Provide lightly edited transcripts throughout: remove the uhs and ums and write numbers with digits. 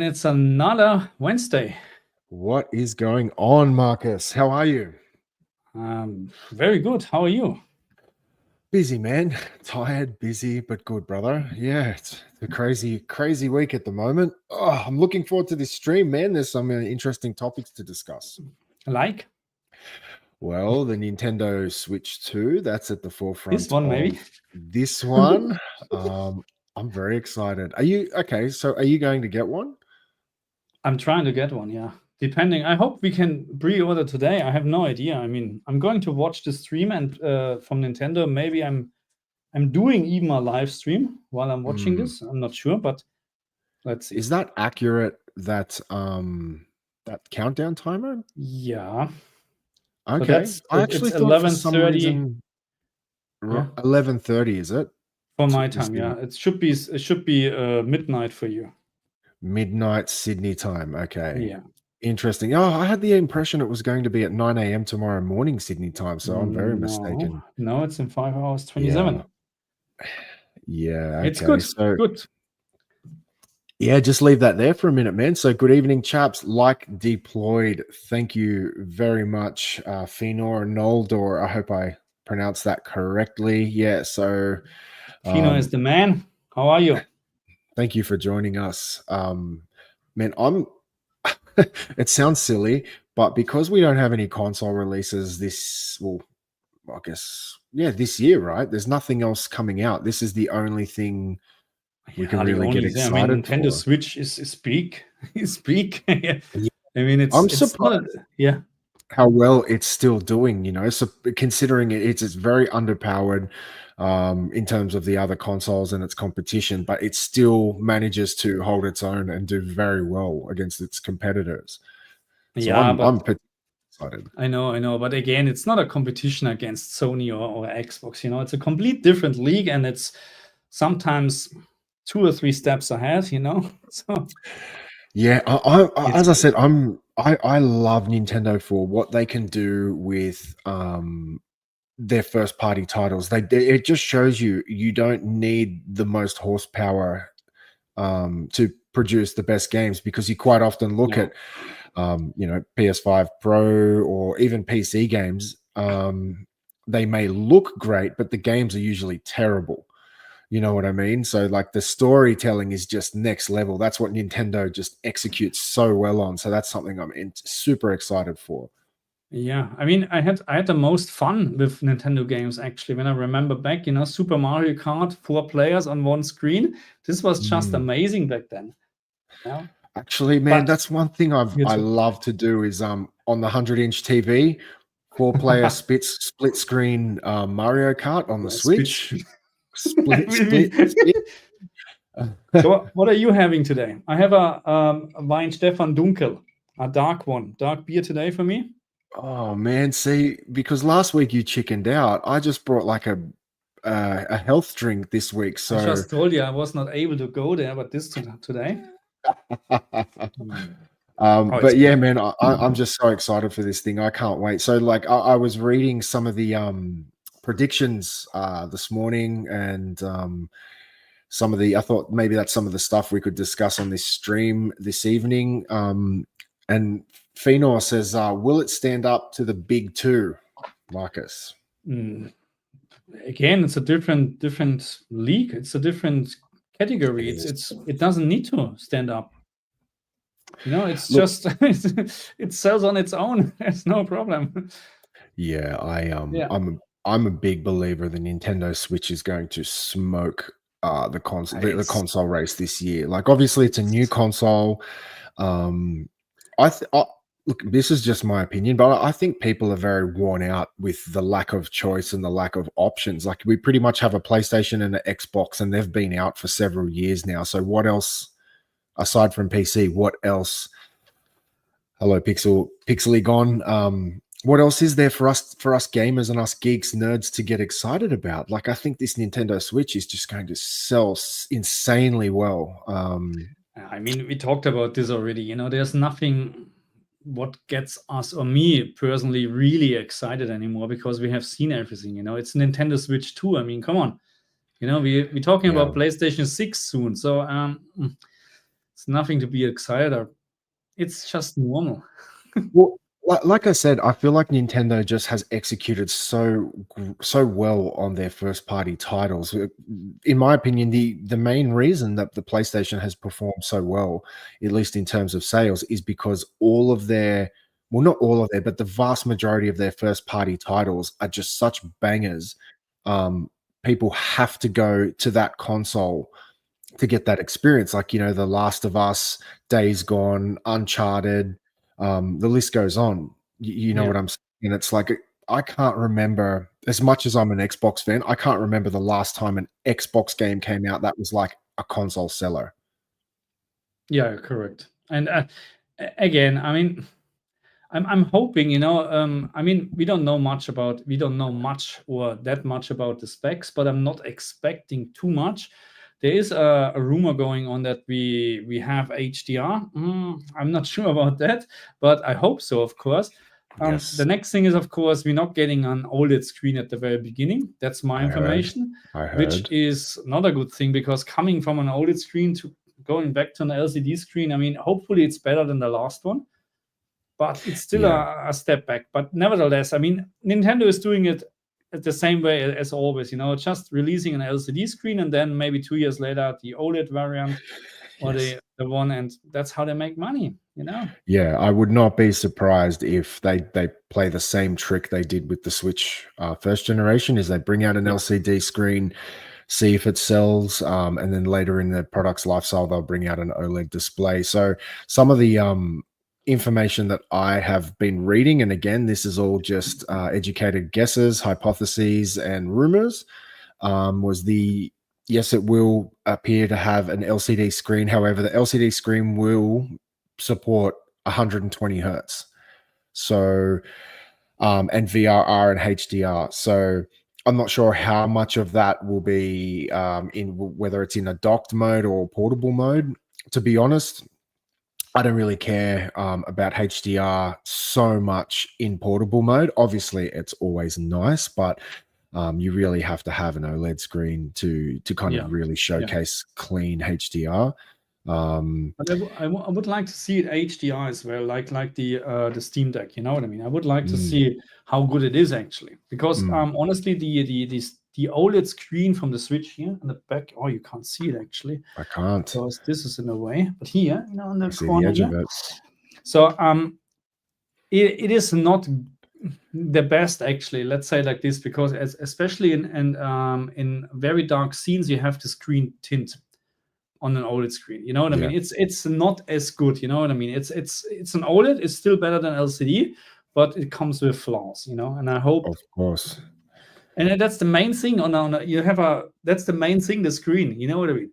it's another Wednesday. What is going on, Marcus? How are you? Very good. How are you? Busy, man. Tired, busy, but good, brother. Yeah, it's a crazy week at the moment. Oh, I'm looking forward to this stream, man. There's some interesting topics to discuss. Like? Well, the Nintendo Switch 2, that's at the forefront This one, of maybe? this one. I'm very excited. Are you okay? So are you going to get one? I'm trying to get one, yeah. Depending. I hope we can pre-order today. I have no idea. I mean, I'm going to watch the stream and from Nintendo. Maybe I'm doing even a live stream while I'm watching this. I'm not sure, but let's see. Is that accurate, that countdown timer? Yeah. Okay. So I actually it's thought for some 11:30. reason 11:30, is it? For my time, yeah. It should be midnight for you. Midnight Sydney time. Okay. Yeah. Interesting. Oh, I had the impression it was going to be at 9 a.m. tomorrow morning Sydney time, so I'm very mistaken. No, it's in 5 hours 27. Yeah. It's good. So, good. Yeah, just leave that there for a minute, man. So good evening, chaps. Like deployed. Thank you very much, Fenor Noldor. I hope I pronounced that correctly. Yeah, so Fino is the man. How are you? Thank you for joining us. Man, it sounds silly, but because we don't have any console releases this year, right? There's nothing else coming out. This is the only thing we can really get excited I mean, Nintendo for. Switch is big. Is big. I mean, I'm surprised. Yeah. How well it's still doing, so considering it's very underpowered in terms of the other consoles and its competition, but it still manages to hold its own and do very well against its competitors. So I'm excited. I know, but again, it's not a competition against Sony or Xbox. It's a complete different league, and it's sometimes 2 or 3 steps ahead. So yeah, as I said, I love Nintendo for what they can do with their first party titles. It just shows you don't need the most horsepower to produce the best games, because you quite often look at PS5 Pro or even PC games. They may look great, but the games are usually terrible. You know what I mean? So like the storytelling is just next level. That's what Nintendo just executes so well on. So that's something I'm super excited for. Yeah, I mean, I had the most fun with Nintendo games, actually, when I remember back, Super Mario Kart, 4 players on one screen. This was just amazing back then. Yeah. Actually, man, that's one thing I love to do is on the 100-inch TV, 4-player split screen Mario Kart on the Switch. Split. So what are you having today? I have a Weinstefan Dunkel, a dark beer today for me. Oh man, see, because last week you chickened out, I just brought like a health drink this week. So I just told you I was not able to go there, but this today. But yeah, man, I'm just so excited for this thing. I can't wait. So like I was reading some of the predictions this morning, and I thought maybe that's some of the stuff we could discuss on this stream this evening. And Fenor says, will it stand up to the big 2, Marcus? Again, it's a different league. It's a different category. It doesn't need to stand up. It's just it sells on its own. There's no problem. Yeah, I'm a big believer the Nintendo Switch is going to smoke the console race this year. Like, obviously, it's a new console. Look, this is just my opinion, but I think people are very worn out with the lack of choice and the lack of options. Like, we pretty much have a PlayStation and an Xbox, and they've been out for several years now. So what else, aside from PC, what else? Hello, Pixely gone. What else is there for us gamers and us geeks, nerds to get excited about? Like, I think this Nintendo Switch is just going to sell insanely well. I mean, we talked about this already. There's nothing what gets us or me personally really excited anymore, because we have seen everything. It's Nintendo Switch 2. I mean, come on. We're talking about PlayStation 6 soon. So It's nothing to be excited or it's just normal. Well, like I said, I feel like Nintendo just has executed so well on their first party titles. In my opinion, the main reason that the PlayStation has performed so well, at least in terms of sales, is because all of their, well, not all of their, but the vast majority of their first party titles are just such bangers. Um, People have to go to that console to get that experience. Like, you know, The Last of Us, Days Gone, Uncharted, the list goes on. You know Yeah. what I'm saying? And it's like, I can't remember, as much as I'm an Xbox fan, I can't remember the last time an Xbox game came out that was like a console seller. Yeah, correct. And again, I mean, I'm hoping, you know, I mean, we don't know much or that much about the specs, but I'm not expecting too much. There is a rumor going on that we have HDR. I'm not sure about that, but I hope so, of course. Yes, The next thing is, of course, we're not getting an OLED screen at the very beginning. That's my I heard. information, I which heard. is not a good thing because coming from an OLED screen to going back to an LCD screen, I mean, hopefully it's better than the last one, but it's still Yeah. a step back. But nevertheless, I mean, Nintendo is doing it the same way as always, you know, just releasing an LCD screen and then maybe 2 years later the OLED variant or Yes. the one, and that's how they make money, you know. Yeah, I would not be surprised if they play the same trick they did with the Switch first generation, is they bring out an Yeah. LCD screen, see if it sells, and then later in the product's lifestyle, they'll bring out an OLED display. So some of the information that I have been reading, and again, this is all just educated guesses, hypotheses, and rumors, was the yes, it will appear to have an LCD screen. However, the LCD screen will support 120 hertz. So, and VRR and HDR. So, I'm not sure how much of that will be in whether it's in a docked mode or portable mode. To be honest, I don't really care about HDR so much in portable mode. Obviously, it's always nice, but you really have to have an OLED screen to kind Yeah. of really Yeah. showcase clean HDR. But I would like to see it HDR as well, like the Steam Deck. You know what I mean? I would like to see how good it is actually, because honestly, the OLED screen from the Switch here in the back. Oh, you can't see it actually I can't because this is in the way. But here, you know, in the see the corner edge here. of it. So it is not the best actually. Let's say like this, because especially in very dark scenes, you have the screen tint on an OLED screen. You know what I mean? Yeah. It's not as good. You know what I mean? It's an OLED. It's still better than LCD, but it comes with flaws. You know, and I hope. Of course. And that's the main thing that's the main thing, the screen. You know what I mean?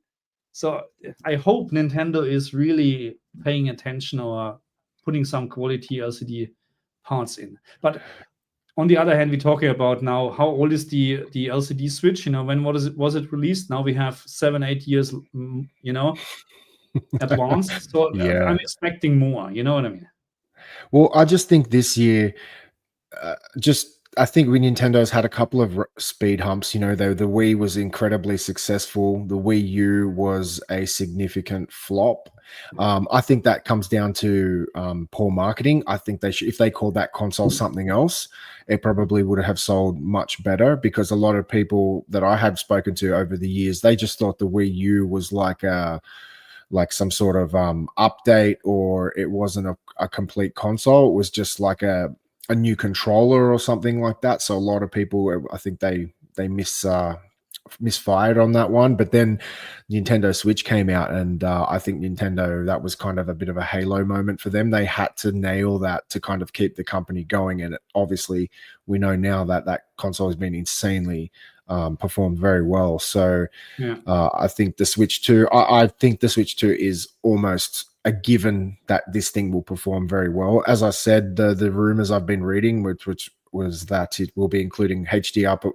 So I hope Nintendo is really paying attention or putting some quality LCD parts in. But on the other hand, we're talking about now how old is the LCD Switch? You know, when was it released? Now we have 7-8 years, you know, advanced. So Yeah. I'm expecting more. You know what I mean? Well, I just think this year, I think Nintendo's had a couple of speed humps. You know, the Wii was incredibly successful. The Wii U was a significant flop. I think that comes down to poor marketing. I think they should, if they called that console something else, it probably would have sold much better, because a lot of people that I have spoken to over the years, they just thought the Wii U was like some sort of update, or it wasn't a complete console. It was just like a new controller or something like that. So a lot of people, I think they misfired on that one. But then Nintendo Switch came out, and I think Nintendo, that was kind of a bit of a halo moment for them. They had to nail that to kind of keep the company going. And obviously we know now that that console has been insanely performed very well. So Yeah. I think the Switch 2, I think the Switch 2 is almost a given that this thing will perform very well. As I said, the rumors I've been reading, which was that it will be including HDR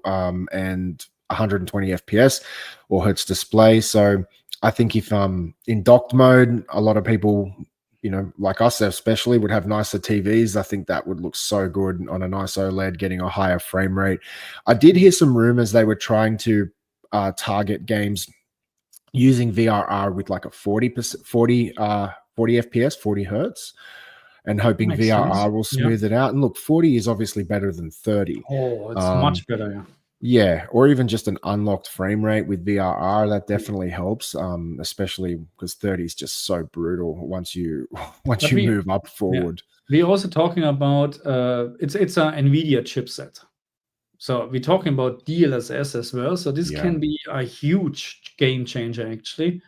and 120 FPS or Hertz display. So I think if in docked mode, a lot of people, you know, like us especially, would have nicer TVs. I think that would look so good on a nice OLED, getting a higher frame rate. I did hear some rumors they were trying to target games using VRR with like a 40%, 40 FPS, 40 hertz, and hoping Makes sense. VRR will Yeah. smooth it out. And look, 40 is obviously better than 30. Oh, it's Um, much better. Yeah. yeah, or even just an unlocked frame rate with VRR, that definitely helps, especially because 30 is just so brutal once you once But you move up yeah, forward. we're also talking about it's a NVIDIA chipset. So we're talking about DLSS as well. So this Yeah, can be a huge game changer actually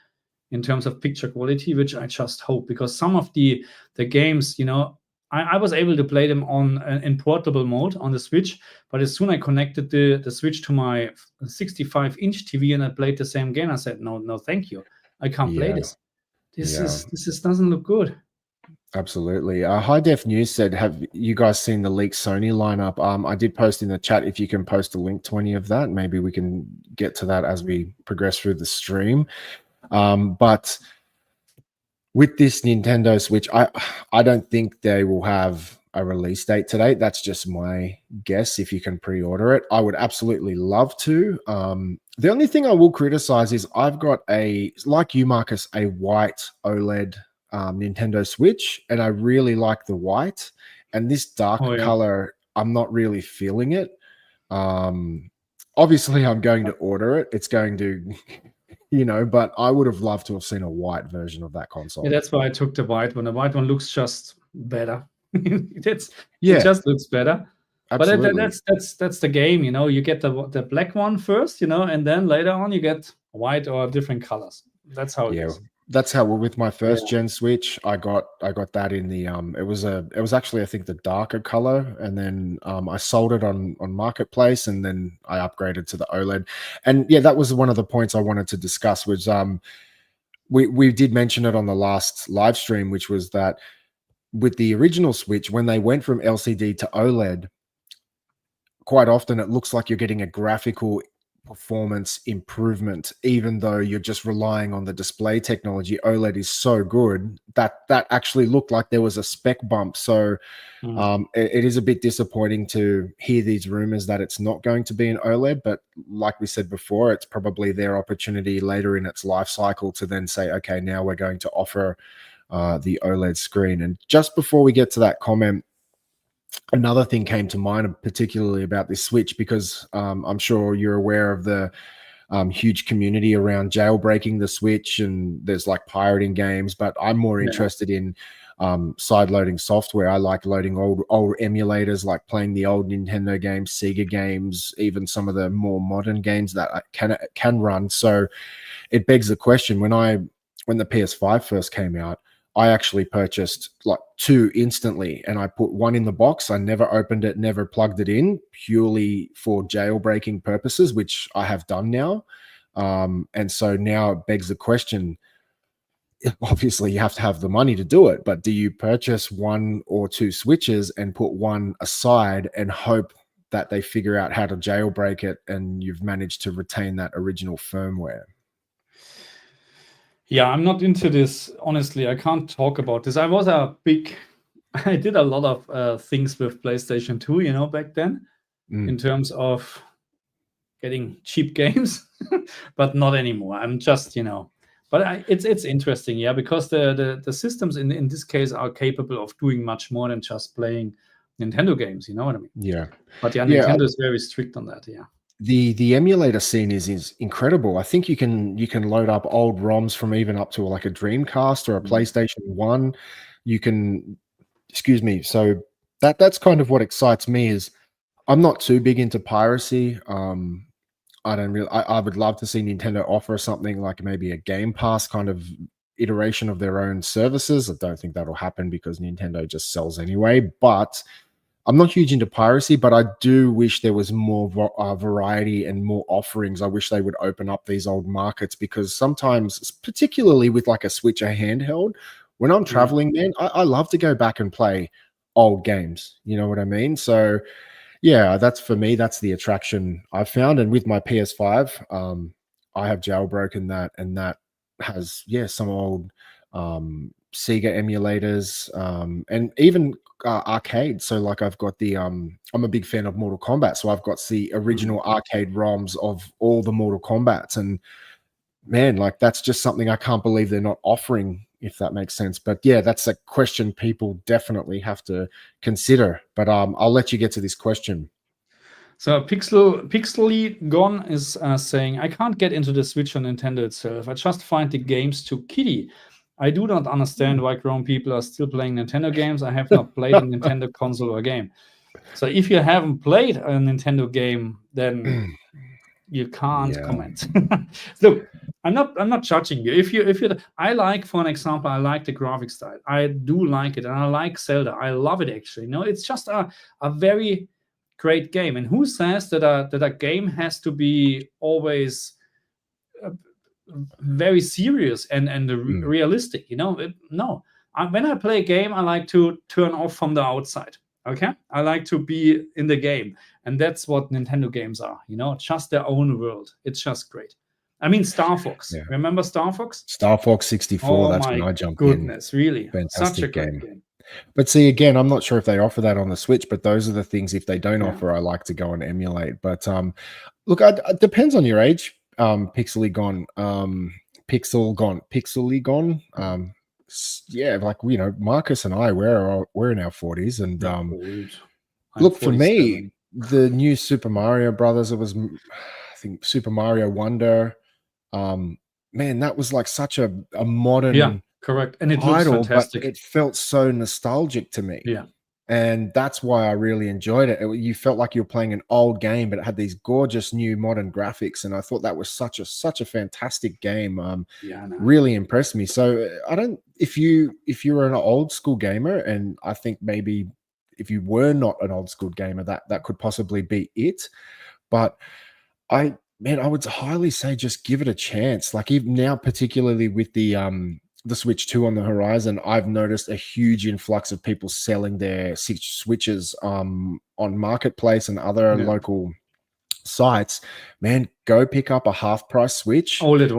in terms of picture quality, which I just hope, because some of the games, you know, I was able to play them on in portable mode on the Switch, but as soon I connected the Switch to my 65-inch TV and I played the same game, I said, no, no, thank you, I can't play yeah, this. yeah. This is doesn't look good. Absolutely. High Def News said, "Have you guys seen the leaked Sony lineup?" I did post in the chat. If you can post a link to any of that, maybe we can get to that as we progress through the stream. But with this Nintendo Switch, I don't think they will have a release date today. That's just my guess. If you can pre-order it, I would absolutely love to. The only thing I will criticize is I've got like you, Marcus, a white OLED Nintendo Switch, and I really like the white. And this dark Oh yeah. color, I'm not really feeling it. Obviously, I'm going to order it. It's going to but I would have loved to have seen a white version of that console. Yeah, that's why I took the white one. The white one looks just better. It Yeah, just looks better. But absolutely. that's the game, you know. You get the black one first, you know, and then later on you get white or different colors. That's how it Yeah, is. that's how with my Yeah. first gen Switch, I got that in the it was actually I think the darker color, and then I sold it on Marketplace, and then I upgraded to the OLED. And yeah, that was one of the points I wanted to discuss was we did mention it on the last live stream, which was that with the original Switch, when they went from LCD to OLED, quite often it looks like you're getting a graphical performance improvement, even though you're just relying on the display technology. OLED is so good that actually looked like there was a spec bump. So it is a bit disappointing to hear these rumors that it's not going to be an OLED, but like we said before, it's probably their opportunity later in its life cycle to then say, okay, now we're going to offer the OLED screen. And just before we get to that comment, another thing came to mind, particularly about this Switch, because I'm sure you're aware of the huge community around jailbreaking the Switch, and there's like pirating games. But I'm more interested in side loading software. I like loading old emulators, like playing the old Nintendo games, Sega games, even some of the more modern games that I can run. So it begs the question: when the PS5 first came out, I actually purchased like 2 instantly, and I put one in the box. I never opened it, never plugged it in, purely for jailbreaking purposes, which I have done now. And so now it begs the question, obviously you have to have the money to do it, but do you purchase 1 or 2 Switches and put one aside and hope that they figure out how to jailbreak it and you've managed to retain that original firmware? Yeah, I'm not into this. Honestly, I can't talk about this. I did a lot of things with PlayStation 2, you know, back then, in terms of getting cheap games, but not anymore. I'm just, you know, but it's interesting, yeah, because the systems in this case are capable of doing much more than just playing Nintendo games. You know what I mean? Yeah. But yeah, Yeah. Nintendo is very strict on that. Yeah. The emulator scene is incredible. I think you can load up old ROMs from even up to like a Dreamcast or a PlayStation 1. You can, excuse me. So that's kind of what excites me. Is I'm not too big into piracy. I don't really. I would love to see Nintendo offer something like maybe a Game Pass kind of iteration of their own services. I don't think that'll happen because Nintendo just sells anyway. But I'm not huge into piracy, but I do wish there was more variety and more offerings. I wish they would open up these old markets, because sometimes, particularly with like a Switch or handheld, when I'm traveling, man, I love to go back and play old games. You know what I mean? So yeah, that's for me. That's the attraction I've found. And with my PS5, I have jailbroken that, and that has some old Sega emulators, and even arcade. So like I've got the I'm a big fan of Mortal Kombat, so I've got the original arcade ROMs of all the Mortal Kombats, and man, like that's just something I can't believe they're not offering, if that makes sense. But yeah, that's a question people definitely have to consider. But I'll let you get to this question. So Pixely Gone is saying, I can't get into the Switch on Nintendo itself. I just find the games too kiddie. I do not understand why grown people are still playing Nintendo games. I have not played a Nintendo console or game. So if you haven't played a Nintendo game, then you can't comment. Look, I'm not judging you. If you I like, for an example, I like the graphic style. I do like it, and I like Zelda. I love it actually. It's just a very great game. And who says that a game has to be always very serious and realistic? No. When I play a game, I like to turn off from the outside. Okay, I like to be in the game, and that's what Nintendo games are. Just their own world. It's just great. I mean, Star Fox. Yeah. Remember Star Fox? Star Fox 64. That's when I jumped in. Goodness, really, fantastic such a great game. But see, again, I'm not sure if they offer that on the Switch, but those are the things, if they don't offer, I like to go and emulate. But look, it depends on your age. Pixely Gone. Yeah, like, Marcus and I, we're in our 40s, and look, for me, the new Super Mario Brothers, it was, I think, Super Mario Wonder. Man, that was like such a modern correct, and it title, looks fantastic. But it felt so nostalgic to me. Yeah. And that's why I really enjoyed it. You felt like you were playing an old game, but it had these gorgeous new modern graphics. And I thought that was such a fantastic game. Really impressed me. So if you were an old school gamer, and I think maybe if you were not an old school gamer, that could possibly be it. But I would highly say just give it a chance. Like, even now, particularly with the Switch 2 on the horizon, I've noticed a huge influx of people selling their Switches on Marketplace and other local sites. Man, go pick up a half-price Switch. OLED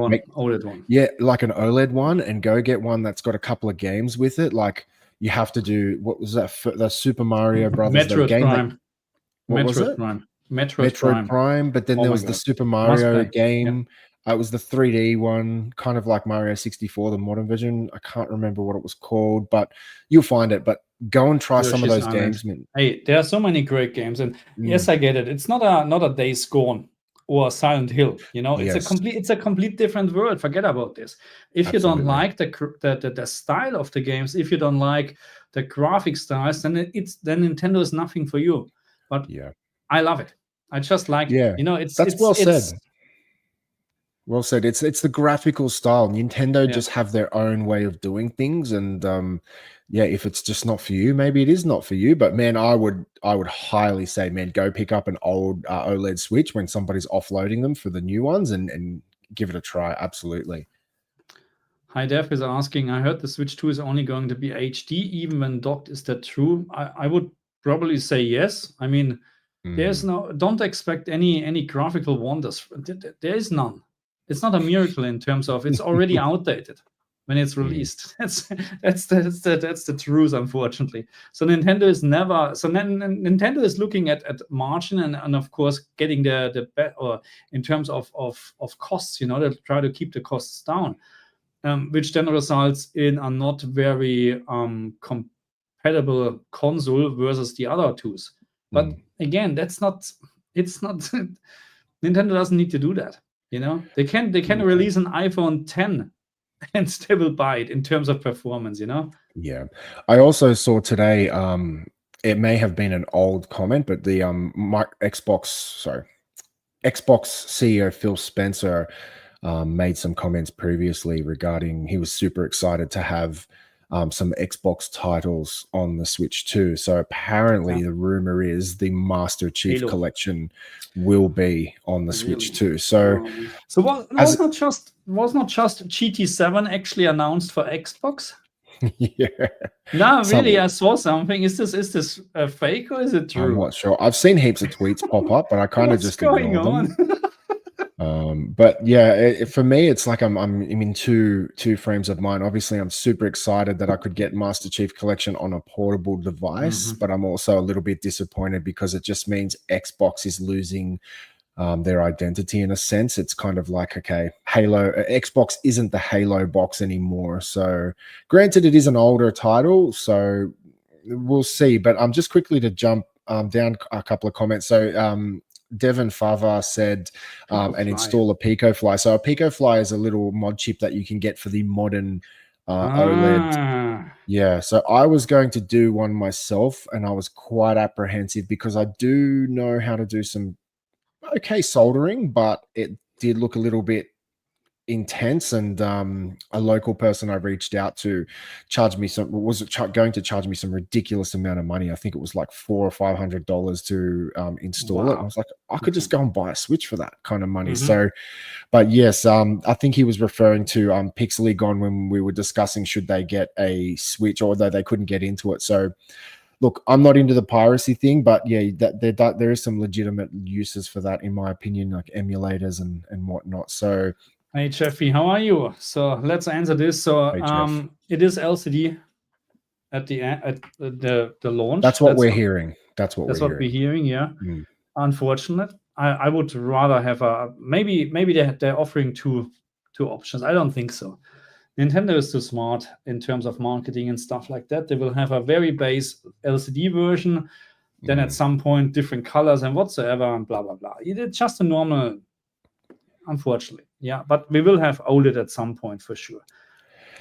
one. Yeah, like an OLED one, and go get one that's got a couple of games with it. Like, you have to do, what was that? The Super Mario Brothers. Metroid Prime. What was it? Metroid Prime. But then there was the Super Mario game. It was the 3D one, kind of like Mario 64, the modern version. I can't remember what it was called, but you'll find it. But go and try some of those games. Hey, there are so many great games, and yes, I get it. It's not a Days Gone or Silent Hill. It's a complete different world. Forget about this. If you don't like the style of the games, if you don't like the graphic styles, then Nintendo is nothing for you. But I love it. I just like it. It's well said. Well said. It's the graphical style. Nintendo just have their own way of doing things, and if it's just not for you, maybe it is not for you. But man, I would highly say, man, go pick up an old OLED Switch when somebody's offloading them for the new ones, and give it a try. Absolutely. Hi Dev is asking, I heard the Switch 2 is only going to be HD even when docked. Is that true? I would probably say yes. I mean, don't expect any graphical wonders. There is none. It's not a miracle in terms of it's already outdated when it's released. That's the truth, unfortunately. So Nintendo is Nintendo is looking at margin and of course getting the or in terms of costs. They try to keep the costs down, which then results in a not very compatible console versus the other twos. But again, it's not. Nintendo doesn't need to do that. They can release an iPhone 10 and they will buy it in terms of performance. Yeah, I also saw today. It may have been an old comment, but the Xbox CEO Phil Spencer made some comments previously regarding he was super excited to have some Xbox titles on the Switch too. So apparently the rumor is the Master Chief Collection will be on the Switch too. So was not just GT7 actually announced for Xbox? Yeah. No, really, I saw something. Is this a fake or is it true? I'm not sure. I've seen heaps of tweets pop up, but I kind of just ignore them. But yeah, for me, it's like I'm in two frames of mind. Obviously, I'm super excited that I could get Master Chief Collection on a portable device, but I'm also a little bit disappointed because it just means Xbox is losing their identity in a sense. It's kind of like, okay, Halo, Xbox isn't the Halo box anymore. So granted, it is an older title, so we'll see. But just quickly to jump down a couple of comments. So Devon Fava said and install a PicoFly. So a PicoFly is a little mod chip that you can get for the modern OLED. Yeah, so I was going to do one myself, and I was quite apprehensive because I do know how to do some okay soldering, but it did look a little bit intense. And a local person I reached out to charged me going to charge me some ridiculous amount of money. I think it was like $400 or $500 to install it. And I was like, I could just go and buy a Switch for that kind of money. So, but yes, I think he was referring to Pixely when we were discussing should they get a Switch, although they couldn't get into it. So look, I'm not into the piracy thing, but yeah, there is some legitimate uses for that, in my opinion, like emulators and whatnot. So, hey Jeffy, how are you? So let's answer this. So it is LCD at the launch. That's what we're hearing. That's what we're hearing. Yeah. Unfortunate. I would rather have maybe they're offering two options. I don't think so. Nintendo is too smart in terms of marketing and stuff like that. They will have a very base LCD version, then at some point different colors and whatsoever, and blah blah blah. It's just a normal, unfortunately. Yeah, but we will have OLED at some point for sure.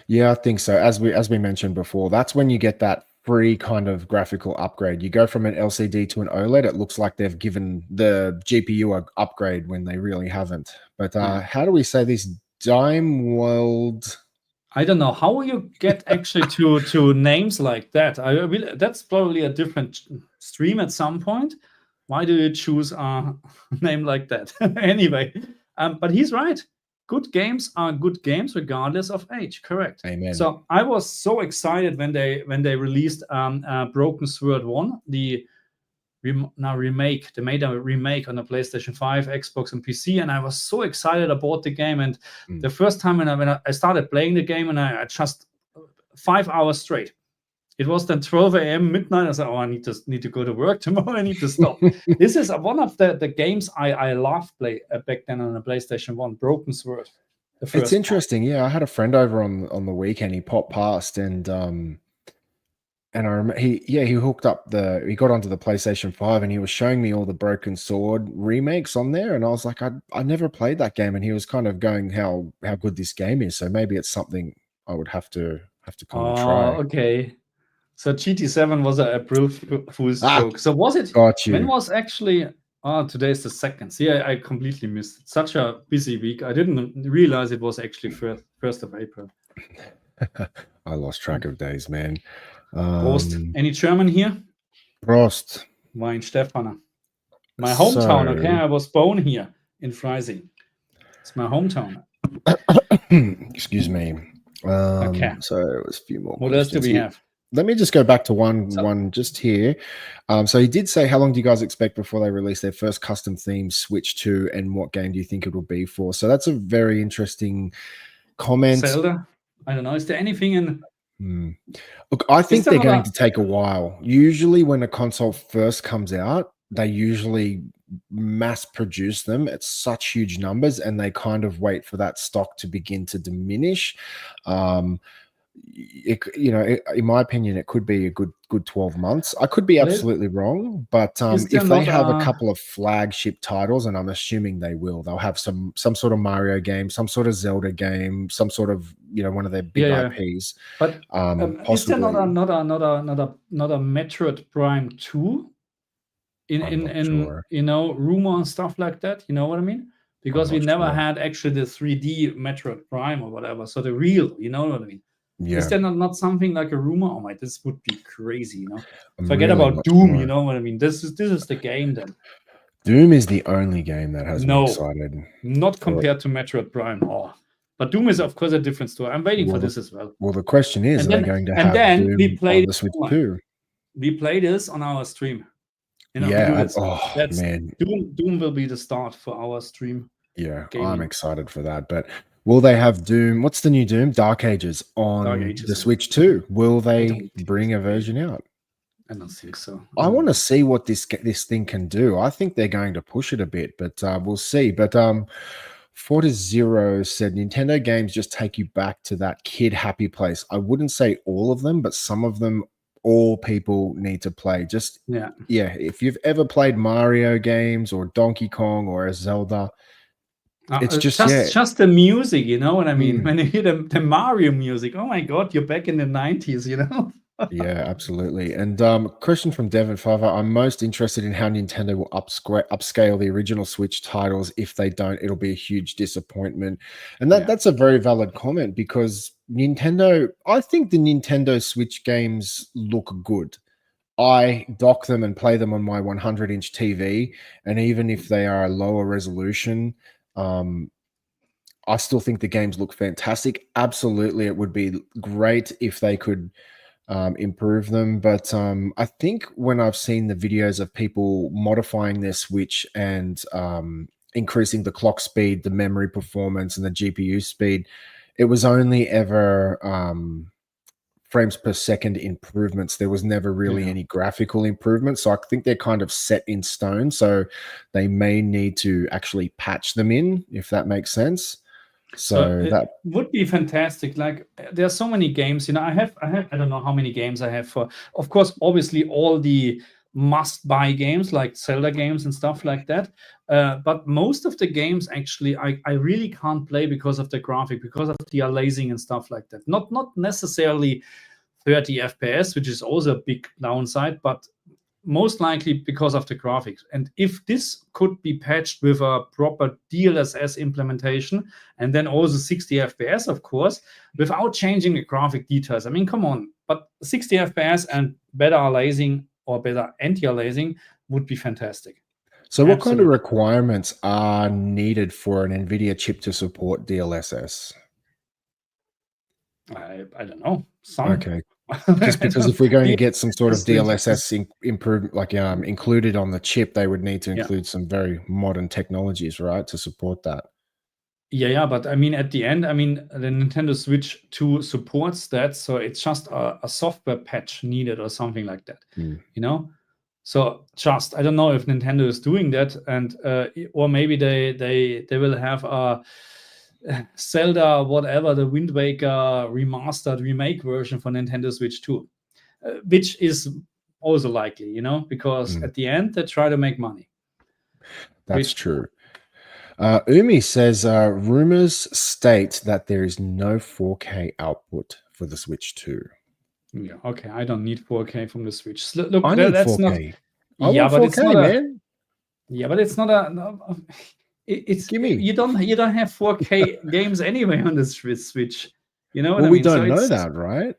Yeah, I think so. As we mentioned before, that's when you get that free kind of graphical upgrade. You go from an LCD to an OLED. It looks like they've given the GPU an upgrade when they really haven't. But how do we say this? Dime World. I don't know how you get actually to names like that. That's probably a different stream at some point. Why do you choose a name like that? Anyway, but he's right. Good games are good games regardless of age. Correct. Amen. So I was so excited when they released Broken Sword 1, the remake. They made a remake on the PlayStation 5, Xbox, and PC, and I was so excited about the game. And the first time when I started playing the game, and I just 5 hours straight. It was then 12 a.m. midnight. I said, "Oh, I need to go to work tomorrow. I need to stop." This is one of the games I loved back then on the PlayStation 1. Broken Sword. It's interesting. Yeah, I had a friend over on the weekend. He popped past and I remember he hooked up he got onto the PlayStation 5 and he was showing me all the Broken Sword remakes on there, and I was like, I never played that game, and he was kind of going how good this game is. So maybe it's something I would have to kind of try. Okay. So GT7 was an April Fool's joke. So was it? Got you. When was actually? Today is the 2nd. See, I completely missed it. Such a busy week. I didn't realize it was actually 1st of April. I lost track of days, man. Prost. Any German here? Prost. Mein Stefaner. My hometown, okay? I was born here in Freising. It's my hometown. Excuse me. Okay. So it was a few more. What else do we have? Let me just go back to one just here. So he did say, how long do you guys expect before they release their first custom theme Switch 2, and what game do you think it will be for? So that's a very interesting comment. Zelda? I don't know. Is there anything in... Look, I think they're going to take a while. Usually when a console first comes out, they usually mass produce them at such huge numbers, and they kind of wait for that stock to begin to diminish. In my opinion, it could be a good 12 months. I could be absolutely wrong, but if they have a couple of flagship titles, and I'm assuming they will, they'll have some sort of Mario game, some sort of Zelda game, some sort of one of their big IPs. But is there not a Metroid Prime 2 in rumor and stuff like that? You know what I mean? Because we never had actually the 3D Metroid Prime or whatever. So the real, you know what I mean? Yeah. Is there not something like a rumor? Oh my, this would be crazy, Forget really about Doom, you know what I mean? This is the game then. Doom is the only game that has me excited. Not compared to Metroid Prime. But Doom is of course a different story. I'm waiting for this as well. Well, the question is, are they going to have Doom on the Switch 2? We play this on our stream. Man. Doom will be the start for our stream. Yeah, gaming. I'm excited for that. But will they have Doom? What's the new Doom? Dark Ages on the Switch 2. Will they bring a version out? I don't think so. I want to see what this thing can do. I think they're going to push it a bit, but we'll see. But Forta Zero said Nintendo games just take you back to that kid happy place. I wouldn't say all of them, but some of them all people need to play. Just yeah, if you've ever played Mario games or Donkey Kong or a Zelda, it's just the music, you know what I mean? Mm. When you hear the Mario music, oh my God, you're back in the 90s, you know? Yeah, absolutely. And question from Devon Fiver: I'm most interested in how Nintendo will upscale the original Switch titles. If they don't, it'll be a huge disappointment. And that's a very valid comment, because Nintendo, I think the Nintendo Switch games look good. I dock them and play them on my 100-inch TV, and even if they are a lower resolution, I still think the games look fantastic. Absolutely, it would be great if they could improve them. But I think when I've seen the videos of people modifying their Switch and increasing the clock speed, the memory performance, and the GPU speed, it was only ever frames per second improvements. There was never really any graphical improvements. So I think they're kind of set in stone. So they may need to actually patch them in, if that makes sense. So that would be fantastic. Like, there are so many games, you know. I don't know how many games I have for, of course, obviously all the must-buy games like Zelda games and stuff like that. But most of the games, actually, I really can't play because of the graphic, because of the aliasing and stuff like that. Not necessarily 30 FPS, which is also a big downside, but most likely because of the graphics. And if this could be patched with a proper DLSS implementation, and then also 60 FPS, of course, without changing the graphic details. I mean, come on. But 60 FPS and better aliasing or better anti-aliasing would be fantastic. So what kind of requirements are needed for an NVIDIA chip to support DLSS? I don't know. Okay. Just because if we're going to get some sort of DLSS improvement, like included on the chip, they would need to include some very modern technologies, right, to support that. Yeah, but I mean, at the end, I mean, the Nintendo Switch 2 supports that, so it's just a software patch needed or something like that, you know? So just, I don't know if Nintendo is doing that, and or maybe they will have a Zelda, whatever, the Wind Waker remastered remake version for Nintendo Switch 2, which is also likely, you know, because at the end they try to make money. That's true. Umi says rumors state that there is no 4K output for the Switch 2. Yeah, okay. I don't need 4K from the Switch. Look, I need that's 4K. not. I want 4K, man. Yeah, but it's not a. It's Gimme. You don't have 4K games anyway on the Switch. You know what I mean? We don't know that, right?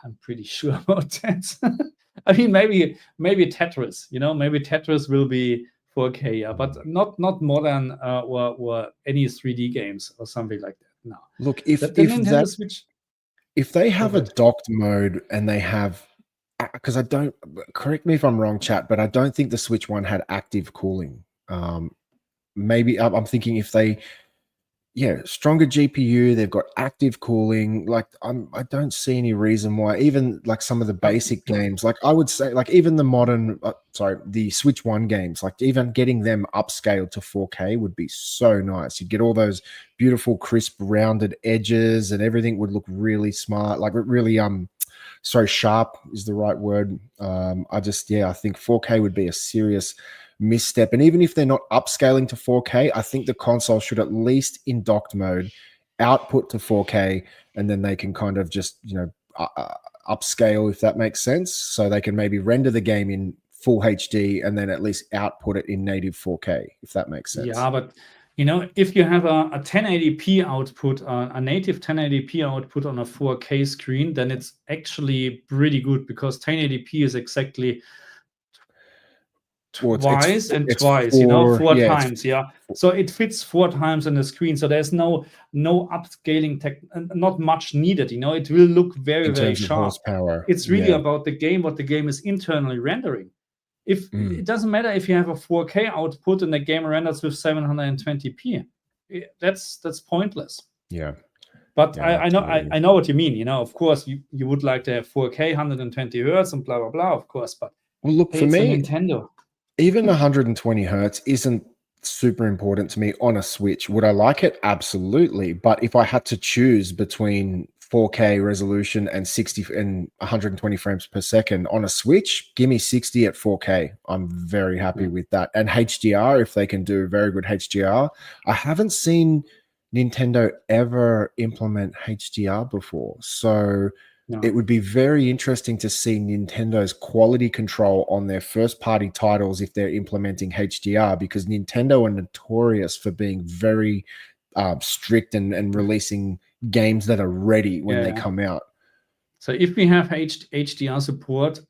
I'm pretty sure about that. I mean, maybe Tetris. You know, maybe Tetris will be 4K, yeah, but not more than or any 3D games or something like that. No. Look, if that Switch, if they have a docked mode and they have, because I don't, correct me if I'm wrong, chat, but I don't think the Switch one had active cooling. Maybe I'm thinking if they, stronger GPU, they've got active cooling. Like I don't see any reason why, even like some of the basic games, like I would say, like even the modern, the Switch 1 games, like even getting them upscaled to 4K would be so nice. You'd get all those beautiful, crisp, rounded edges, and everything would look really smart, like really sharp is the right word. I think 4K would be a serious misstep. And even if they're not upscaling to 4K, I think the console should at least in docked mode output to 4K, and then they can kind of just upscale, if that makes sense, so they can maybe render the game in full HD and then at least output it in native 4K, if that makes sense. Yeah, but you know, if you have a 1080p output, a native 1080p output on a 4K screen, then it's actually pretty good, because 1080p is exactly twice and twice, you know, four times. So it fits 4 times on the screen. So there's no upscaling not much needed, you know. It will look very, very sharp. Horsepower. It's really about the game, what the game is internally rendering. If it doesn't matter if you have a 4K output and the game renders with 720p, that's pointless. Yeah. But Yeah, I know absolutely. I know what you mean. You know, of course, you would like to have 4K, 120 hertz, and blah blah blah. Of course, but Well, look, hey, for it's a me, Nintendo. even 120 hertz isn't super important to me on a Switch. Would I like it? Absolutely. But if I had to choose between 4K resolution and 60 and 120 frames per second on a Switch, give me 60 at 4K. I'm very happy Yeah. with that. And HDR, if they can do very good HDR, I haven't seen Nintendo ever implement HDR before. So Yeah. it would be very interesting to see Nintendo's quality control on their first party titles if they're implementing HDR, because Nintendo are notorious for being very strict and releasing games that are ready when they Yeah. come out. So if we have HDR support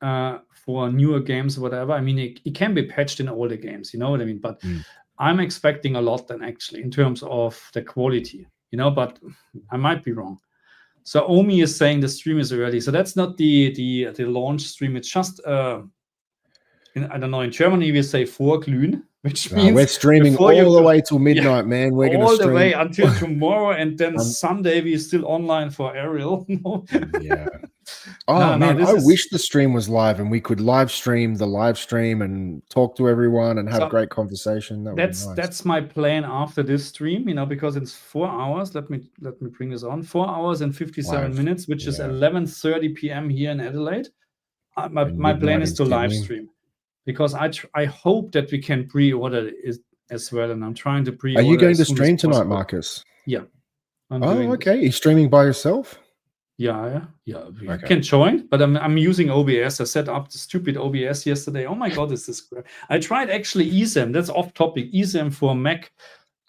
for newer games, whatever, I mean, it can be patched in older games, you know what I mean? But I'm expecting a lot then, actually, in terms of the quality, you know, but I might be wrong. So Omi is saying the stream is early. So that's not the launch stream. It's just I don't know. In Germany we say Vorglühen, which means We're streaming before all the you way till midnight, man. We're going to all the stream way until tomorrow, and then Sunday we still online for Ariel. Yeah. Oh man, I wish the stream was live and we could live stream the live stream and talk to everyone and have great conversation. That would be nice. That's my plan after this stream, you know, because it's 4 hours. Let me bring this on. 4 hours and 57 minutes, which is 11:30 p.m. here in Adelaide. My plan is to live stream, because I hope that we can pre-order it as well, and I'm trying to pre-order. Are you going to stream tonight, Marcus? Yeah. Okay. You're streaming by yourself? Yeah. You can join, but I'm using OBS. I set up the stupid OBS yesterday. Oh my God, is this great? I tried actually eSAM. That's off topic. eSAM for Mac.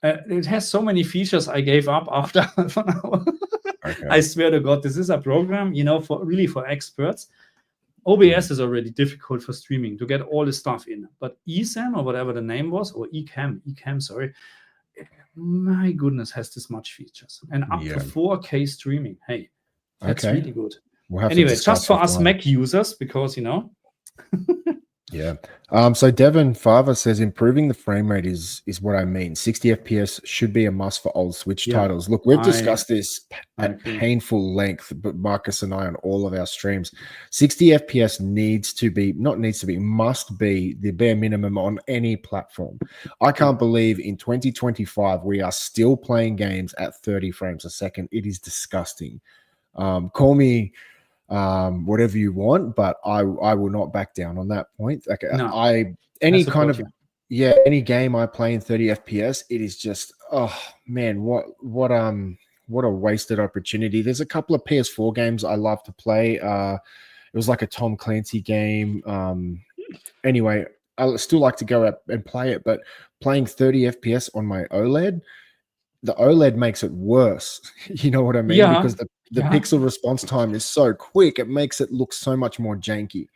It has so many features I gave up after half an hour. I swear to God, this is a program, you know, for experts. OBS is already difficult for streaming to get all the stuff in, but eSAM, or whatever the name was, or eCam, sorry, my goodness, has this much features and up to 4K streaming. Hey, that's really good. Anyway, just for us Mac users, because, you know. Yeah. So Devin Farver says improving the frame rate is what I mean. 60 FPS should be a must for old Switch titles. Look, we've discussed this at painful length, but Marcus and I on all of our streams. 60 FPS must be the bare minimum on any platform. I can't believe in 2025 we are still playing games at 30 frames a second. It is disgusting. Call me whatever you want, but I will not back down on that point. Like any game I play in 30 FPS, it is just, oh man, what a wasted opportunity. There's a couple of PS4 games I love to play. It was like a Tom Clancy game. Anyway, I still like to go out and play it, but playing 30 FPS on my OLED, the OLED makes it worse. You know what I mean? Because the pixel response time is so quick, it makes it look so much more janky.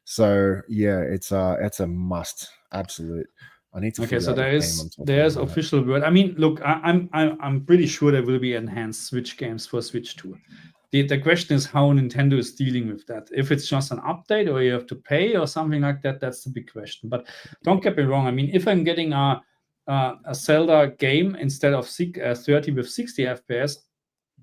So yeah, it's a must. Absolute. I need to. Okay, so there's official word. I mean, look, I'm pretty sure there will be enhanced Switch games for Switch 2. The question is how Nintendo is dealing with that. If it's just an update or you have to pay or something like that, that's the big question. But don't get me wrong. I mean, if I'm getting a Zelda game instead of 30 with 60 FPS,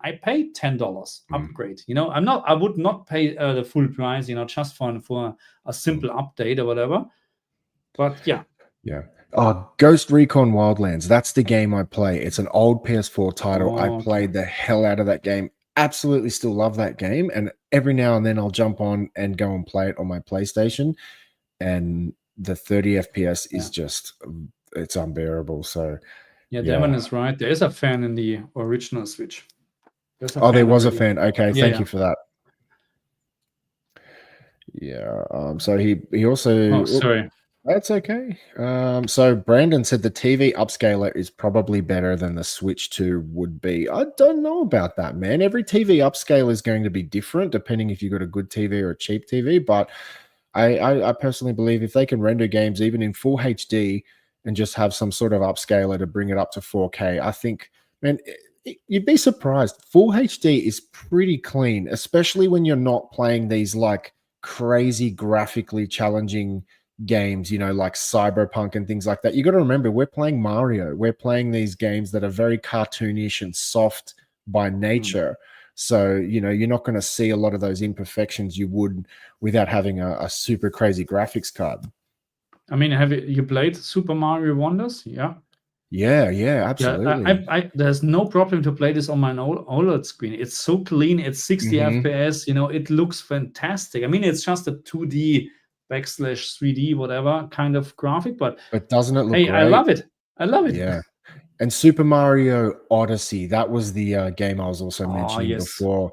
I paid $10 upgrade. You know, I would not pay the full price, you know, just for a simple update or whatever. But yeah. Ghost Recon Wildlands. That's the game I play. It's an old PS4 title. I played the hell out of that game. Absolutely still love that game. And every now and then I'll jump on and go and play it on my PlayStation. And the 30 FPS is just, it's unbearable. So Devin is right. There is a fan in the original Switch. There was a fan. Okay, thank you for that. So he also. Oh, sorry. That's okay. So Brandon said the TV upscaler is probably better than the Switch 2 would be. I don't know about that, man. Every TV upscale is going to be different depending if you've got a good TV or a cheap TV. But I personally believe if they can render games even in full HD and just have some sort of upscaler to bring it up to 4K, I think, man, you'd be surprised. Full HD is pretty clean, especially when you're not playing these like crazy graphically challenging games, you know, like Cyberpunk and things like that. You got to remember, we're playing Mario. We're playing these games that are very cartoonish and soft by nature. So, you know, you're not going to see a lot of those imperfections you would without having a super crazy graphics card. I mean, have you played Super Mario Wonders? Yeah. Yeah, absolutely. Yeah, there's no problem to play this on my OLED screen. It's so clean. It's 60 FPS. You know, it looks fantastic. I mean, it's just a 2D backslash 3D whatever kind of graphic, but doesn't it look hey, great? I love it. I love it. Yeah. And Super Mario Odyssey, that was the game I was also mentioning before.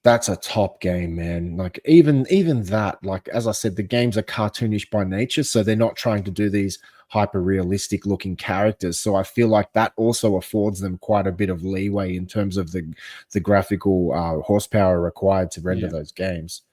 That's a top game, man. Like even that, like as I said, the games are cartoonish by nature, so they're not trying to do these hyper realistic looking characters. So I feel like that also affords them quite a bit of leeway in terms of the graphical horsepower required to render those games.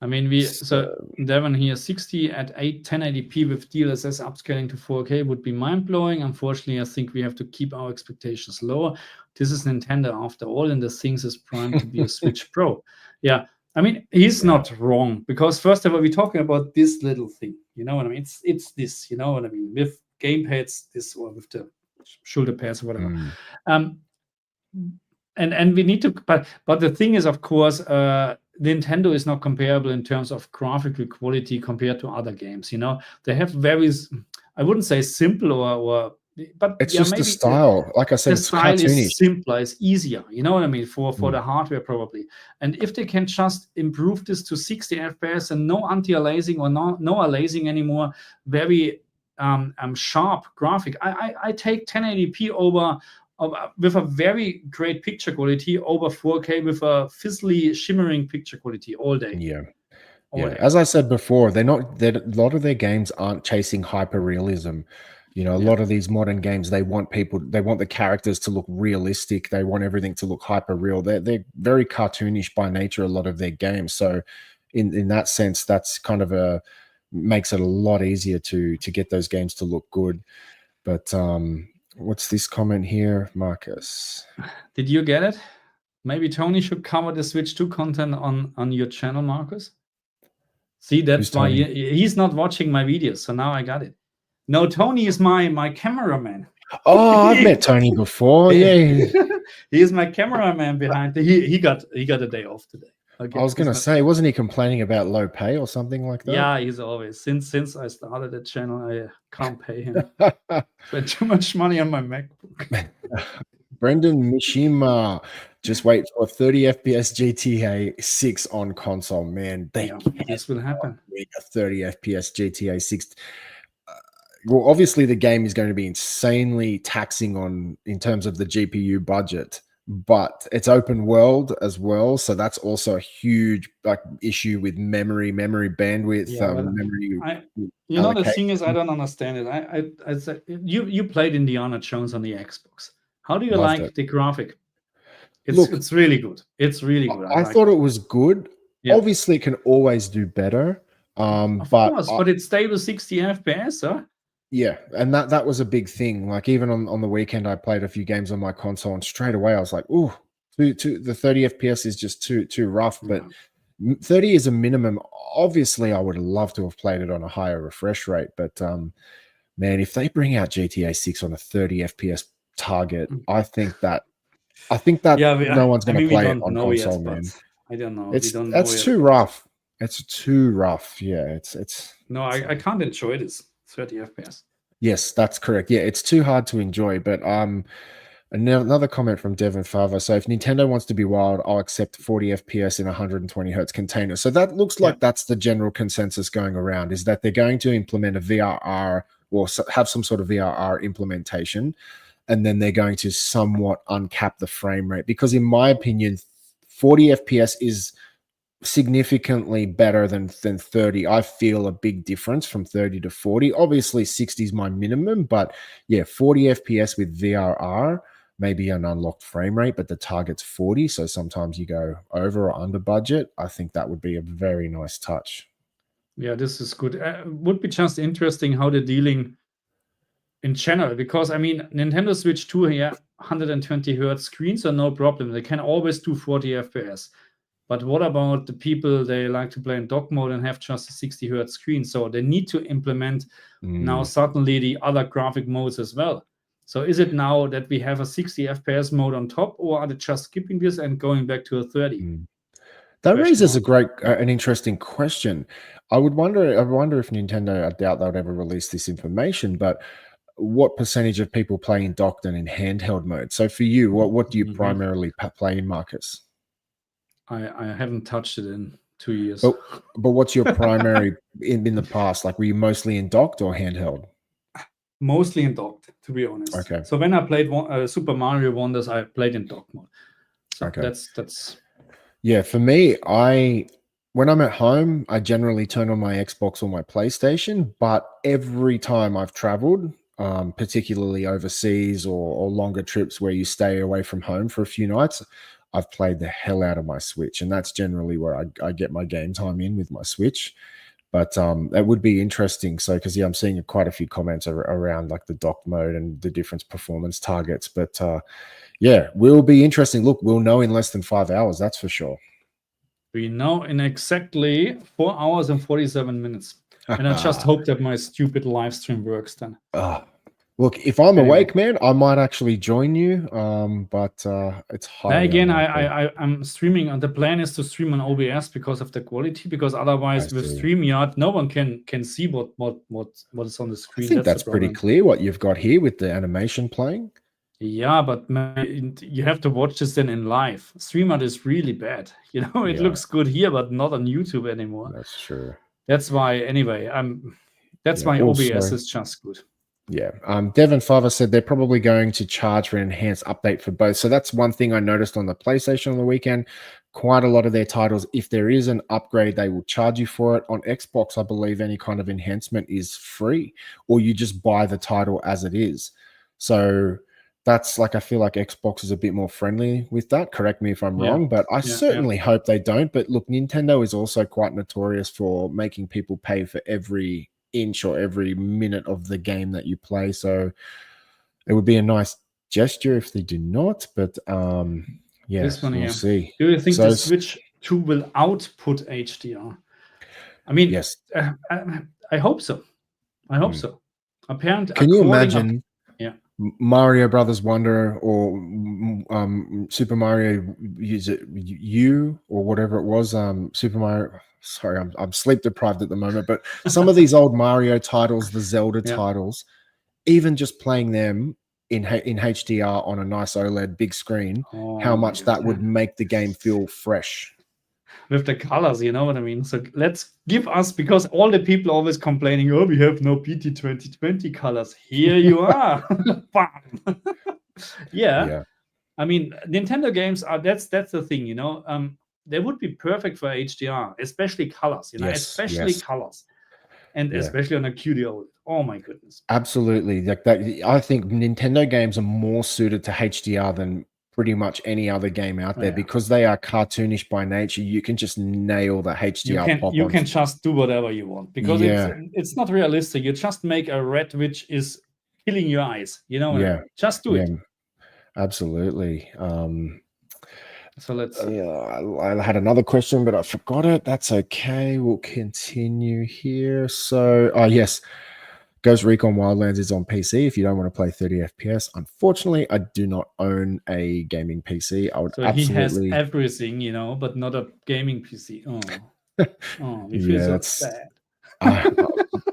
I mean, so Devon here, 60 at 1080p with DLSS upscaling to 4K would be mind-blowing. Unfortunately, I think we have to keep our expectations lower. This is Nintendo after all, and the things is primed to be a Switch Pro. Yeah, I mean, he's not wrong, because first of all, we're talking about this little thing. You know what I mean? It's this, you know what I mean? With gamepads, this, or with the shoulder pads or whatever. And we need to, but the thing is, of course, Nintendo is not comparable in terms of graphical quality compared to other games. You know, they have very, I wouldn't say simple but it's just the style. Like I said, the style is simpler, it's easier. You know what I mean? For the hardware probably. And if they can just improve this to 60 FPS and no anti-aliasing or no aliasing anymore, very sharp graphic. I take 1080p over. With a very great picture quality over 4K with a fizzly shimmering picture quality all day. Yeah. As I said before, a lot of their games aren't chasing hyper realism. You know, a lot of these modern games, they want the characters to look realistic. They want everything to look hyper real. They're very cartoonish by nature, a lot of their games. So in that sense, that's kind of makes it a lot easier to get those games to look good. But what's this comment here, Marcus? Did you get it? Maybe Tony should cover the Switch 2 content on your channel, Marcus. See, that's why he's not watching my videos. So now I got it. No, Tony is my cameraman. Oh, I've met Tony before. Yeah, he is my cameraman behind. He got a day off today. Okay, I was going to say, wasn't he complaining about low pay or something like that? Yeah, he's always. Since I started the channel, I can't pay him. Spent too much money on my MacBook. Brendan Mishima, just wait for 30 FPS GTA 6 on console, man. This will happen. A 30 FPS GTA 6. Well, obviously the game is going to be insanely taxing in terms of the GPU budget, but it's open world as well, so that's also a huge issue with memory bandwidth. The thing is, I don't understand it. I said you played Indiana Jones on the Xbox. How do you like the graphic? It's really good. It's really good. I thought it was good. Yeah. Obviously, it can always do better. Of course, but it's stable 60 FPS, huh? Yeah, and that was a big thing. Like even on the weekend, I played a few games on my console, and straight away I was like, "Ooh, the 30 FPS is just too rough." But 30 is a minimum. Obviously, I would love to have played it on a higher refresh rate. But man, if they bring out GTA 6 on a 30 FPS target, I think that no one's going to play it on console, man. I don't know. That's too rough. It's too rough. Yeah, it's. No, I can't enjoy this. 30 FPS. Yes, that's correct. Yeah, it's too hard to enjoy. But another comment from Devon Fava. So if Nintendo wants to be wild, I'll accept 40 FPS in 120 hertz container. So that looks like that's the general consensus going around, is that they're going to implement a VRR or have some sort of VRR implementation, and then they're going to somewhat uncap the frame rate. Because in my opinion, 40 FPS is significantly better than 30. I feel a big difference from 30 to 40. Obviously 60 is my minimum, but yeah, 40 FPS with VRR, maybe an unlocked frame rate, but the target's 40, so sometimes you go over or under budget. I think that would be a very nice touch. Yeah, this is good. Would be just interesting how they're dealing in general, because I mean, Nintendo Switch 2 here, 120 hertz screens are no problem. They can always do 40 FPS. But what about the people, they like to play in dock mode and have just a 60 hertz screen? So they need to implement now suddenly the other graphic modes as well. So is it now that we have a 60 FPS mode on top, or are they just skipping this and going back to a 30? That raises an interesting question. I wonder if Nintendo, I doubt they would ever release this information, but what percentage of people play in docked and in handheld mode? So for you, what do you primarily play in, Marcus? I haven't touched it in 2 years. But what's your primary in the past? Like, were you mostly in docked or handheld? Mostly in docked, to be honest. Okay. So when I played Super Mario Wonders, I played in docked mode. So okay. That's. Yeah, for me, when I'm at home, I generally turn on my Xbox or my PlayStation. But every time I've traveled, particularly overseas or longer trips where you stay away from home for a few nights, I've played the hell out of my Switch, and that's generally where I get my game time in with my Switch. But that would be interesting. So, because I'm seeing quite a few comments around like the dock mode and the different performance targets. But yeah, will be interesting. Look, we'll know in less than 5 hours. That's for sure. We know in exactly 4 hours and 47 minutes. And I just hope that my stupid live stream works then. Look, if I'm awake, man, I might actually join you. But it's highly again, I'm streaming, and the plan is to stream on OBS because of the quality. Because otherwise, with StreamYard, no one can see what is on the screen. I think that's pretty clear what you've got here with the animation playing. Yeah, but you have to watch this then in live. StreamYard is really bad. You know, it looks good here, but not on YouTube anymore. That's true. That's why. Anyway, that's why OBS is just good. Yeah. Devon Father said they're probably going to charge for an enhanced update for both. So that's one thing I noticed on the PlayStation on the weekend. Quite a lot of their titles, if there is an upgrade, they will charge you for it. On Xbox, I believe any kind of enhancement is free, or you just buy the title as it is. So that's like, I feel like Xbox is a bit more friendly with that. Correct me if I'm wrong, but I certainly hope they don't. But look, Nintendo is also quite notorious for making people pay for every inch or every minute of the game that you play. So it would be a nice gesture if they do not. But yeah, this one, we'll see. Do you think the Switch 2 will output HDR? I mean, yes. I hope so. I hope so. Apparently, can you imagine? Mario Brothers Wonder or Super Mario U or whatever it was, Super Mario. Sorry, I'm sleep deprived at the moment, but some of these old Mario titles, the Zelda titles, even just playing them in HDR on a nice OLED big screen, how much that would make the game feel fresh. With the colors, you know what I mean? So let's give us, because all the people always complaining, oh, we have no PT 2020 colors. Here you are. yeah. I mean, Nintendo games are, that's the thing, you know. They would be perfect for HDR, especially colors, you know, especially colors. And especially on a QD. Oh my goodness. Absolutely. Like that, I think Nintendo games are more suited to HDR than pretty much any other game out there because they are cartoonish by nature. You can just nail the HDR you can just do whatever you want because it's not realistic. You just make a red which is killing your eyes, you know. Just do it. Absolutely. So let's I had another question, but I forgot it. That's okay. We'll continue here. So yes, Ghost Recon Wildlands is on PC if you don't want to play 30 FPS. Unfortunately, I do not own a gaming PC. I would he has everything, you know, but not a gaming PC. We feel so bad.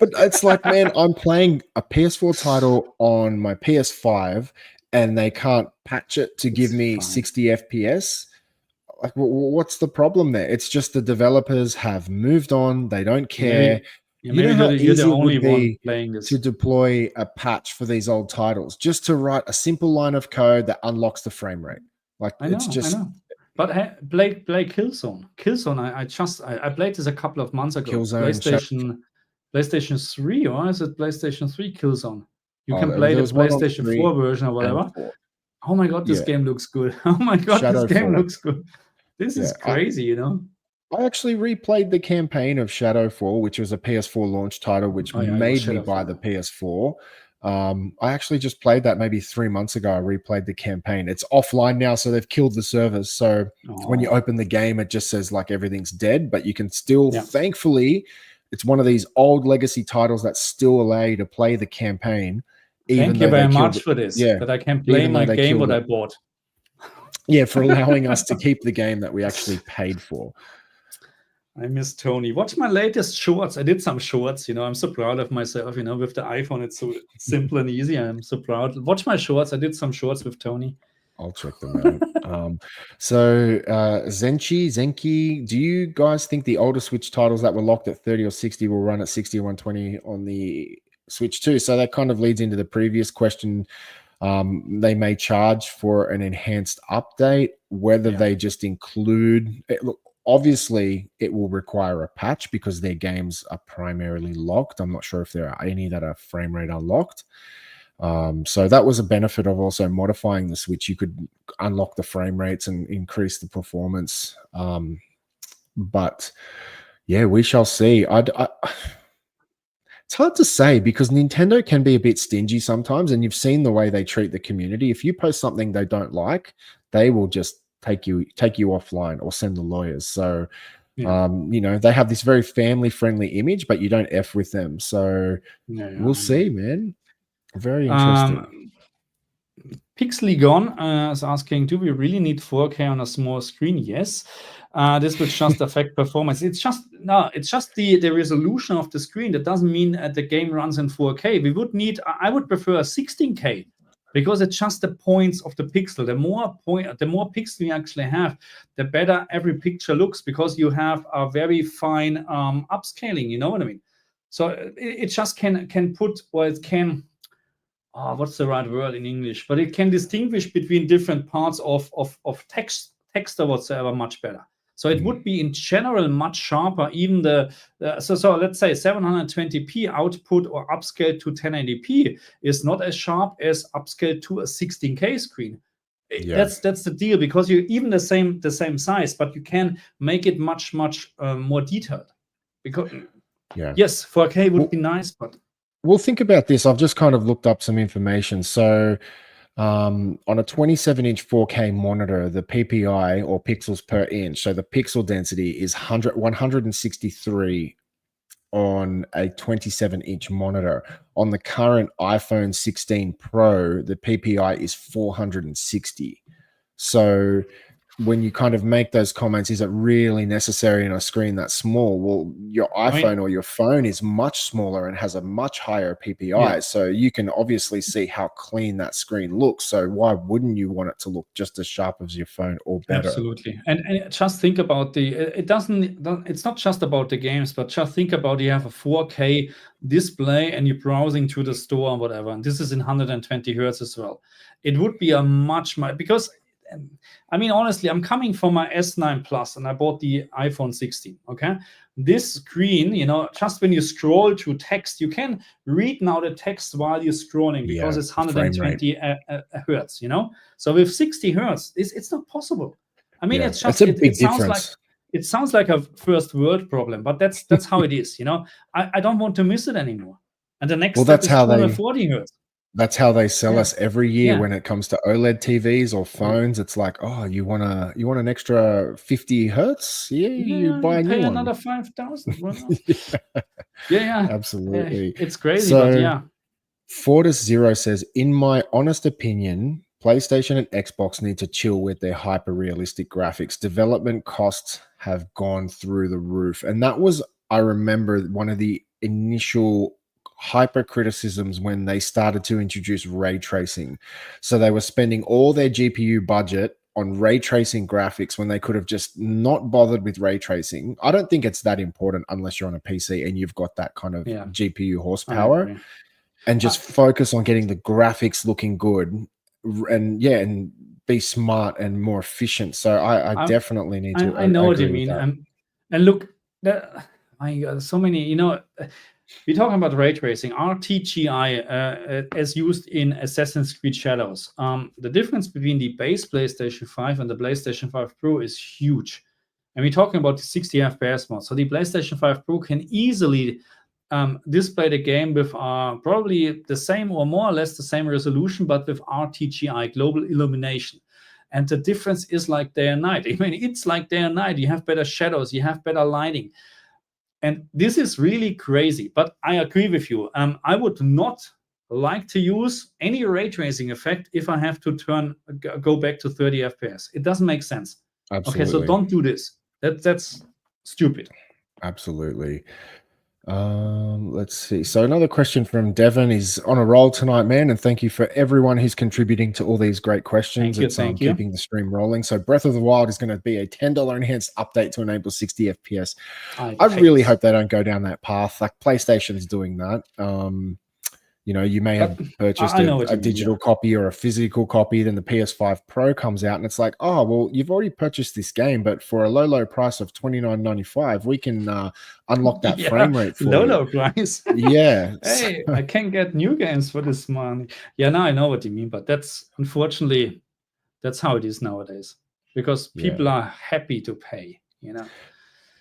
But it's like, man, I'm playing a PS4 title on my PS5 and they can't patch it to give me 60 FPS. Like, what's the problem there? It's just the developers have moved on. They don't care. You know how easy it would be to deploy a patch for these old titles, just to write a simple line of code that unlocks the frame rate. Like, I know. But play Killzone. Killzone, I played this a couple of months ago. Killzone, PlayStation 3, or is it PlayStation 3 Killzone? You can play the PlayStation 4 version or whatever. Oh my god, this game looks good. Oh my god, this game looks good. This is crazy, you know. I actually replayed the campaign of Shadowfall, which was a PS4 launch title, which made me buy the PS4. I actually just played that maybe 3 months ago. I replayed the campaign. It's offline now, so they've killed the servers. So when you open the game, it just says like everything's dead, but you can still, thankfully, it's one of these old legacy titles that still allow you to play the campaign Thank you very much for this, yeah, that I can play even though my they game killed what it. I bought. Yeah, for allowing us to keep the game that we actually paid for. I miss Tony. Watch my latest shorts. I did some shorts, I'm so proud of myself, with the iPhone. It's so simple and easy. I'm so proud. Watch my shorts. I did some shorts with Tony. I'll check them out. Zenki, do you guys think the older Switch titles that were locked at 30 or 60 will run at 60 or 120 on the Switch too? So that kind of leads into the previous question. They may charge for an enhanced update, whether they just include it. Look, obviously it will require a patch because their games are primarily locked. I'm not sure if there are any that are frame rate unlocked. So that was a benefit of also modifying the Switch. You could unlock the frame rates and increase the performance. But yeah, we shall see. It's hard to say because Nintendo can be a bit stingy sometimes, and you've seen the way they treat the community. If you post something they don't like, they will just take you offline or send the lawyers. So, they have this very family-friendly image, but you don't F with them. So we'll see, man. Very interesting. Pixely Gone is asking, do we really need 4K on a small screen? Yes. This would just affect performance. It's just the resolution of the screen. That doesn't mean the game runs in 4K. I would prefer a 16K because it's just the points of the pixel. The more pixels you actually have, the better every picture looks because you have a very fine upscaling. You know what I mean? So it just can put, or it can. What's the right word in English? But it can distinguish between different parts of text or whatsoever much better. So it would be in general much sharper. Even so let's say 720p output or upscale to 1080p is not as sharp as upscale to a 16K screen. That's the deal, because you even the same size, but you can make it much more detailed. Because yes, 4K would be nice, but. Well, think about this. I've just kind of looked up some information. So on a 27-inch 4K monitor, the PPI, or pixels per inch, so the pixel density is 163 on a 27-inch monitor. On the current iPhone 16 Pro, the PPI is 460. So when you kind of make those comments, is it really necessary in a screen that's small? Well, your iPhone or your phone is much smaller and has a much higher PPI. So you can obviously see how clean that screen looks. So why wouldn't you want it to look just as sharp as your phone or better? Absolutely. And just think about it's not just about the games, but just think about you have a 4K display and you're browsing to the store or whatever. And this is in 120 Hertz as well. It would be a much, because I mean, honestly, I'm coming from my S9 Plus and I bought the iPhone 16, okay? This screen, just when you scroll through text, you can read now the text while you're scrolling because it's 120 Hertz, So with 60 Hertz, it's not possible. I mean, it's just, it sounds like a first world problem, but that's how it is, I don't want to miss it anymore. And the next step is 240 Hertz. That's how they sell us every year when it comes to OLED TVs or phones. It's like, oh, you want an extra 50 Hertz? Yeah, you buy a new one. Another 5,000. Yeah, absolutely. It's crazy, but Fortis0 says, in my honest opinion, PlayStation and Xbox need to chill with their hyper-realistic graphics. Development costs have gone through the roof. And that was, I remember, one of the initial hyper criticisms when they started to introduce ray tracing. So they were spending all their GPU budget on ray tracing graphics when they could have just not bothered with ray tracing. I don't think it's that important unless you're on a PC and you've got that kind of GPU horsepower, and just focus on getting the graphics looking good and be smart and more efficient. So I definitely need to. I know what you mean. And look, so many, we're talking about ray tracing. RTGI as used in Assassin's Creed Shadows. The difference between the base PlayStation 5 and the PlayStation 5 Pro is huge. And we're talking about the 60 FPS mode. So the PlayStation 5 Pro can easily display the game with probably the same or more or less the same resolution, but with RTGI, global illumination. And the difference is like day and night. I mean, it's like day and night. You have better shadows, you have better lighting. And this is really crazy, but I agree with you. I would not like to use any ray tracing effect if I have to go back to 30 FPS. It doesn't make sense. Absolutely. Okay, so don't do this. That's stupid. Absolutely. Let's see. So another question from Devon. Is on a roll tonight, man, and thank you for everyone who's contributing to all these great questions. Thank you. Keeping the stream rolling. So Breath of the Wild is going to be a $10 enhanced update to enable 60 FPS. I really hope they don't go down that path. Like PlayStation's doing that. You know, you may have purchased a digital copy or a physical copy, then the PS5 Pro comes out and it's like, oh, well, you've already purchased this game, but for a low price of $29.95, we can unlock that frame rate for low price. Yeah. Hey, I can get new games for this money. Yeah, now I know what you mean, but that's unfortunately, that's how it is nowadays because people are happy to pay, you know.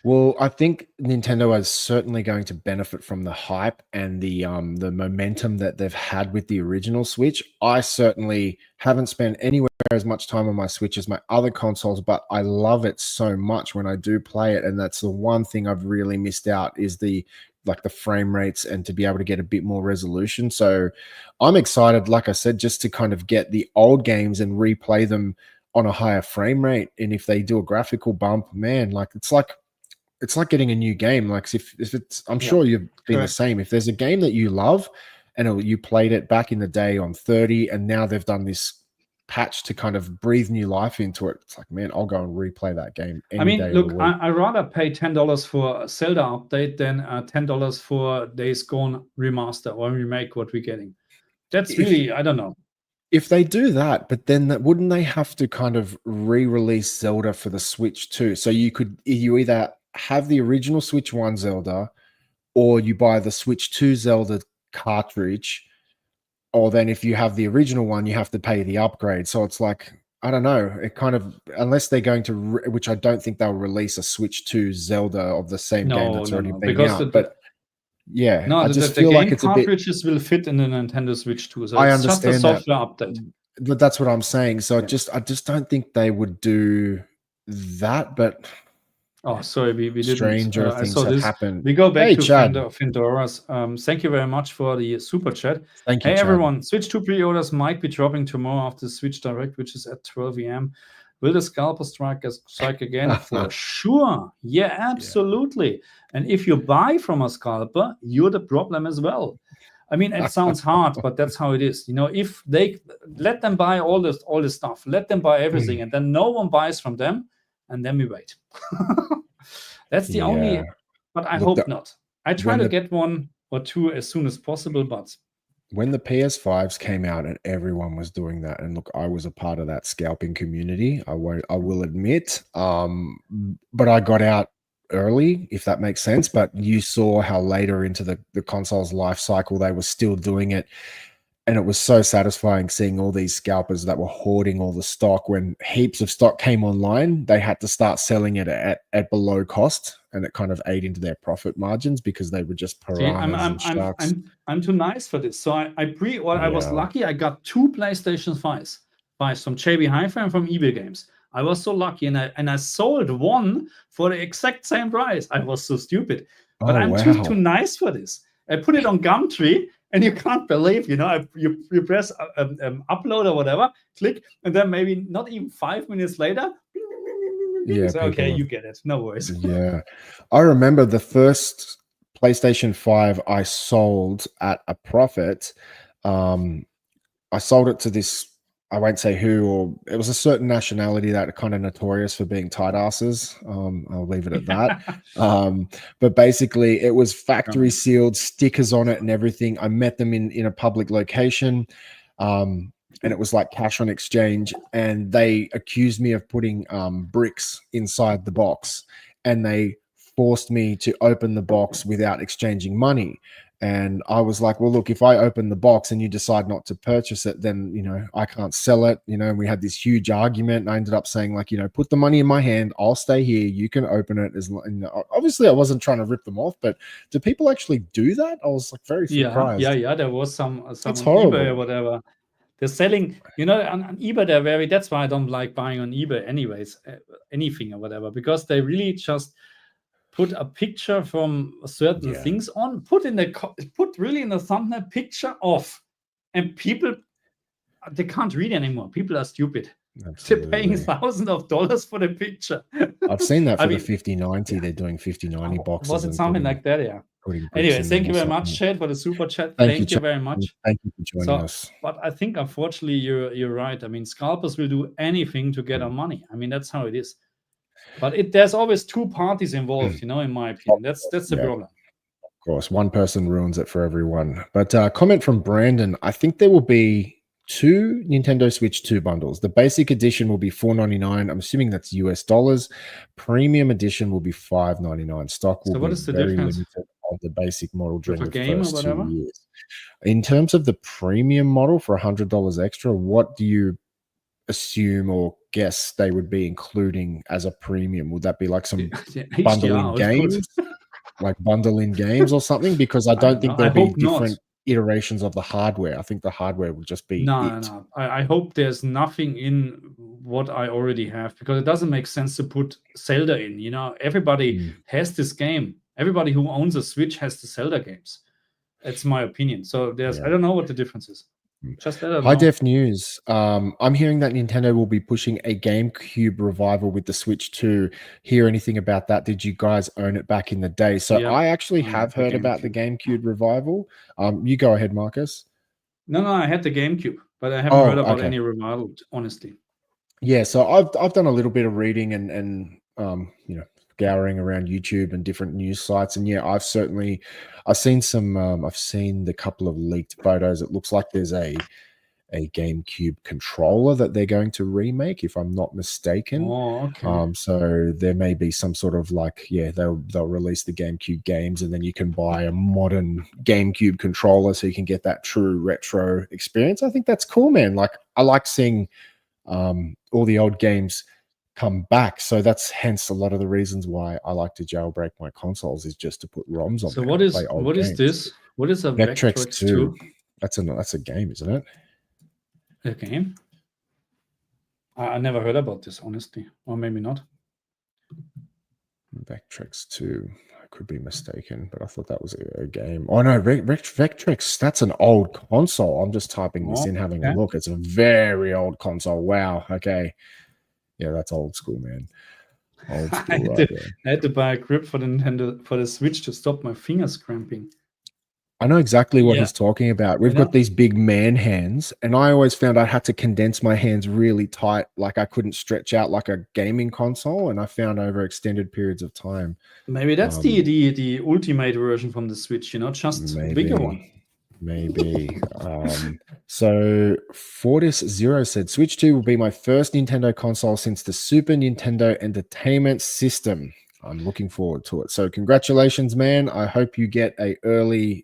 Well, I think Nintendo is certainly going to benefit from the hype and the momentum that they've had with the original Switch. I certainly haven't spent anywhere as much time on my Switch as my other consoles, but I love it so much when I do play it. And that's the one thing I've really missed out is the frame rates and to be able to get a bit more resolution. So I'm excited, like I said, just to kind of get the old games and replay them on a higher frame rate. And if they do a graphical bump, man, like it's like getting a new game. Like if it's, I'm sure you've been the same. If there's a game that you love and you played it back in the day on 30 and now they've done this patch to kind of breathe new life into it, it's like, man, I'll go and replay that game any day look, of the week. I rather pay $10 for a Zelda update than $10 for Days Gone remaster or remake what we're getting. That's really, I don't know. If they do that, but then wouldn't they have to kind of re-release Zelda for the Switch too? So you either have the original Switch 1 Zelda or you buy the Switch 2 Zelda cartridge, or then if you have the original one, you have to pay the upgrade. So it's like, I don't know, it kind of, unless they're going to, which I don't think they'll release a Switch 2 Zelda of the same game that's already been out. But yeah, no, I just feel like it's cartridges will fit in the Nintendo Switch 2. So I it's just a software update. But that's what I'm saying. So I just don't think they would do that, but oh, sorry, we didn't. Stranger things have happened. We go back to Findora's. Thank you very much for the super chat. Thank you, Hey, Chad. everyone. Switch 2 pre-orders might be dropping tomorrow after Switch Direct, which is at 12 a.m. Will the scalper strike again? For sure. Yeah, absolutely. Yeah. And if you buy from a scalper, you're the problem as well. I mean, it sounds hard, but that's how it is. You know, if they let them buy all this stuff, let them buy everything, and then no one buys from them, and then we wait. That's the only, but I hope not. I try to get one or two as soon as possible, but when the PS5s came out and everyone was doing that, and look, I was a part of that scalping community, I will admit, but I got out early, if that makes sense. But you saw how later into the console's life cycle they were still doing it. And it was so satisfying seeing all these scalpers that were hoarding all the stock. When heaps of stock came online, they had to start selling it at below cost, and it kind of ate into their profit margins because they were just piranhas and sharks. I'm too nice for this. So I was lucky. I got 2 PlayStation 5s from JB Hi-Fi and from eBay Games. I was so lucky, and I sold one for the exact same price. I was so stupid, but I'm too nice for this. I put it on Gumtree. And you can't believe, you know, you press upload or whatever, click, and then maybe not even 5 minutes later, so, okay, you get it. No worries. Yeah. I remember the first PlayStation 5 I sold at a profit. I sold it to this, I won't say who, or it was a certain nationality that are kind of notorious for being tight asses. I'll leave it at that. But basically it was factory sealed, stickers on it and everything. I met them in a public location, and it was like cash on exchange, and they accused me of putting bricks inside the box, and they forced me to open the box without exchanging money. And I was like, well, look, if I open the box and you decide not to purchase it, then, you know, I can't sell it, you know. And we had this huge argument, and I ended up saying, like, you know, put the money in my hand, I'll stay here, you can open it. And obviously I wasn't trying to rip them off, but do people actually do that? I was like very surprised. Yeah, there was some on horrible. eBay or whatever. They're selling, you know, on eBay, that's why I don't like buying on eBay anyways, anything or whatever, because they really just put a picture from certain things on, put really in the thumbnail picture of and people, they can't read anymore. People are stupid. Absolutely. They're paying thousands of dollars for the picture. I've seen that for I the mean, 5090. They're doing 5090 boxes. was it and something putting, like that? Yeah. putting bricks Anyway, in thank them you or very much, something. Chad, for the super chat. Thank you, Thank you very much. Thank you for joining us. But I think, unfortunately, you're right. I mean, scalpers will do anything to get our money. I mean, that's how it is. But there's always two parties involved, you know, in my opinion. That's the problem. Of course, one person ruins it for everyone. But comment from Brandon, I think there will be 2 Nintendo Switch 2 bundles. The basic edition will be $4.99. I'm assuming that's US dollars. Premium edition will be $5.99. Stock will what be is the very difference? limited on the basic model during the game or first 2 whatever? years. In terms of the premium model for $100 extra, what do you assume or guess they would be including as a premium? Would that be like some bundling games? Like bundling games or something? Because I don't think there'll be different iterations of the hardware. I think the hardware will just be No. I hope there's nothing in what I already have, because it doesn't make sense to put Zelda in. You know, everybody has this game. Everybody who owns a Switch has the Zelda games. That's my opinion. So I don't know what the difference is. Just let us know. High Def News. I'm hearing that Nintendo will be pushing a GameCube revival with the Switch 2. Hear anything about that? Did you guys own it back in the day? So I actually have heard about the GameCube revival. You go ahead, Marcus. No, I had the GameCube, but I haven't heard about any revival, honestly. Yeah, so I've done a little bit of reading and you know, scouring around YouTube and different news sites, and yeah, I've seen some I've seen the couple of leaked photos. It looks like there's a GameCube controller that they're going to remake, if I'm not mistaken. So there may be some sort of like, they'll release the GameCube games, and then you can buy a modern GameCube controller so you can get that true retro experience. I think that's cool, man. Like, I like seeing all the old games come back, so that's hence a lot of the reasons why I like to jailbreak my consoles, is just to put ROMs on. So what is this? What is a Vectrex 2? That's a game, isn't it? A game? I never heard about this, honestly, or maybe not. Vectrex 2. I could be mistaken, but I thought that was a game. Oh no, Vectrex. That's an old console. I'm just typing this in, having a look. It's a very old console. Wow. Okay. Yeah, that's old school, man. Old school. I had to buy a grip for the Switch to stop my fingers cramping. I know exactly what he's talking about. We've got these big man hands, and I always found I had to condense my hands really tight, like I couldn't stretch out like a gaming console, and I found over extended periods of time. Maybe that's the ultimate version from the Switch, you know, just a bigger one. Maybe. So Fortis0 said, Switch 2 will be my first Nintendo console since the Super Nintendo Entertainment System. I'm looking forward to it. So congratulations, man. I hope you get a early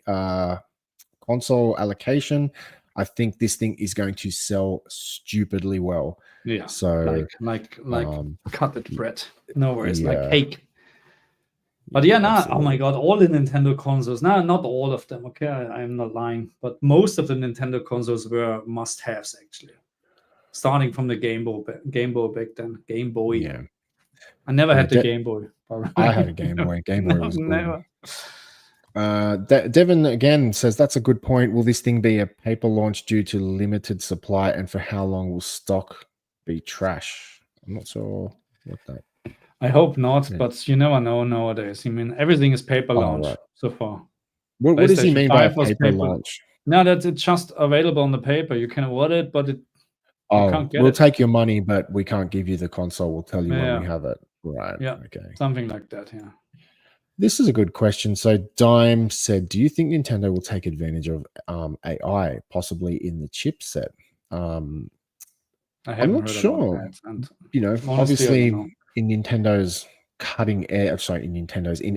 console allocation. I think this thing is going to sell stupidly well. Yeah. So like cutted bread. No worries, like cake. But oh my God, all the Nintendo consoles. Now, not all of them, okay? I'm not lying. But most of the Nintendo consoles were must-haves, actually. Starting from the Game Boy back then. Game Boy. Yeah. I never had the Game Boy. I had a Game Boy. Game Boy was never. Devin again says, that's a good point. Will this thing be a paper launch due to limited supply, and for how long will stock be trash? I'm not sure what that. I hope not, but you never know nowadays. I mean, everything is paper launch so far. What does he mean by a paper launch? No, that's it's just available on the paper. You can order it, but you can't get we'll it. Take your money, but we can't give you the console. We'll tell you when we have it. Right. Yeah. Okay. Something like that. Yeah. This is a good question. So Dime said, do you think Nintendo will take advantage of AI, possibly in the chipset? I'm not sure. And, you know, honestly, in Nintendo's in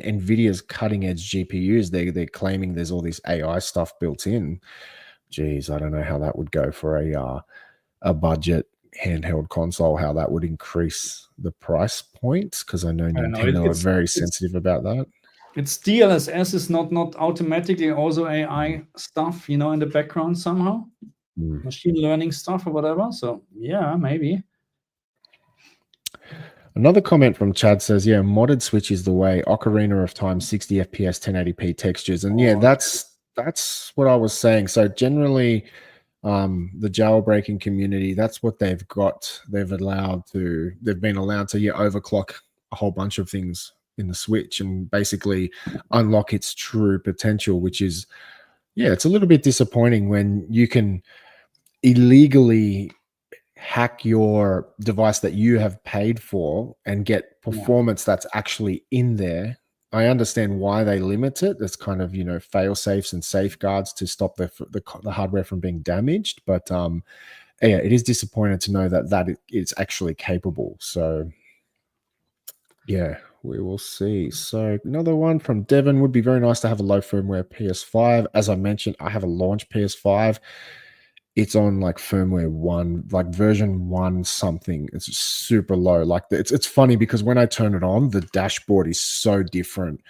Nvidia's cutting edge GPUs, they're claiming there's all this AI stuff built in. Geez, I don't know how that would go for a budget handheld console, how that would increase the price points, because I know Nintendo are very sensitive about that. It's DLSS is not automatically also AI stuff, you know, in the background somehow. Machine learning stuff or whatever. So yeah, maybe. Another comment from Chad says, yeah, modded Switch is the way. Ocarina of Time, 60 FPS, 1080p textures. And yeah, that's what I was saying. So generally, the jailbreaking community, that's what they've got. They've been allowed to overclock a whole bunch of things in the Switch and basically unlock its true potential, which is, it's a little bit disappointing when you can illegally hack your device that you have paid for and get performance that's actually in there. I understand why they limit it. It's kind of, fail safes and safeguards to stop the hardware from being damaged. But it is disappointing to know that it's actually capable. So yeah, we will see. So another one from Devon: would be very nice to have a low firmware PS5. As I mentioned, I have a launch PS5. It's on like firmware 1, like version 1 something. It's super low. Like it's funny because when I turn it on, the dashboard is so different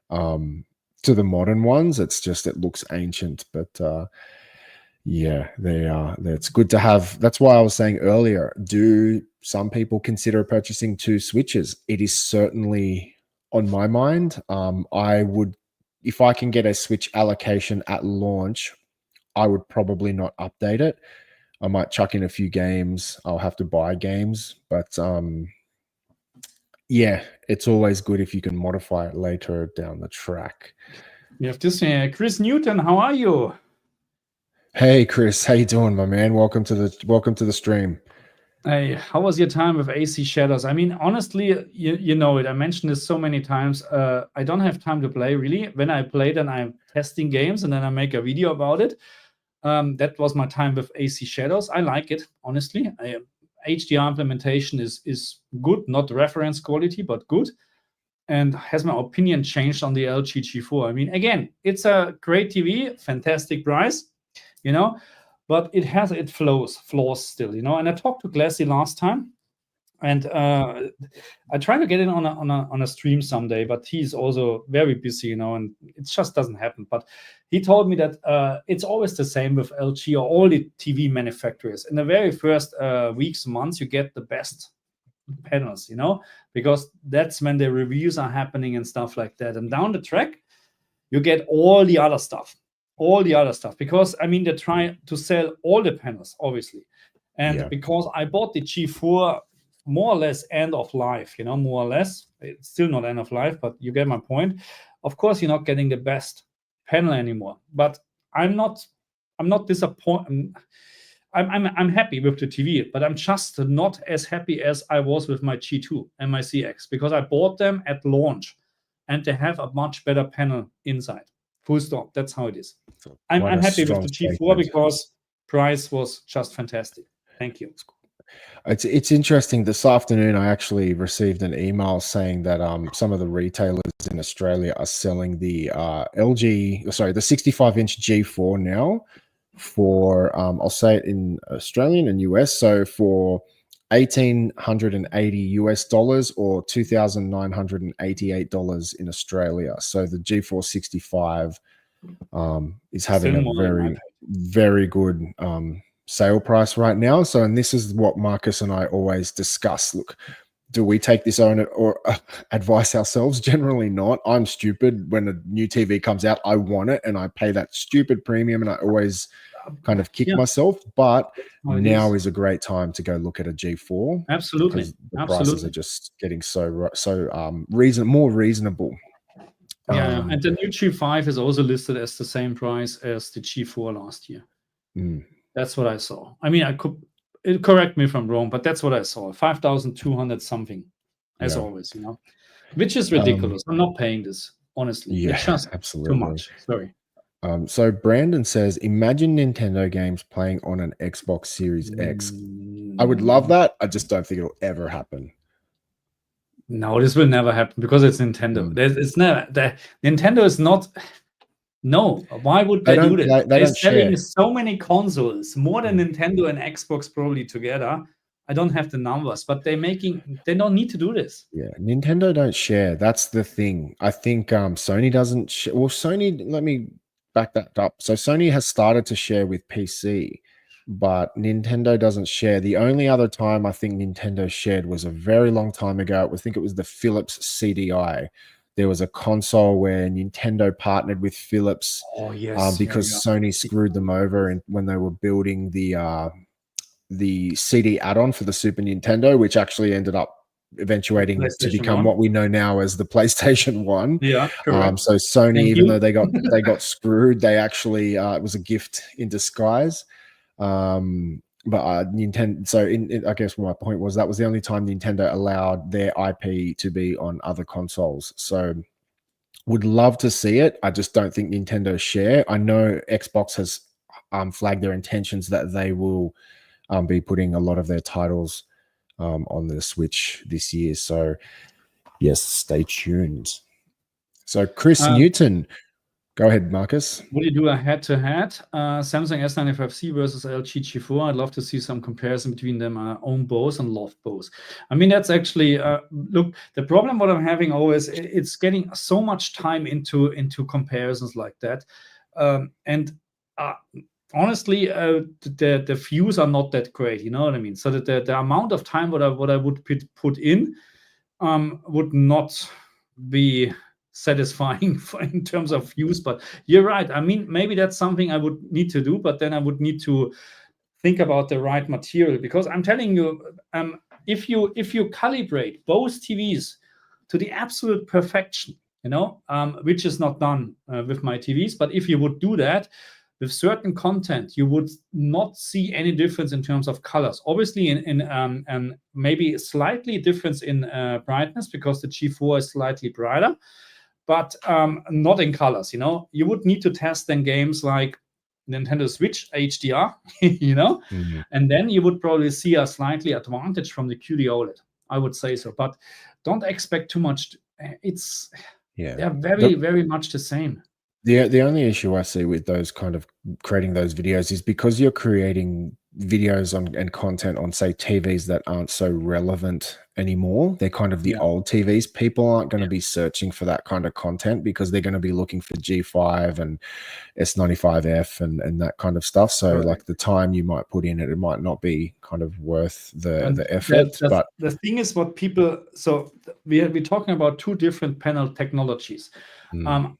to the modern ones. It looks ancient, but it's good to have. That's why I was saying earlier, do some people consider purchasing 2 Switches? It is certainly on my mind. I would, if I can get a Switch allocation at launch, I would probably not update it. I might chuck in a few games. I'll have to buy games, but it's always good if you can modify it later down the track. We have this Chris Newton. How are you? Hey Chris, how you doing, my man? Welcome to the stream. Hey, how was your time with AC Shadows? I mean, honestly, you know it. I mentioned this so many times. I don't have time to play, really. When I play, then I'm testing games, and then I make a video about it. That was my time with AC Shadows. I like it, honestly. HDR implementation is good, not reference quality, but good. And has my opinion changed on the LG G4? I mean, again, it's a great TV, fantastic price, but it has its flaws still, And I talked to Glassy last time, and I try to get in on a stream someday, but he's also very busy, and it just doesn't happen. But he told me that it's always the same with LG or all the TV manufacturers. In the very first weeks, months, you get the best panels, because that's when the reviews are happening and stuff like that. And down the track, you get all the other stuff, because I mean, they try to sell all the panels, obviously. And because I bought the G4 more or less end of life, more or less. It's still not end of life, but you get my point. Of course, you're not getting the best panel anymore. But I'm not disappointed. I'm happy with the TV, but I'm just not as happy as I was with my G2 and my CX, because I bought them at launch, and they have a much better panel inside. Full stop. That's how it is. I'm happy with the G4 because price was just fantastic. Thank you. It's interesting. This afternoon, I actually received an email saying that some of the retailers in Australia are selling the the 65-inch G4 now for I'll say it in Australian and US, so for $1,880 or $2,988 in Australia. So the G4 65 is having a very, very good sale price right now. So, and this is what Marcus and I always discuss. Look, do we take this on or advice ourselves? Generally not. I'm stupid. When a new TV comes out, I want it and I pay that stupid premium, and I always kind of kick myself. But now is a great time to go look at a G4. Absolutely. Because the prices are just getting more reasonable. Yeah, and the new G5 is also listed as the same price as the G4 last year. That's what I saw. I mean, correct me if I'm wrong, but that's what I saw. 5,200 something, as always, which is ridiculous. I'm not paying this, honestly. Yeah, it's just absolutely too much. Sorry. So Brandon says, imagine Nintendo games playing on an Xbox Series X. I would love that. I just don't think it'll ever happen. No, this will never happen because it's Nintendo. It's never. Nintendo is not. No, why would they do this? They're selling so many consoles, more than Nintendo and Xbox probably together. I don't have the numbers, but they don't need to do this. Yeah, Nintendo don't share. That's the thing. I think Sony doesn't share. Well, Sony, let me back that up. So Sony has started to share with PC, but Nintendo doesn't share. The only other time I think Nintendo shared was a very long time ago. I think it was the Philips CDI. there was a console where Nintendo partnered with Philips Oh yes, because Sony screwed them over when they were building the CD add-on for the Super Nintendo, which actually ended up eventuating to become 1. what we know now as the PlayStation 1. Yeah, correct. So Sony, Thank even you. though they got screwed, they actually it was a gift in disguise. But Nintendo. So I guess my point was that was the only time Nintendo allowed their IP to be on other consoles. So would love to see it. I just don't think Nintendo share. I know Xbox has flagged their intentions that they will be putting a lot of their titles on the Switch this year. So yes, stay tuned. So Chris Newton, go ahead, Marcus. Would you do a head-to-head Samsung S95C versus LG G4? I'd love to see some comparison between them. I own both and love both. I mean, that's actually look. The problem what I'm having always, it's getting so much time into comparisons like that, and honestly, the views are not that great. You know what I mean? So that the amount of time what I would put in would not be satisfying in terms of views. But you're right. I mean, maybe that's something I would need to do, but then I would need to think about the right material, because I'm telling you, if you calibrate both TVs to the absolute perfection, you know, which is not done with my TVs, but if you would do that with certain content, you would not see any difference in terms of colors. Obviously, in maybe slightly difference in brightness, because the G4 is slightly brighter, but not in colors. You know, you would need to test then games like Nintendo Switch HDR, you know, and then you would probably see a slightly advantage from the QD OLED. I would say so, but don't expect too much. It's they're very much the same. The only issue I see with those kind of creating those videos is because you're creating videos and content on, say, TVs that aren't so relevant anymore. They're kind of the old TVs. People aren't going to be searching for that kind of content because they're going to be looking for G5 and S95F and that kind of stuff. So like the time you might put in it might not be kind of worth the effort. But the thing is what people, so we're talking about two different panel technologies.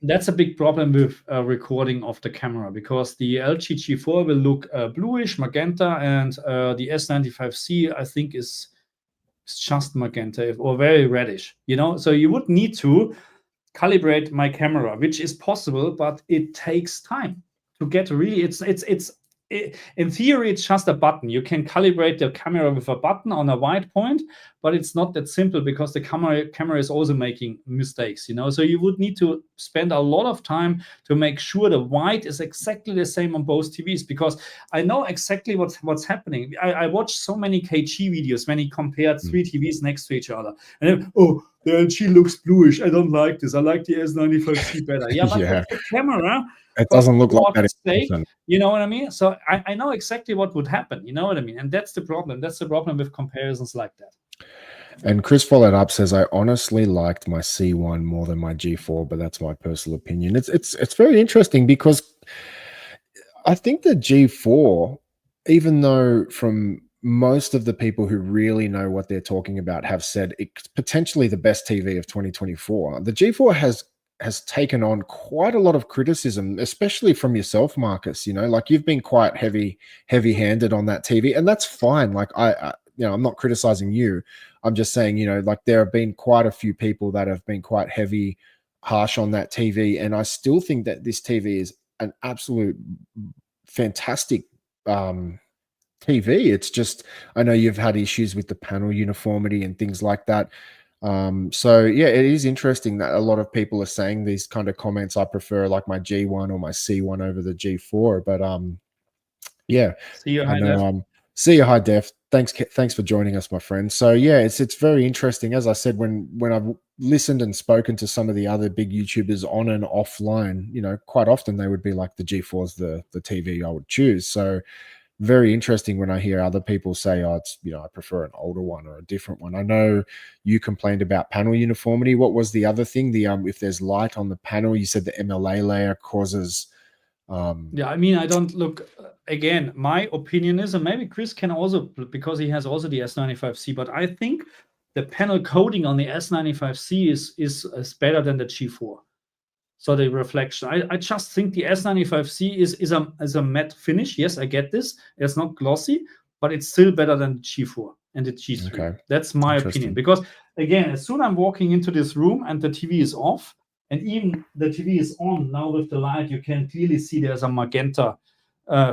That's a big problem with recording of the camera, because the LG G4 will look bluish, magenta, and the S95C, I think, is just magenta or very reddish, you know. So you would need to calibrate my camera, which is possible, but it takes time to get really. In theory, it's just a button. You can calibrate the camera with a button on a white point, but it's not that simple, because the camera is also making mistakes, you know. So you would need to spend a lot of time to make sure the white is exactly the same on both TVs, because I know exactly what's happening. I watched so many KG videos when he compared 3 TVs next to each other, and then, oh, the LG looks bluish. I don't like this. I like the S95C better. Yeah, but the camera. It doesn't look like that. You know what I mean? So I know exactly what would happen. You know what I mean? And that's the problem. That's the problem with comparisons like that. And Chris followed up, says, I honestly liked my C1 more than my G4, but that's my personal opinion. It's very interesting, because I think the G4, even though from most of the people who really know what they're talking about have said it's potentially the best TV of 2024, the G4 has taken on quite a lot of criticism, especially from yourself, Marcus. You know, like, you've been quite heavy-handed on that TV, and that's fine. Like, I you know, I'm not criticizing you. I'm just saying, you know, like, there have been quite a few people that have been quite harsh on that TV, and I still think that this TV is an absolute fantastic TV. It's just, I know you've had issues with the panel uniformity and things like that. So yeah, it is interesting that a lot of people are saying these kind of comments. I prefer like my G1 or my C1 over the G4, but yeah. See you, High Def. See you, High Def. Thanks for joining us, my friend. So yeah, it's very interesting. As I said, when I've listened and spoken to some of the other big YouTubers on and offline, you know, quite often they would be like, the G4 is the TV I would choose. So very interesting when I hear other people say, oh, it's, you know, I prefer an older one or a different one. I know you complained about panel uniformity. What was the other thing? The if there's light on the panel, you said the MLA layer causes. Yeah, I mean, I don't look. Again, my opinion is, and maybe Chris can also, because he has also the S95C, but I think the panel coating on the S95C is better than the G4. So the reflection, I just think the S95C is a matte finish. Yes, I get this. It's not glossy, but it's still better than the G4 and the G3. Okay. That's my opinion. Because again, as soon as I'm walking into this room and the TV is off, and even the TV is on now with the light, you can clearly see there's a magenta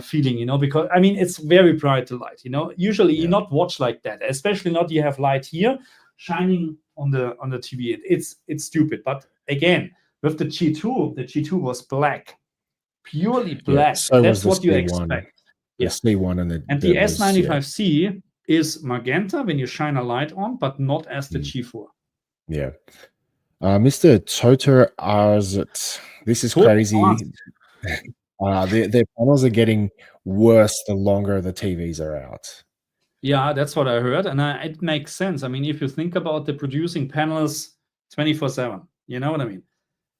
feeling, you know, because I mean it's very bright, the light, you know. Usually you not watch like that, especially not you have light here shining on the TV. It's stupid. But again, with the G2 was black, purely black. So that's what you expect. The C1 and the S95C is magenta when you shine a light on, but not as the G4. Yeah. Mr. Toter Arzit, this is crazy. Their panels are getting worse the longer the TVs are out. Yeah, that's what I heard, and it makes sense. I mean, if you think about the producing panels 24/7, you know what I mean?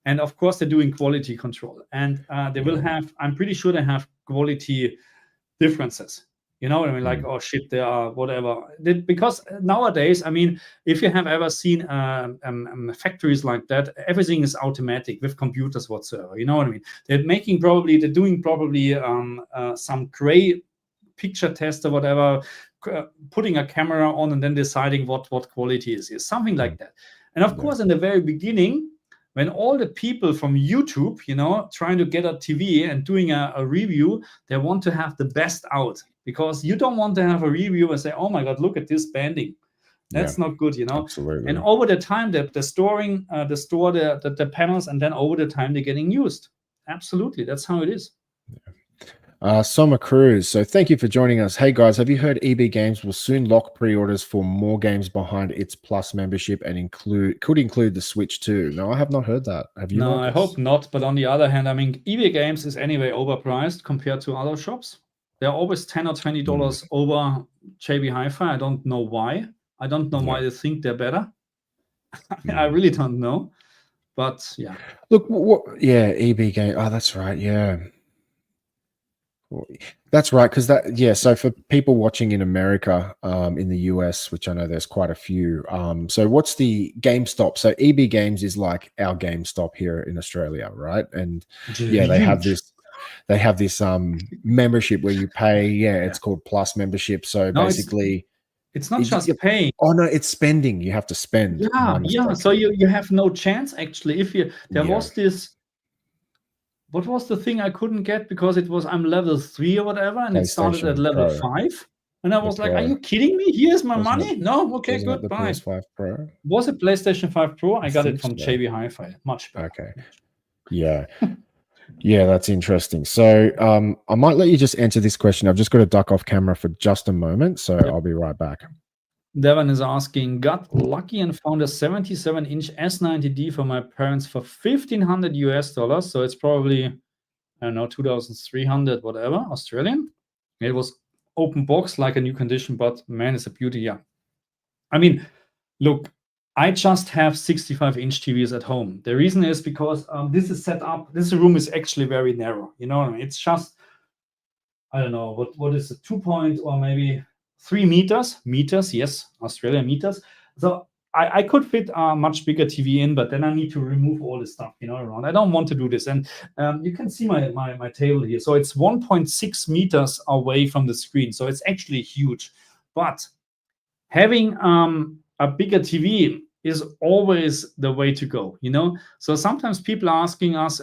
And of course, they're doing quality control, and they will have. I'm pretty sure they have quality differences. You know what I mean? Like, oh shit, there are whatever. Because nowadays, I mean, if you have ever seen factories like that, everything is automatic with computers whatsoever. You know what I mean? They're doing probably some gray picture test or whatever, putting a camera on and then deciding what quality is something like that. And of course, in the very beginning, when all the people from YouTube, you know, trying to get a TV and doing a review, they want to have the best out, because you don't want to have a review and say, oh my God, look at this banding. That's not good, you know. Absolutely. And over the time, the storing, the panels, and then over the time they're getting used. Absolutely, that's how it is. Summer Cruz, so thank you for joining us. Hey guys, have you heard EB Games will soon lock pre-orders for more games behind its Plus membership and could include the Switch too? No, I have not heard that. Have you? No, I hope not. But on the other hand, I mean, EB Games is anyway overpriced compared to other shops. They're always $10 or $20 over JB Hi-Fi. I don't know why. I don't know why they think they're better. I really don't know. But yeah. Look, EB Games. Oh, that's right. Yeah. That's right, because so for people watching in America, in the US, which I know there's quite a few, so what's the GameStop? So EB Games is like our GameStop here in Australia, right? And they have this membership where you pay. It's called Plus membership. So basically it's not just paying. Oh no, it's spending. You have to spend. Yeah. So you have no chance actually. If there was this. What was the thing I couldn't get because I'm level 3 or whatever, and it started at level 5, and I was like, "Are you kidding me? Here's my money." No, okay, good, bye. PS5 Pro was it PlayStation 5 Pro? I got it from JB Hi-Fi. Much better. Okay, yeah, that's interesting. So I might let you just answer this question. I've just got to duck off camera for just a moment, so I'll be right back. Devon is asking, got lucky and found a 77-inch S90D for my parents for $1,500 US. So it's probably, I don't know, 2,300 whatever Australian. It was open box, like a new condition, but man, it's a beauty. Yeah. I mean, look, I just have 65-inch TVs at home. The reason is because this is set up. This room is actually very narrow. You know what I mean? It's just, I don't know, what is it, 2 point or maybe 3 meters, yes, Australian meters. So I could fit a much bigger TV in, but then I need to remove all this stuff, you know, around. I don't want to do this. And you can see my table here. So it's 1.6 meters away from the screen. So it's actually huge. But having a bigger TV is always the way to go, you know. So sometimes people are asking us,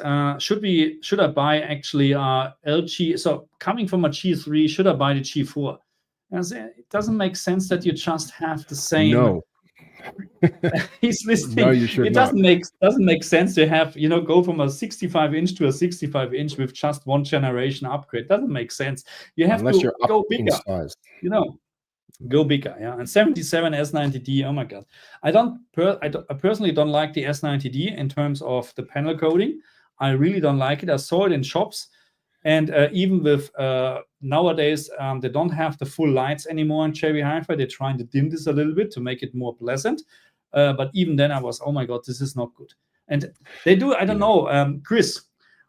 should I buy actually LG? So coming from a G3, should I buy the G4? It doesn't make sense that you just have the same. No. He's listening. No, you should it doesn't make sense to have, you know, go from a 65-inch to a 65-inch with just one generation upgrade. Doesn't make sense. You have to go bigger. You know, go bigger. Yeah. And 77 S90D. Oh my God. I personally don't like the S90D in terms of the panel coating. I really don't like it. I saw it in shops. And even with nowadays, they don't have the full lights anymore in JB Hi-Fi. They're trying to dim this a little bit to make it more pleasant. But even then, I was, oh my God, this is not good. And they do, I don't know, Chris,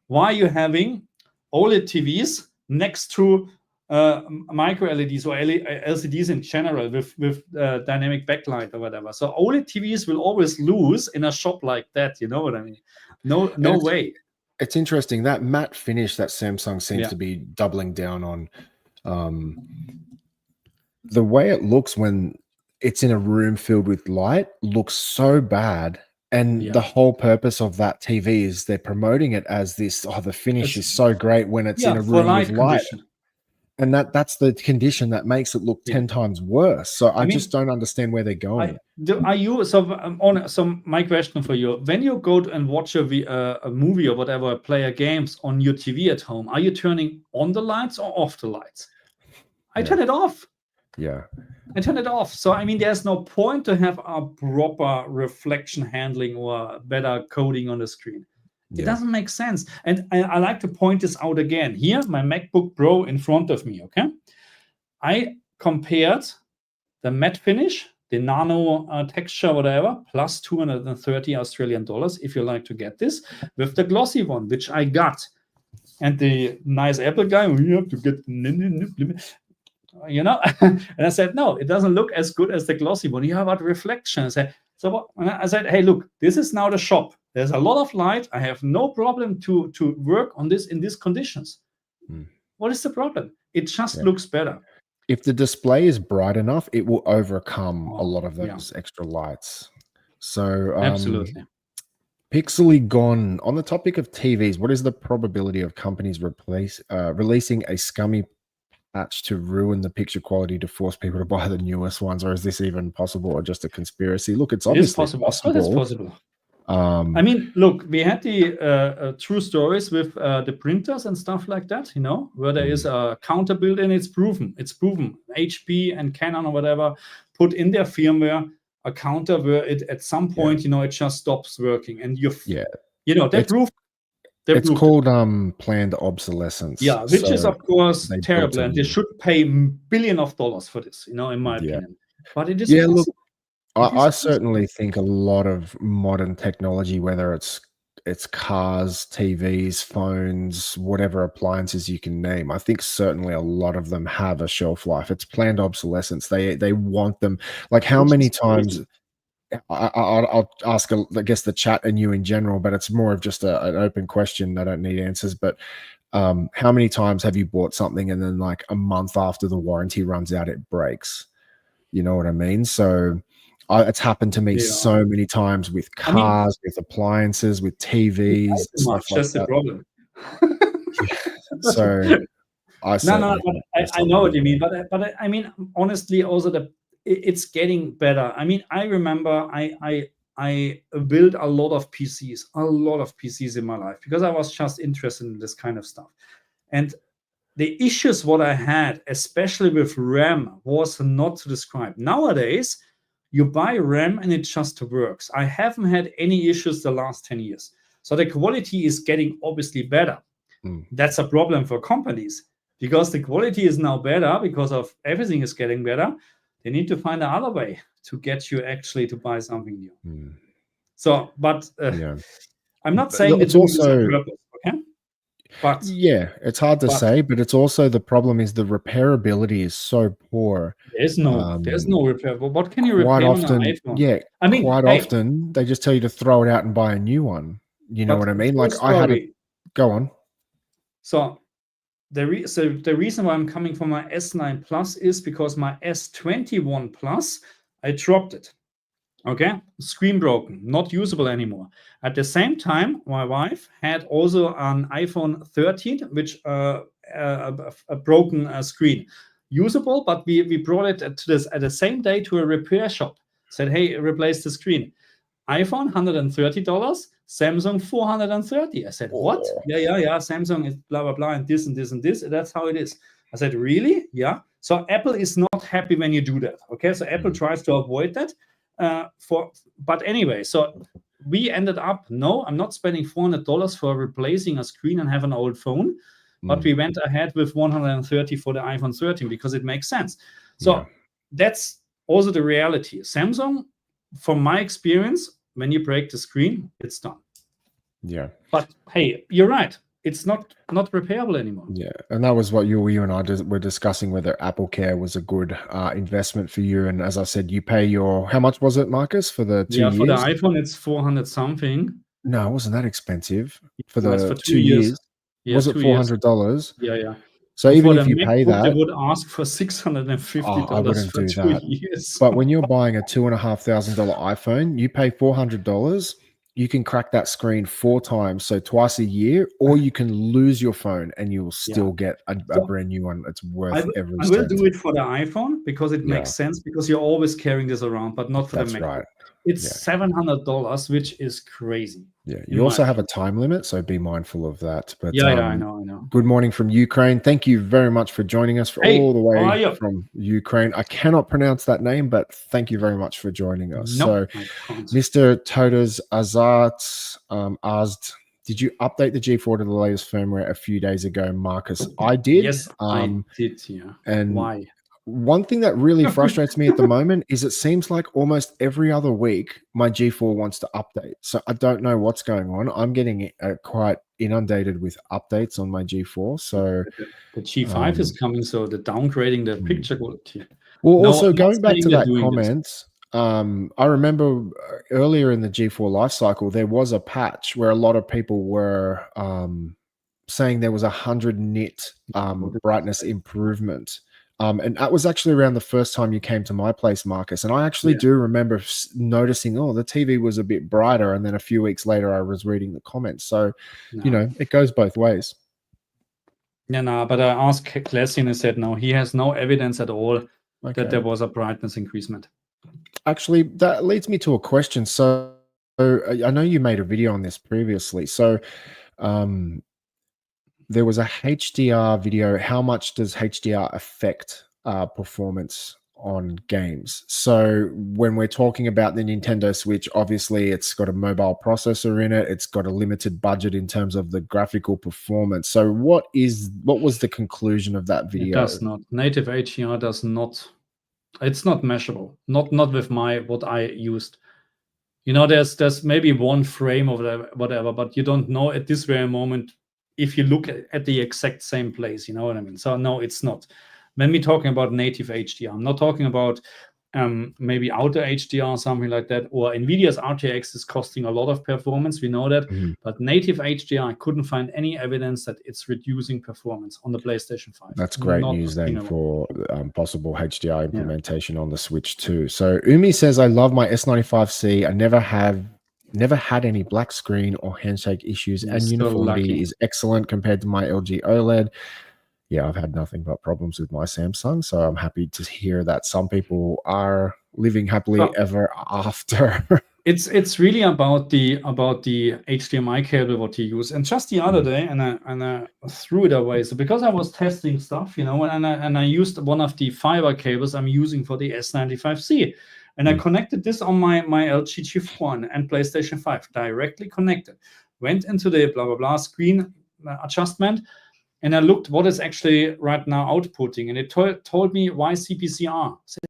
why are you having OLED TVs next to micro LEDs or LCDs in general with dynamic backlight or whatever. So OLED TVs will always lose in a shop like that. You know what I mean? No way. It's interesting that matte finish that Samsung seems to be doubling down on. The way it looks when it's in a room filled with light looks so bad. And the whole purpose of that TV is they're promoting it as this, the finish is so great when it's in a room with light. And that's the condition that makes it look 10 times worse. So I just don't understand where they're going. So my question for you, when you go and watch a movie or whatever, play games on your TV at home, are you turning on the lights or off the lights? I turn it off. I turn it off. So, I mean, there's no point to have a proper reflection handling or better coding on the screen. It doesn't make sense. And I like to point this out again. Here, my MacBook Pro in front of me, okay? I compared the matte finish, the nano texture, whatever, plus 230 Australian dollars, if you like to get this, with the glossy one, which I got. And the nice Apple guy, you have to get, you know, and I said, no, it doesn't look as good as the glossy one. You have about reflection. I said, hey, look, this is now the shop. There's a lot of light. I have no problem to work on this in these conditions. What is the problem? It just looks better. If the display is bright enough, it will overcome a lot of those extra lights. So absolutely. Pixely Gone, on the topic of TVs, what is the probability of companies releasing a scummy patch to ruin the picture quality to force people to buy the newest ones? Or is this even possible or just a conspiracy? Look, it's obviously possible. It is possible. I mean, look, we had the true stories with the printers and stuff like that, you know, where there is a counter built in. It's proven. HP and Canon or whatever put in their firmware a counter where it at some point, you know, it just stops working. And you know, they proved. It's called planned obsolescence. Yeah, which is of course terrible, and they should pay billions of dollars for this, you know, in my opinion. But it is possible. Look, I certainly think a lot of modern technology, whether it's cars, TVs, phones, whatever appliances you can name, I think certainly a lot of them have a shelf life. It's planned obsolescence. They want them. Like how many times? I'll ask, I guess, the chat and you in general, but it's more of just an open question. I don't need answers. But how many times have you bought something and then like a month after the warranty runs out, it breaks? You know what I mean? So it's happened to me so many times with cars, with appliances, with TVs. Stuff like that's that. the problem. So I know what you mean. But I mean, honestly, also it's getting better. I mean, I remember I built a lot of PCs in my life because I was just interested in this kind of stuff. And the issues what I had, especially with RAM, was not to describe. Nowadays, you buy RAM and it just works. I haven't had any issues the last 10 years. So the quality is getting obviously better. That's a problem for companies because the quality is now better because of everything is getting better. They need to find another way to get you actually to buy something new. So, but I'm not saying it's also on purpose, okay? But it's hard to say, but it's also the problem is the repairability is so poor. There's no repair. What can you repair on an iPhone? Yeah, I mean, often they just tell you to throw it out and buy a new one. You know what I mean? Like I had to go on. So the reason why I'm coming from my S9 Plus is because my S21 Plus, I dropped it. Okay, screen broken, not usable anymore. At the same time, my wife had also an iPhone 13, which a broken screen, usable, but we brought it at the same day to a repair shop. Said, hey, replace the screen. iPhone $130, Samsung $430. I said, what? Yeah. Samsung is blah blah blah, and this and this and this. That's how it is. I said, really? Yeah. So Apple is not happy when you do that. Okay, so Apple tries to avoid that. But anyway, so we ended up, no, I'm not spending $400 for replacing a screen and have an old phone, but we went ahead with $130 for the iPhone 13 because it makes sense. So that's also the reality. Samsung, from my experience, when you break the screen, it's done. Yeah. But hey, you're right. it's not repairable anymore. Yeah, and that was what you and I were discussing, whether Apple Care was a good investment for you. And as I said, you pay how much was it, Marcus, for the 2 years? For the iPhone, it's 400 something. No, it wasn't that expensive for No, it's the for 2 years. Yeah, Was it $400? Yeah. So And even for if the you pay MacBook, they that, would ask for $650 I wouldn't for do 2 that. years. But when you're buying a $2,500 iPhone, you pay $400. You can crack that screen 4 times, so twice a year, or you can lose your phone and you will still get a brand new one. It's worth every I will cent. do it for the iPhone because it makes sense, because you're always carrying this around, but not for the MacBook. Right. It's $700, which is crazy. Yeah, you also have a time limit, so be mindful of that. But I know. Good morning from Ukraine. Thank you very much for joining us all the way from Ukraine. I cannot pronounce that name, but thank you very much for joining us. No, So, Mr. Todas Azat asked, did you update the G4 to the latest firmware a few days ago, Marcus? I did. Yes, I did, yeah. And why? One thing that really frustrates me at the moment is it seems like almost every other week my G4 wants to update. So I don't know what's going on. I'm getting quite inundated with updates on my G4. So the G5 is coming, so the downgrading the picture quality. Well, also going back to that comment, I remember earlier in the G4 life cycle, there was a patch where a lot of people were saying there was 100 nit brightness improvement. And that was actually around the first time you came to my place, Marcus. And I actually do remember noticing, the TV was a bit brighter. And then a few weeks later, I was reading the comments. So, it goes both ways. Yeah, but I asked Classy and he said, no, he has no evidence at all that there was a brightness increasement. Actually, that leads me to a question. So I know you made a video on this previously. So there was a HDR video. How much does HDR affect performance on games? So when we're talking about the Nintendo Switch, obviously it's got a mobile processor in it. It's got a limited budget in terms of the graphical performance. So what was the conclusion of that video? It does not. Native HDR does not. It's not measurable. Not with what I used. There's maybe one frame or whatever, but you don't know at this very moment if you look at the exact same place, you know what I mean? So no, it's not. When we're talking about native HDR, I'm not talking about maybe outer HDR or something like that, or NVIDIA's RTX is costing a lot of performance, we know that, but native HDR, I couldn't find any evidence that it's reducing performance on the PlayStation 5. That's great news then for possible HDR implementation on the Switch too. So Umi says, I love my S95C. I never had any black screen or handshake issues, and uniformity is excellent compared to my LG OLED. Yeah, I've had nothing but problems with my Samsung, so I'm happy to hear that some people are living happily ever after. It's really about the HDMI cable what you use. And just the other day, and I threw it away. So because I was testing stuff, and I used one of the fiber cables I'm using for the S95C. And I connected this on my LG G4 and PlayStation 5, directly connected. Went into the blah, blah, blah screen adjustment, and I looked what is actually right now outputting. And it told me why CPCR. I said,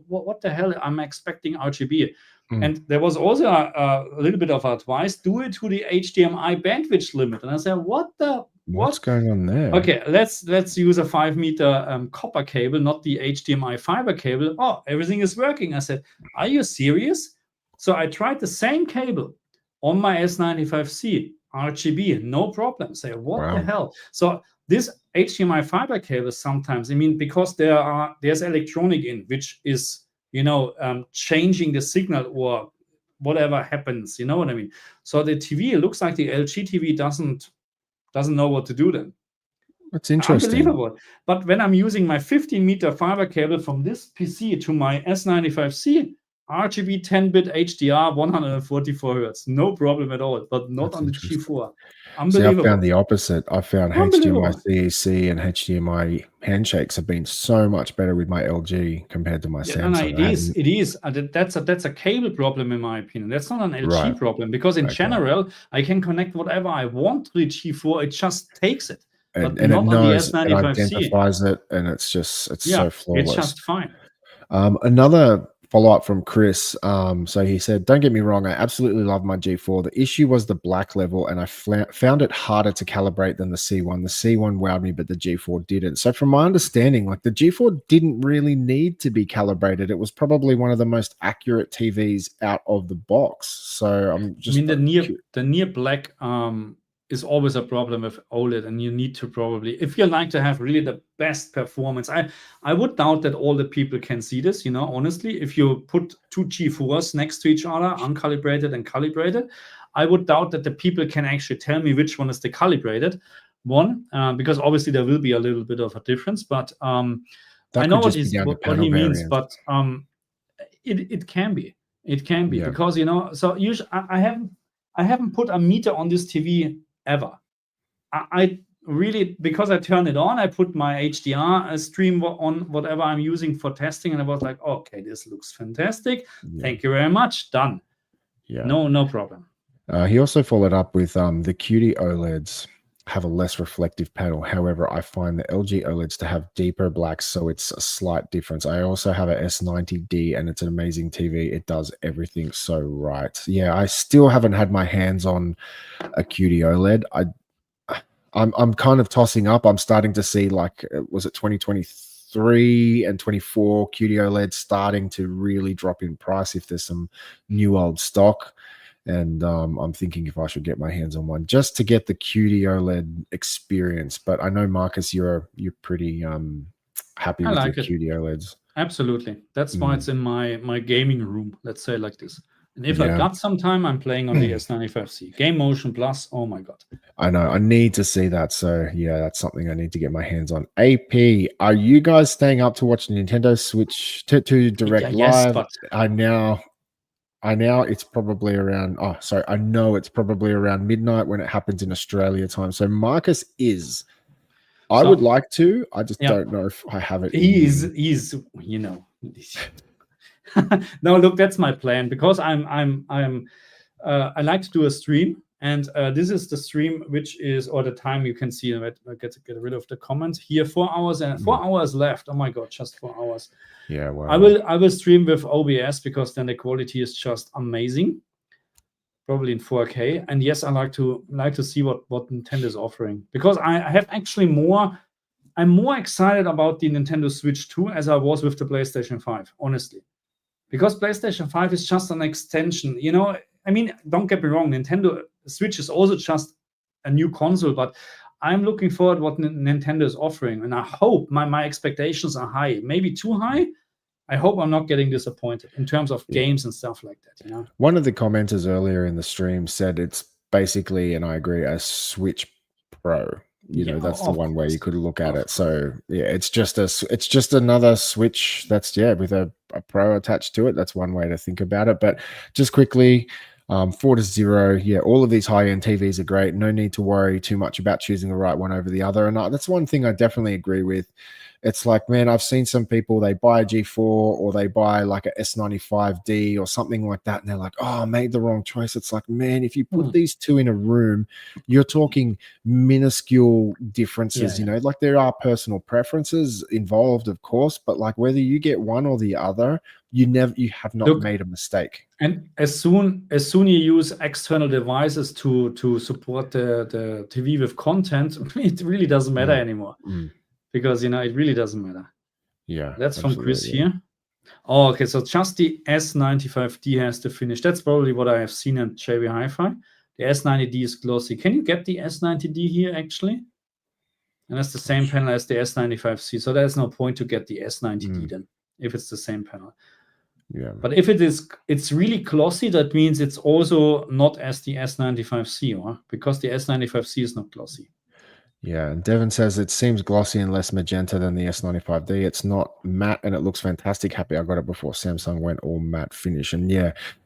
what the hell? I'm expecting RGB. And there was also a little bit of advice, do it to the HDMI bandwidth limit. And I said, what's going on there? Okay, let's use a 5-meter copper cable, not the HDMI fiber cable. Oh, everything is working. I said, are you serious? So I tried the same cable on my S95C, RGB, no problem. Say, what the hell? So this HDMI fiber cable sometimes, because there's electronic in, which is, changing the signal or whatever happens, you know what I mean? So the TV, it looks like the LG TV doesn't know what to do then. That's interesting. Unbelievable. But when I'm using my 15-meter fiber cable from this PC to my S95C, RGB 10-bit HDR 144 Hz, no problem at all, but not on the G4. Unbelievable. See, I found the opposite. I found HDMI CEC and HDMI handshakes have been so much better with my LG compared to my Samsung. No, it is. That's a cable problem in my opinion. That's not an LG problem, because in general, I can connect whatever I want to the G4. It just takes it. And it knows and identifies it, and it's so flawless. It's just fine. Another follow-up from Chris. So he said, don't get me wrong, I absolutely love my G4. The issue was the black level, and I found it harder to calibrate than the C1. The C1 wowed me, but the G4 didn't. So from my understanding, like the G4 didn't really need to be calibrated. It was probably one of the most accurate TVs out of the box. So I'm just... I mean, the near black is always a problem with OLED, and you need to probably, if you like to have really the best performance, I would doubt that all the people can see this, you know, honestly. If you put two G4s next to each other, uncalibrated and calibrated, I would doubt that the people can actually tell me which one is the calibrated one, because obviously there will be a little bit of a difference, but I know what he means, but it can be. It can be, because, you know, so usually I haven't put a meter on this TV ever. I really, because I turn it on, I put my HDR stream on whatever I'm using for testing, and I was like, okay, this looks fantastic. Thank you very much. Done. No problem. He also followed up with the QD OLEDs have a less reflective panel. However, I find the LG OLEDs to have deeper blacks, so it's a slight difference. I also have a S90D, and it's an amazing TV. It does everything so right. Yeah, I still haven't had my hands on a QD OLED. I'm kind of tossing up. I'm starting to see, like, was it 2023 and 24 QD OLED starting to really drop in price if there's some new old stock. And I'm thinking if I should get my hands on one just to get the QD OLED experience. But I know, Marcus, you're pretty happy with your QD OLEDs. Absolutely. That's why it's in my gaming room, let's say like this. And if I got some time, I'm playing on the S95C. Game Motion Plus, oh my God. I know. I need to see that. So, yeah, that's something I need to get my hands on. AP, are you guys staying up to watch Nintendo Switch to Direct Live? But I know it's probably around, I know it's probably around midnight when it happens in Australia time. So Marcus is. I would like to. I just don't know if I have it. He's you know. No, look, that's my plan, because I like to do a stream, and this is the stream which is, or the time you can see. I get rid of the comments here. 4 hours and 4 hours left. Oh my God, just 4 hours. Yeah, wow. I will stream with OBS, because then the quality is just amazing, probably in 4K. And yes, I like to see what Nintendo is offering, because I have actually I'm more excited about the Nintendo Switch 2 as I was with the PlayStation 5, honestly, because PlayStation 5 is just an extension. You know, I mean, don't get me wrong, Nintendo Switch is also just a new console, but I'm looking forward to what Nintendo is offering, and I hope my expectations are high, maybe too high. I hope I'm not getting disappointed in terms of games and stuff like that. You know, one of the commenters earlier in the stream said it's basically, and I agree, a Switch Pro. You know, that's the one way you could look at it. So yeah, it's just another Switch that's with a Pro attached to it. That's one way to think about it. But just quickly, 4-0, all of these high-end TVs are great. No need to worry too much about choosing the right one over the other. And that's one thing I definitely agree with. It's like, man, I've seen some people, they buy a G4 or they buy like a S95D or something like that, and they're like, oh, I made the wrong choice. It's like, man, if you put these two in a room, you're talking minuscule differences. You know, like there are personal preferences involved, of course, but like whether you get one or the other, you have not made a mistake. And as soon you use external devices to support the TV with content, it really doesn't matter anymore. Because, you know, it really doesn't matter. Yeah. That's from Chris here. Oh, okay. So just the S95D has to finish. That's probably what I have seen at JB Hi-Fi. The S90D is glossy. Can you get the S90D here, actually? And that's the same panel as the S95C. So there's no point to get the S90D then, if it's the same panel. Yeah. But if it's really glossy, that means it's also not as the S95C, because the S95C is not glossy. Yeah, and Devin says it seems glossy and less magenta than the S95D. It's not matte and it looks fantastic. Happy I got it before Samsung went all matte finish. And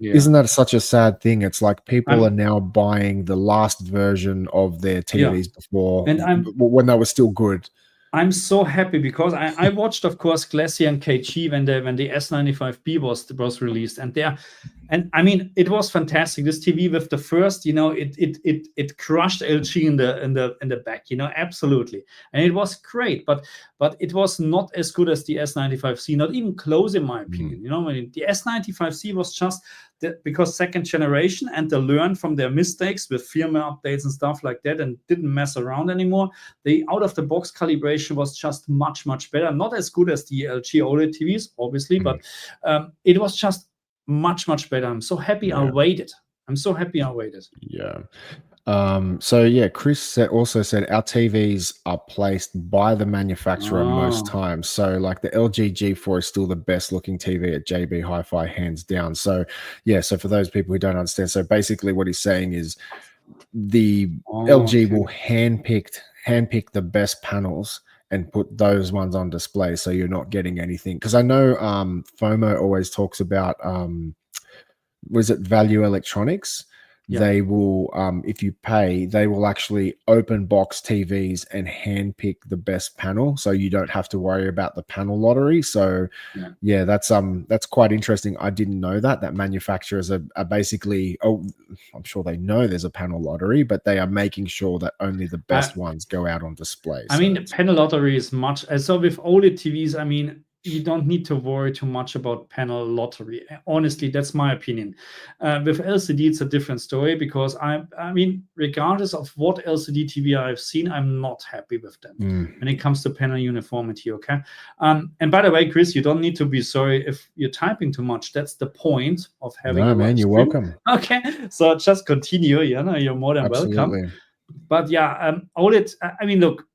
isn't that such a sad thing? It's like people are now buying the last version of their TVs before, and when they were still good. I'm so happy because I watched, of course, Glacier and KG when the S95B was released, and And I mean, it was fantastic. This TV with the first, it crushed LG in the back, absolutely. And it was great, but it was not as good as the S95C, not even close in my opinion. I mean, the S95C was just because second generation, and they learned from their mistakes with firmware updates and stuff like that, and didn't mess around anymore. The out of the box calibration was just much better. Not as good as the LG OLED TVs, obviously, but it was just much better. I'm so happy I waited. Yeah. So yeah, Chris also said our TVs are placed by the manufacturer most times. So like the LG G4 is still the best looking TV at JB Hi-Fi, hands down. So yeah, so for those people who don't understand, so basically what he's saying is the LG will handpick the best panels and put those ones on display, so you're not getting anything. Because I know FOMO always talks about was it Value Electronics? Yeah. They will, if you pay, they will actually open box TVs and handpick the best panel, so you don't have to worry about the panel lottery. So, yeah, that's quite interesting. I didn't know that manufacturers are basically, I'm sure they know there's a panel lottery, but they are making sure that only the best ones go out on display. I mean, the panel lottery is much. So with OLED TVs, I mean, you don't need to worry too much about panel lottery. Honestly, that's my opinion. With LCD, it's a different story, because I mean, regardless of what LCD TV I've seen, I'm not happy with them when it comes to panel uniformity, okay? And by the way, Chris, you don't need to be sorry if you're typing too much. That's the point of having a man, you're welcome. Okay, so just continue. You're more than welcome. But yeah, OLED, I mean, look,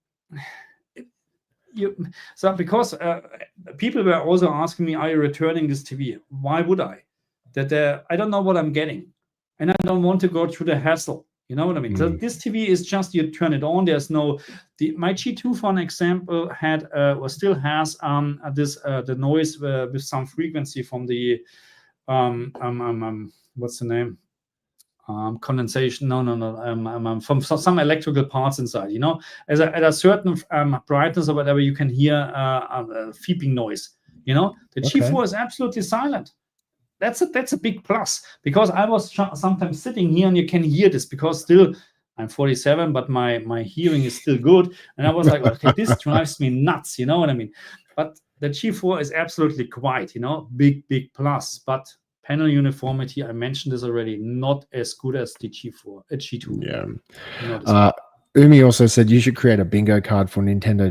because people were also asking me, are you returning this TV? Why would I? I don't know what I'm getting, and I don't want to go through the hassle. You know what I mean? So this TV is just, you turn it on. There's no my G2, for an example, had or still has the noise with some frequency from the what's the name? Condensation, from some electrical parts inside, at a certain brightness or whatever, you can hear a beeping noise. The G4 is absolutely silent. That's a big plus, because I was sometimes sitting here and you can hear this, because still I'm 47, but my hearing is still good, and I was like, okay, this drives me nuts. You know what I mean? But the G4 is absolutely quiet. Big plus, but panel uniformity, I mentioned this already, not as good as the G2. Yeah. Umi also said you should create a bingo card for Nintendo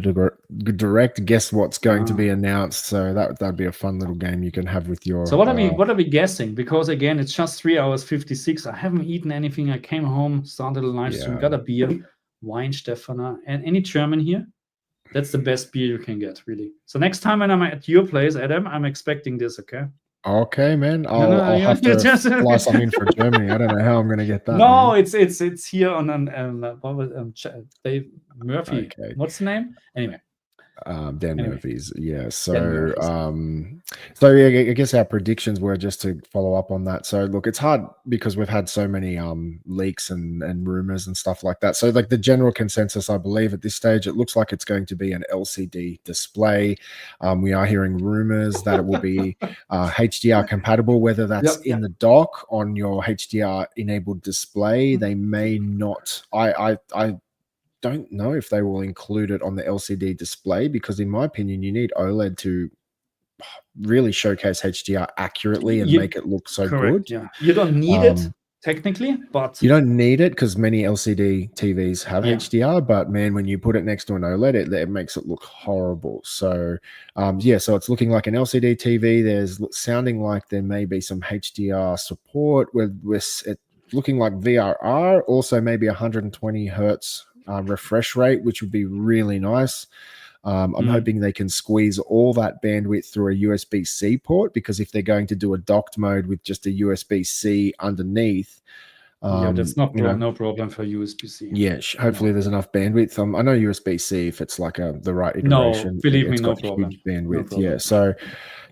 Direct. Guess what's going to be announced. So that'd be a fun little game you can have with your. So what are we guessing? Because again, it's just 3 hours 56. I haven't eaten anything. I came home, started a live stream, got a beer, wine, Stefana, and any German here. That's the best beer you can get, really. So next time when I'm at your place, Adam, I'm expecting this. Okay. Okay, man. I'll have to fly something for Germany. I don't know how I'm going to get that. No, man. It's here on Dave Murphy. Okay. What's the name? Anyway. Dan Murphy's, yeah. So yeah, I guess our predictions were, just to follow up on that. So look, it's hard because we've had so many leaks and rumors and stuff like that. So like the general consensus, I believe at this stage, it looks like it's going to be an LCD display. We are hearing rumors that it will be HDR compatible, whether that's in the dock on your HDR enabled display. They may not. I don't know if they will include it on the LCD display, because in my opinion, you need OLED to really showcase HDR accurately and make it look so good. Yeah, you don't need it technically, but you don't need it, because many LCD TVs have HDR. But man, when you put it next to an OLED, it makes it look horrible. So so it's looking like an LCD TV. There's sounding like there may be some HDR support with it looking like VRR, also maybe 120 hertz refresh rate, which would be really nice. I'm hoping they can squeeze all that bandwidth through a USB-C port, because if they're going to do a docked mode with just a USB-C underneath, that's no problem for USB-C. Yeah, hopefully there's enough bandwidth. I know USB-C, if it's like the right iteration, no, believe me, it's no got problem. Huge bandwidth. No problem. Yeah, so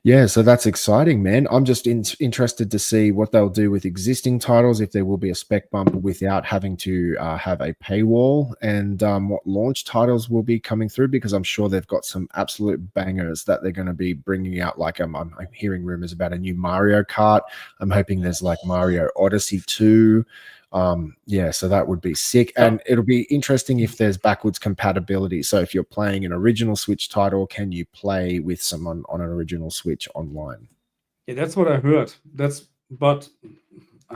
Yeah, so that's exciting, man. I'm just interested to see what they'll do with existing titles, if there will be a spec bump without having to have a paywall, and what launch titles will be coming through, because I'm sure they've got some absolute bangers that they're going to be bringing out. Like I'm hearing rumors about a new Mario Kart. I'm hoping there's like Mario Odyssey 2. Yeah, so that would be sick, and it'll be interesting if there's backwards compatibility. So if you're playing an original Switch title, can you play with someone on an original Switch online? Yeah, that's what I heard. But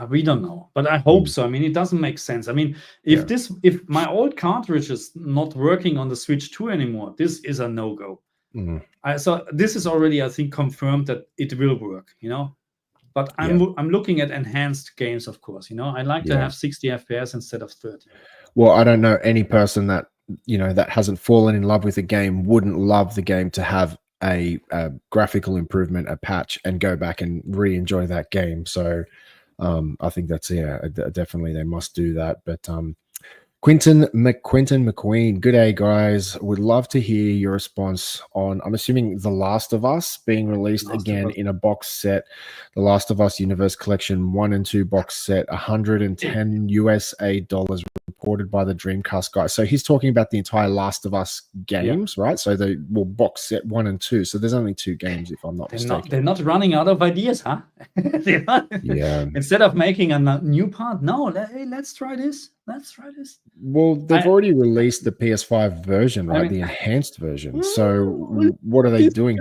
we don't know. But I hope so. I mean, it doesn't make sense. I mean, if my old cartridge is not working on the Switch 2 anymore, this is a no-go. So this is already, I think, confirmed that it will work, you know. But I'm looking at enhanced games, of course. You know, I like to have 60 FPS instead of 30. Well, I don't know any person that, you know, that hasn't fallen in love with a game wouldn't love the game to have a graphical improvement, a patch, and go back and re-enjoy that game. So I think that's definitely they must do that. But Quentin McQueen, good day, guys. Would love to hear your response on, I'm assuming, The Last of Us being released again in a box set. The Last of Us Universe Collection 1 and 2 box set, $110 USA reported by the Dreamcast guy. So he's talking about the entire Last of Us games, right? So they will box set 1 and 2. So there's only 2 games, if I'm not mistaken. They're not running out of ideas, huh? Instead of making a new part, no, hey, let's try this. Let's try this. Well, they've already released the PS5 version, right? The enhanced version. So what are they doing?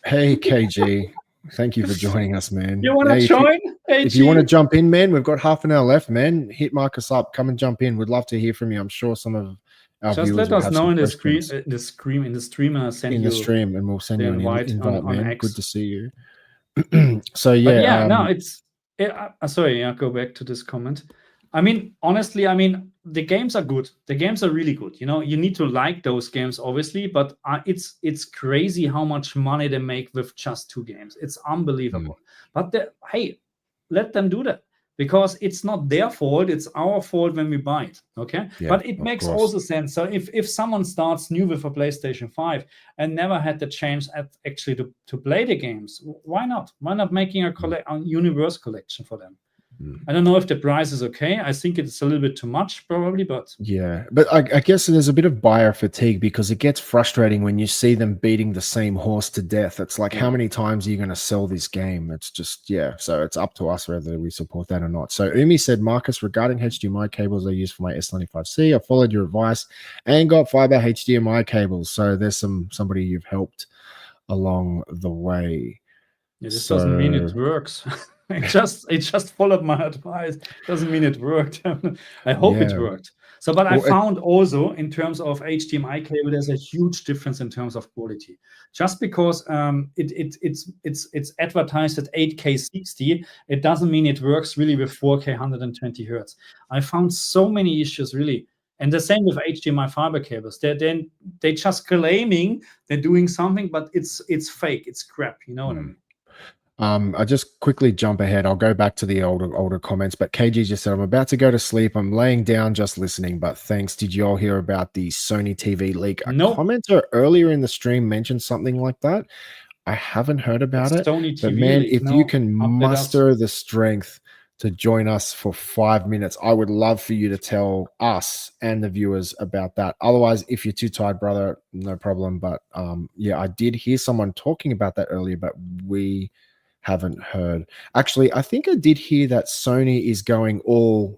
Hey, KG, thank you for joining us, man. You want to join? If you want to jump in, man, we've got half an hour left, man. Hit Marcus up. Come and jump in. We'd love to hear from you. I'm sure some of our just viewers let us know in the stream, and we'll send you an invite, man. X. Good to see you. So yeah, no, it's sorry. Go back to this comment. I mean, honestly, I mean, the games are good. The games are really good. You know, you need to like those games, obviously, but it's crazy how much money they make with just 2 games. It's unbelievable. But hey, let them do that, because it's not their fault. It's our fault when we buy it. Okay, but it makes also sense. So if someone starts new with a PlayStation 5 and never had the chance actually to play the games, why not? Why not making a universe collection for them? I don't know if the price is okay. I think it's a little bit too much, probably, but but I guess there's a bit of buyer fatigue, because it gets frustrating when you see them beating the same horse to death. It's like, how many times are you going to sell this game? It's just so it's up to us whether we support that or not. So Umi said, Marcus, regarding HDMI cables I use for my S95C, I followed your advice and got fiber HDMI cables. So there's somebody you've helped along the way. This doesn't mean it works. It just followed my advice. Doesn't mean it worked. I hope it worked. So, but I found also in terms of HDMI cable, there's a huge difference in terms of quality. Just because it's advertised at 8K 60, it doesn't mean it works really with 4K 120 hertz. I found so many issues really. And the same with HDMI fiber cables. They're just claiming they're doing something, but it's fake. It's crap. You know what I mean? I just quickly jump ahead. I'll go back to the older comments, but KG just said, I'm about to go to sleep. I'm laying down just listening, but thanks. Did you all hear about the Sony TV leak? A commenter earlier in the stream mentioned something like that. I haven't heard about it. Sony TV but man, leak, if you can muster the strength to join us for 5 minutes, I would love for you to tell us and the viewers about that. Otherwise, if you're too tired, brother, no problem. But I did hear someone talking about that earlier, but we haven't heard. Actually, I think I did hear that Sony is going all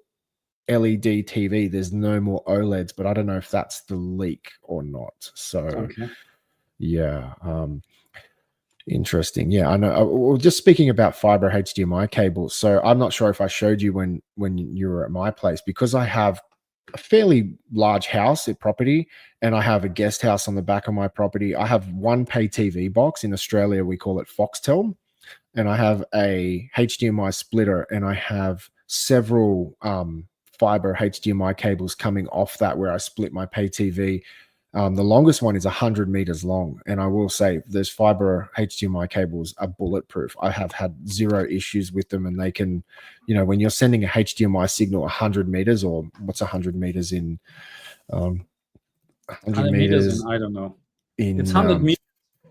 LED TV. There's no more OLEDs, but I don't know if that's the leak or not. So, interesting. Yeah, I know. Just speaking about fiber HDMI cables. So I'm not sure if I showed you when you were at my place, because I have a fairly large house at property, and I have a guest house on the back of my property. I have one pay TV box. In Australia, we call it Foxtel. And I have a HDMI splitter, and I have several fiber HDMI cables coming off that where I split my pay TV. The longest one is 100 meters long. And I will say those fiber HDMI cables are bulletproof. I have had 0 issues with them, and they can, when you're sending a HDMI signal 100 meters, or what's 100 meters in 100 meters in, I don't know. It's 100 meters.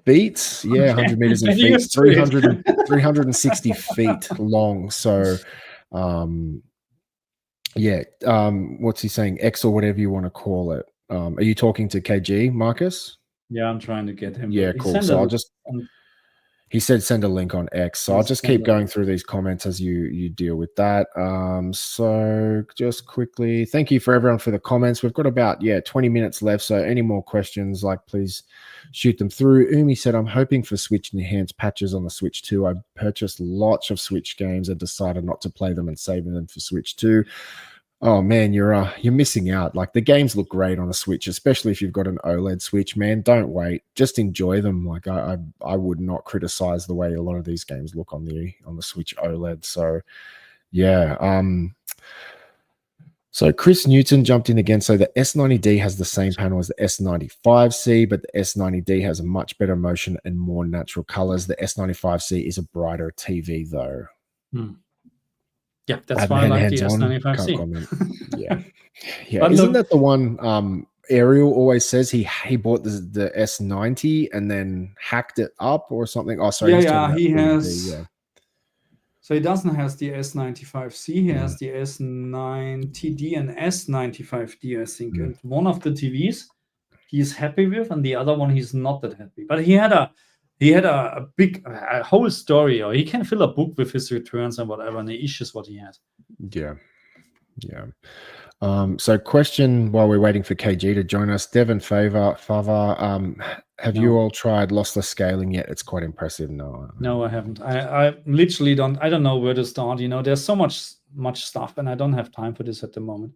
feet. Yeah, 100 meters in Get feet, used to it. 360 feet long. So, what's he saying? X or whatever you want to call it. Are you talking to KG, Marcus? Yeah, I'm trying to get him. Yeah, He cool. sent So a- I'll just. He said send a link on X. So I'll Yes, just send keep a going link. through these comments as you deal with that. So just quickly, thank you for everyone for the comments. We've got about 20 minutes left. So any more questions, please shoot them through. Umi said, I'm hoping for Switch enhanced patches on the Switch 2. I purchased lots of Switch games and decided not to play them and saving them for Switch 2. Oh man, you're missing out. Like, the games look great on a Switch, especially if you've got an OLED Switch. Man, don't wait. Just enjoy them. Like, I would not criticize the way a lot of these games look on the Switch OLED. So yeah. So Chris Newton jumped in again. So the S90D has the same panel as the S95C, but the S90D has a much better motion and more natural colors. The S95C is a brighter TV though. Yeah, that's why I like the S95C. Comment. Yeah. But Isn't look, that the one Ariel always says he bought the S90 and then hacked it up or something? Oh, sorry. he has. Yeah. So he doesn't has the S95C. He has the S90D and S95D, I think. And one of the TVs he's happy with, and the other one he's not that happy. But he had a big whole story, or he can fill a book with his returns and whatever, and the issues what he has. Yeah. So question while we're waiting for KG to join us, Devin Fava, have you all tried lossless scaling yet? It's quite impressive. No, I haven't. I literally don't. I don't know where to start. There's so much stuff, and I don't have time for this at the moment.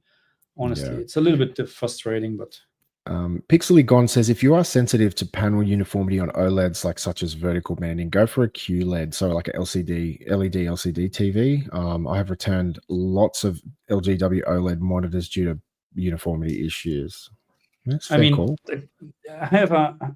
Honestly, it's a little bit frustrating, but. Pixely Gone says, if you are sensitive to panel uniformity on OLEDs, such as vertical banding, go for a QLED, so like a LED LCD TV. I have returned lots of LGW OLED monitors due to uniformity issues. Cool. I have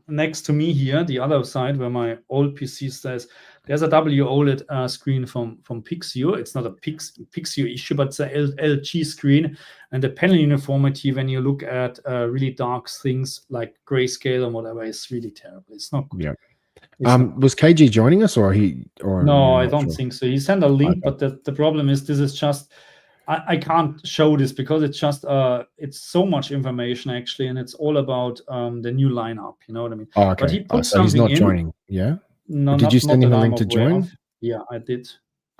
next to me here, the other side where my old PC says, there's a WOLED screen from Pixio. It's not a Pixio issue, but it's a LG screen. And the panel uniformity, when you look at really dark things like grayscale or whatever, is really terrible. It's not good. Yeah. Was KG joining us or he? Or no, I don't think so. He sent a link, but the problem is this is just. I can't show this because it's just it's so much information actually, and it's all about the new lineup. You know what I mean? Oh, okay. But he put so he's not in. joining. Yeah. No. Did you send him a link to join? Yeah, I did.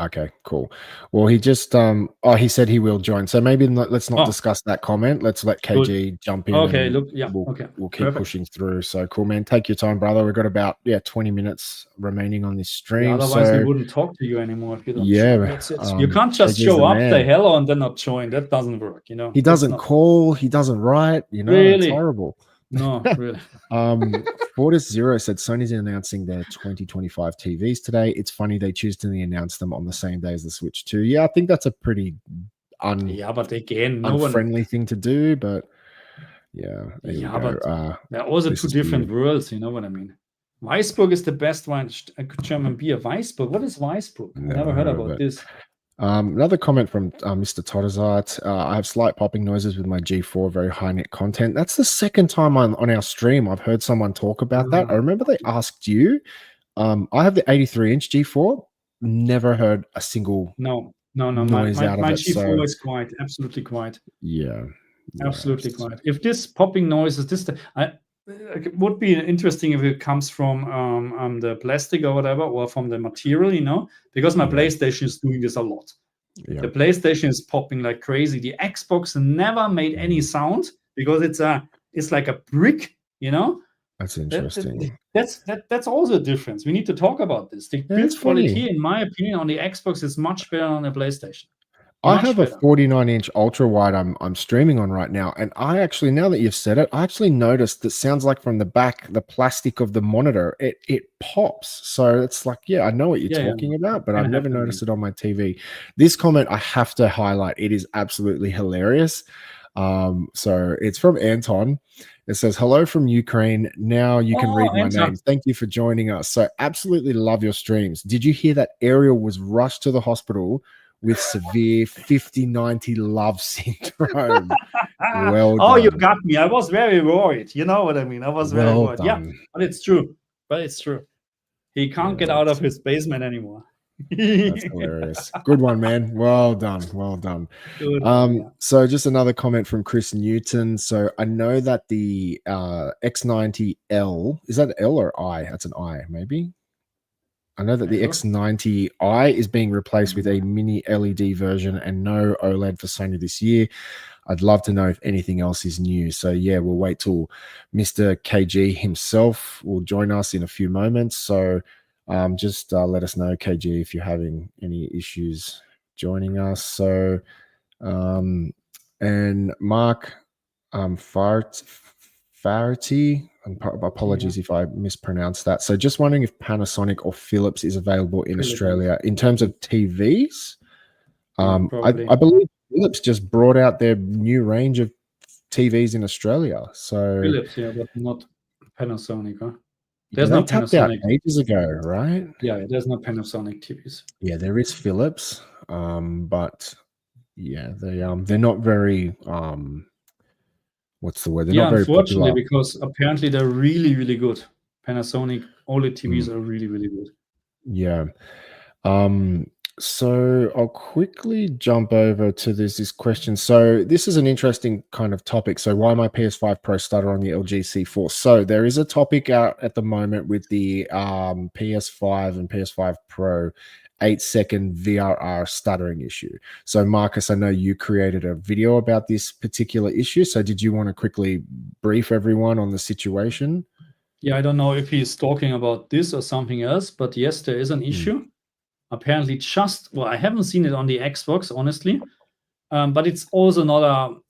Okay, cool. Well, he just he said he will join. So maybe let's not discuss that comment. Let's let KG jump in. Okay, we'll keep pushing through. So cool, man. Take your time, brother. We've got about 20 minutes remaining on this stream. Yeah, otherwise we wouldn't talk to you anymore if you don't join. That's it. You can't just KG's show up, say hello, and then not join. That doesn't work, He doesn't call, he doesn't write, really? It's horrible. No, really. Fortis Zero said Sony's announcing their 2025 TVs today. It's funny they choose to announce them on the same day as the Switch 2. Yeah, I think that's a pretty but again, unfriendly thing to do. But but they're also two different worlds. You know what I mean? Weissburg is the best wine. German beer. Weissburg. What is Weissburg? I never heard about this. Another comment from Mr. Todazart. I have slight popping noises with my G4, very high net content. That's the second time on our stream I've heard someone talk about that. I remember they asked you. I have the 83-inch G4. Never heard a single noise out of it. My G4 is quiet, absolutely quiet. Yeah. Absolutely quiet. If this popping noise is it would be interesting if it comes from the plastic or whatever, or from the material, because my PlayStation is doing this a lot. Yeah. The PlayStation is popping like crazy. The Xbox never made any sound because it's like a brick, That's interesting. That's also a difference. We need to talk about this. The build quality, in my opinion, on the Xbox is much better on the PlayStation. I have a 49-inch ultra wide I'm streaming on right now, and I actually, now that you've said it, I actually noticed that sounds like from the back, the plastic of the monitor, it pops. So it's like, I know what you're talking about, but I've never noticed it on my TV. This comment I have to highlight. It is absolutely hilarious. So it's from Anton. It says, hello from Ukraine. Now you can read my name. Thank you for joining us. So absolutely love your streams. Did you hear that Ariel was rushed to the hospital with severe 50-90 love syndrome? Well done. Oh, you got me. I was very worried. You know what I mean? I was very worried. Yeah, but it's true. but it's true. He can't Yeah, get out of his basement anymore. that's hilarious. Good one, man. Well done. Well done. Good one, yeah. So just another comment from Chris Newton. So I know that the X90L, is that L or I? That's an I, maybe. I know that the X90i is being replaced with a mini LED version and no OLED for Sony this year. I'd love to know if anything else is new. So yeah, we'll wait till Mr. KG himself will join us in a few moments. So just let us know, KG, if you're having any issues joining us. So and Mark Farty, apologies if I mispronounced that. So just wondering if Panasonic or Philips is available in Australia in terms of TVs. I believe Philips just brought out their new range of TVs in Australia. So Philips, yeah, but not Panasonic, huh? There's no Panasonic ages ago, right? Yeah, there's no Panasonic TVs. Yeah, there is Philips, but yeah, they're not very what's the word? They're not very unfortunately, popular. because apparently they're really, really good. Panasonic OLED TVs are really, really good. Yeah. So I'll quickly jump over to this question. So this is an interesting kind of topic. So why my PS5 Pro stutter on the LG C4? So there is a topic out at the moment with the PS5 and PS5 Pro 8-second VRR stuttering issue. So Marcus, I know you created a video about this particular issue. So did you want to quickly brief everyone on the situation? Yeah, I don't know if he's talking about this or something else, but yes, there is an issue. Apparently I haven't seen it on the Xbox, honestly, but it's also not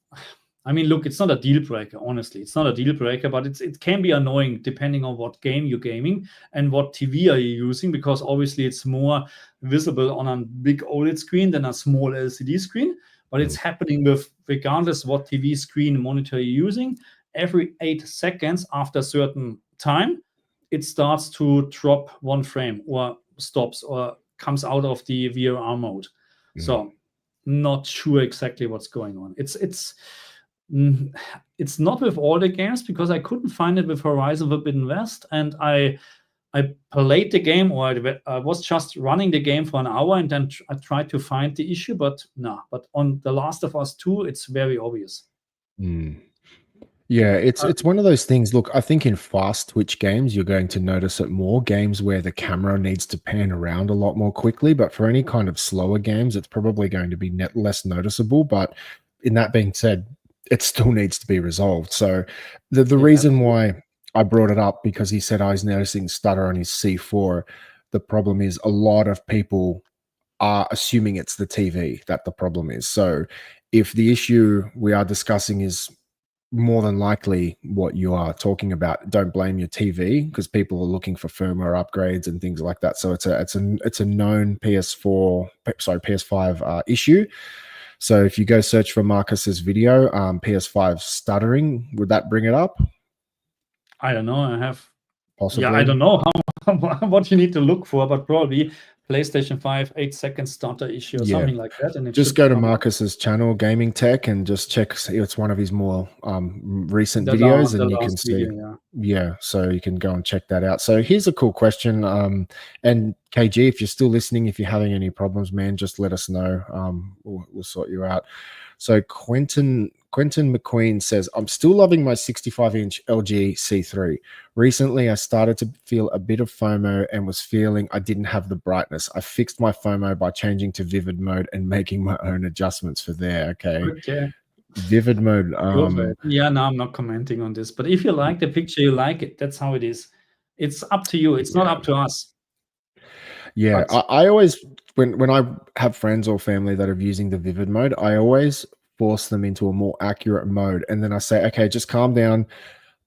look, it's not a deal breaker, honestly. It's not a deal breaker, but it can be annoying depending on what game you're gaming and what TV are you using, because obviously it's more visible on a big OLED screen than a small LCD screen, but it's happening with regardless what TV screen monitor you're using. Every 8 seconds after a certain time, it starts to drop one frame or stops or comes out of the VRR mode. So not sure exactly what's going on. It's not with all the games, because I couldn't find it with Horizon Forbidden West, and I played the game, or I was just running the game for an hour, and then I tried to find the issue, but no. But on The Last of Us 2, it's very obvious. Yeah, it's one of those things. Look, I think in fast twitch games, you're going to notice it more. Games where the camera needs to pan around a lot more quickly. But for any kind of slower games, it's probably going to be less noticeable. But in that being said, it still needs to be resolved. So the reason why I brought it up, because he said I was noticing stutter on his C4. The problem is a lot of people are assuming it's the TV that the problem is. So if the issue we are discussing is more than likely what you are talking about, don't blame your TV, because people are looking for firmware upgrades and things like that. So it's a known PS5 issue. So if you go search for Marcus's video, PS5 stuttering, would that bring it up? I don't know. I have possibly. Yeah, I don't know what you need to look for, but probably PlayStation 5 8-second stutter issue or something like that. And just go to Marcus's channel, Gaming Tech, and just check. It's one of his more recent videos, and you can see. Yeah, so you can go and check that out. So here's a cool question. And KG, if you're still listening, if you're having any problems, man, just let us know. We'll sort you out. So Quentin McQueen says, I'm still loving my 65-inch LG C3. Recently, I started to feel a bit of FOMO and was feeling I didn't have the brightness. I fixed my FOMO by changing to vivid mode and making my own adjustments for there. Okay. Vivid mode. Yeah, no, I'm not commenting on this. But if you like the picture, you like it. That's how it is. It's up to you. It's not up to us. Yeah, I always, when I have friends or family that are using the vivid mode, I always force them into a more accurate mode. And then I say, okay, just calm down,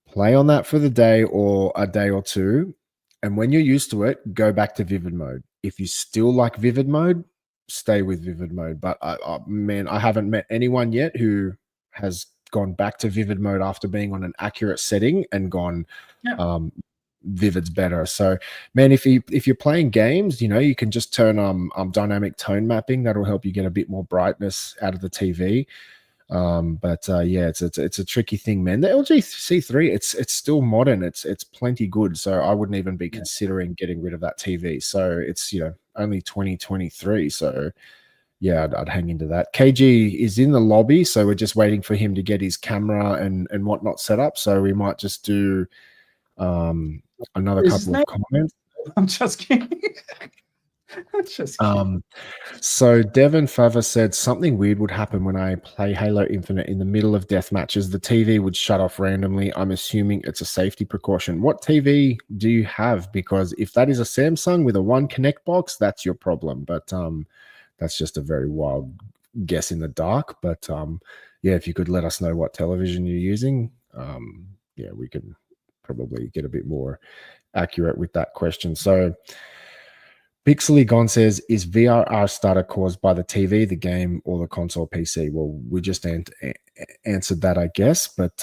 play on that for the day or a day or two. And when you're used to it, go back to vivid mode. If you still like vivid mode, stay with vivid mode. But man, I haven't met anyone yet who has gone back to vivid mode after being on an accurate setting and gone, vivid's better. So man, if you're playing games, you can just turn dynamic tone mapping. That'll help you get a bit more brightness out of the TV. But yeah, it's a tricky thing, man. The LG C3, it's still modern. It's plenty good. So I wouldn't even be considering getting rid of that TV. So it's only 2023. So yeah, I'd hang into that. KG is in the lobby, so we're just waiting for him to get his camera and whatnot set up. So we might just do another couple of comments. I'm just kidding. I'm just kidding. So Devon Favor said something weird would happen when I play Halo Infinite in the middle of death matches. The TV would shut off randomly. I'm assuming it's a safety precaution. What TV do you have? Because if that is a Samsung with a One Connect box, that's your problem. But that's just a very wild guess in the dark. But yeah, if you could let us know what television you're using, yeah, we could probably get a bit more accurate with that question. So Pixely Gone says, is VRR stutter caused by the TV, the game, or the console PC? Well, we just answered that, I guess. But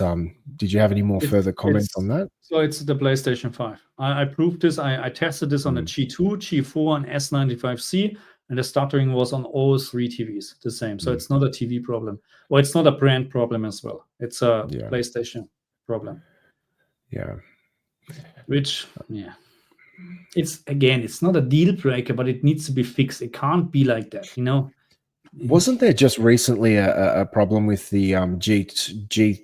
did you have any more further comments on that? So it's the PlayStation 5. I proved this. I tested this on the G2, G4, and S95C, and the stuttering was on all 3 TVs the same. So it's not a TV problem. Or it's not a brand problem as well. It's a PlayStation problem. Yeah. Which, yeah. It's not a deal breaker, but it needs to be fixed. It can't be like that, Wasn't there just recently a problem with the G3s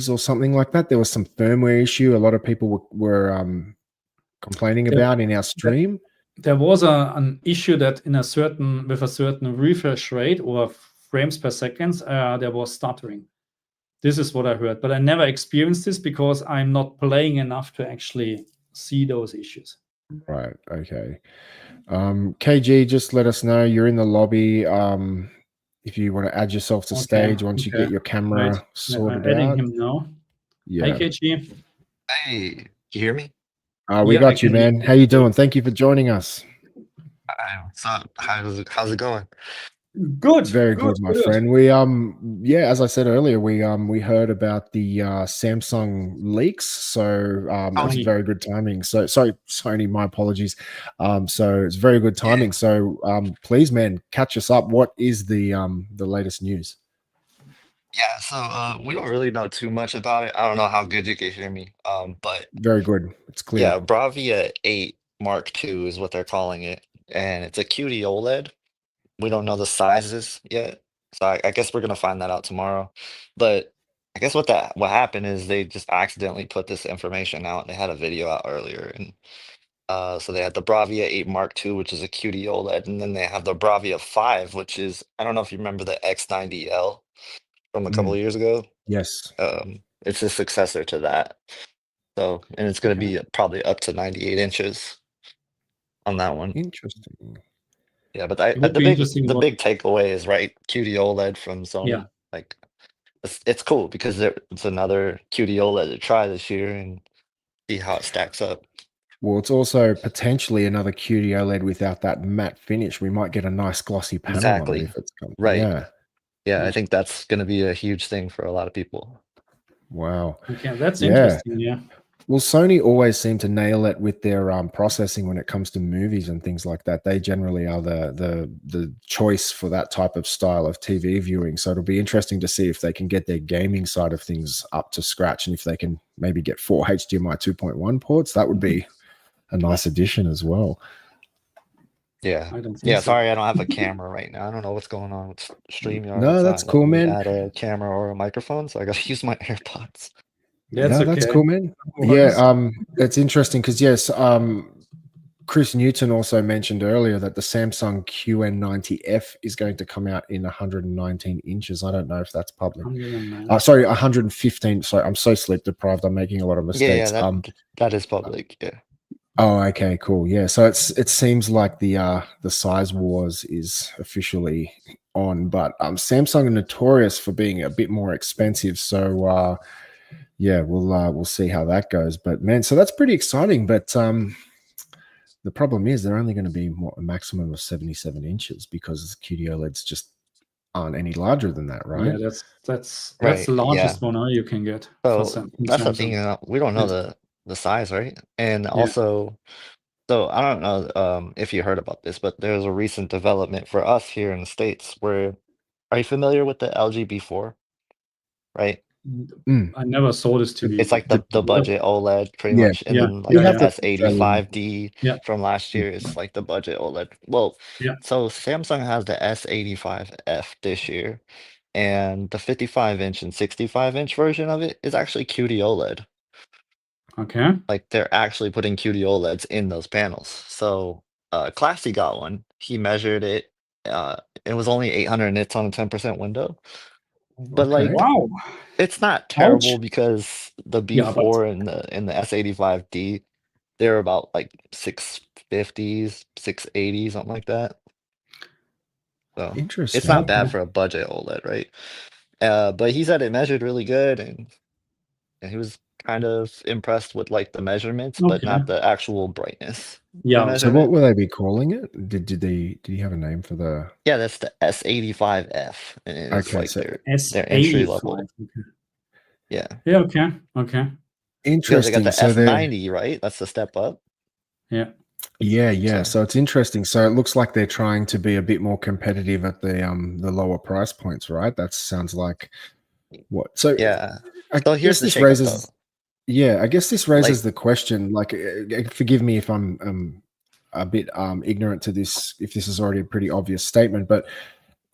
or something like that? There was some firmware issue. A lot of people were complaining about in our stream. There was an issue that with a certain refresh rate or frames per second, there was stuttering. This is what I heard, but I never experienced this because I'm not playing enough to actually see those issues. Right. Okay. KG, just let us know you're in the lobby. If you want to add yourself to stage once you get your camera sorted I'm adding out. him now. Yeah. Hey, KG. Hey, can you hear me? We got you, man. How you doing? Thank you for joining us. What's up? How's it going? Good. Very good, my friend. We yeah, as I said earlier, we heard about the Samsung leaks, so it's very good timing. So sorry, Sony, my apologies. So it's very good timing. So please, man, catch us up. What is the latest news? Yeah, so we don't really know too much about it. I don't know how good you can hear me. But very good. It's clear. Yeah, Bravia 8 Mark II is what they're calling it, and it's a QD OLED. We don't know the sizes yet, so I guess we're gonna find that out tomorrow. But I guess what happened is they just accidentally put this information out. They had a video out earlier, and so they had the Bravia 8 Mark II, which is a QD OLED, and then they have the Bravia 5, which is, I don't know if you remember the X90L from a couple of years ago. Yes. It's a successor to that. So, and it's going to be probably up to 98 inches on that one. Interesting. Yeah, but the big takeaway is QD OLED from Sony. Yeah. Like, it's cool because it's another QD OLED to try this year and see how it stacks up. Well, it's also potentially another QD OLED without that matte finish. We might get a nice glossy panel on it if it's coming. Right. Yeah, I think that's going to be a huge thing for a lot of people. Wow. Okay, that's interesting. Yeah. Well, Sony always seem to nail it with their processing when it comes to movies and things like that. They generally are the choice for that type of style of TV viewing. So it'll be interesting to see if they can get their gaming side of things up to scratch, and if they can maybe get 4 HDMI 2.1 ports. That would be a nice addition as well. Yeah. Sorry, I don't have a camera right now. I don't know what's going on with StreamYard. No, that's cool, man. Add a camera or a microphone, so I got to use my AirPods. That's cool, man. Yeah, it's interesting because yes, Chris Newton also mentioned earlier that the Samsung QN90F is going to come out in 119 inches. I don't know if that's public. Sorry, 115. Sorry, I'm so sleep deprived. I'm making a lot of mistakes. Yeah, that is public. Yeah. Oh, okay, cool. Yeah, so it seems like the size wars is officially on, but Samsung are notorious for being a bit more expensive. So yeah, we'll see how that goes. But man, so that's pretty exciting. But the problem is they're only going to be a maximum of 77 inches because QD OLEDs just aren't any larger than that, right? Yeah, that's the largest one you can get. So that's the thing. We don't know the size, right? And also, so I don't know if you heard about this, but there's a recent development for us here in the States where Are you familiar with the LG B4? Right? I never saw this TV. It's like the budget OLED pretty Yeah, much, and Yeah, then we like yeah, the have yeah, the picture. S85D yeah, from last year is like the budget OLED. Well, yeah. so Samsung has the S85F this year, and the 55-inch and 65-inch version of it is actually QD OLED. Okay. Like they're actually putting QD OLEDs in those panels. So Classy got one. He measured it. It was only 800 nits on a 10% window. But Okay. like Wow. it's not Ouch. terrible because the Yeah, but B4 and the S85D, they're about like 650s, 680, something like that. So it's Interesting. not bad okay. for a budget OLED, right? But he said it measured really good, and he was kind of impressed with like the measurements, but Okay. not the actual brightness of the Yeah. So what measurement. will they be calling it? Did he have a name for the? Yeah, that's the S85F, and it's Okay, like so their entry level. S85. Okay. Yeah, Yeah, okay. Okay. because they got interesting. the So they're S90, right? That's the step up. Yeah. yeah. So So it's interesting. So it looks like they're trying to be a bit more competitive at the lower price points, right? That sounds like what. So yeah. I So here's guess the this shakeup though. raises. Yeah, I guess this raises Like, the question. Like, forgive me if I'm a bit ignorant to this, if this is already a pretty obvious statement, but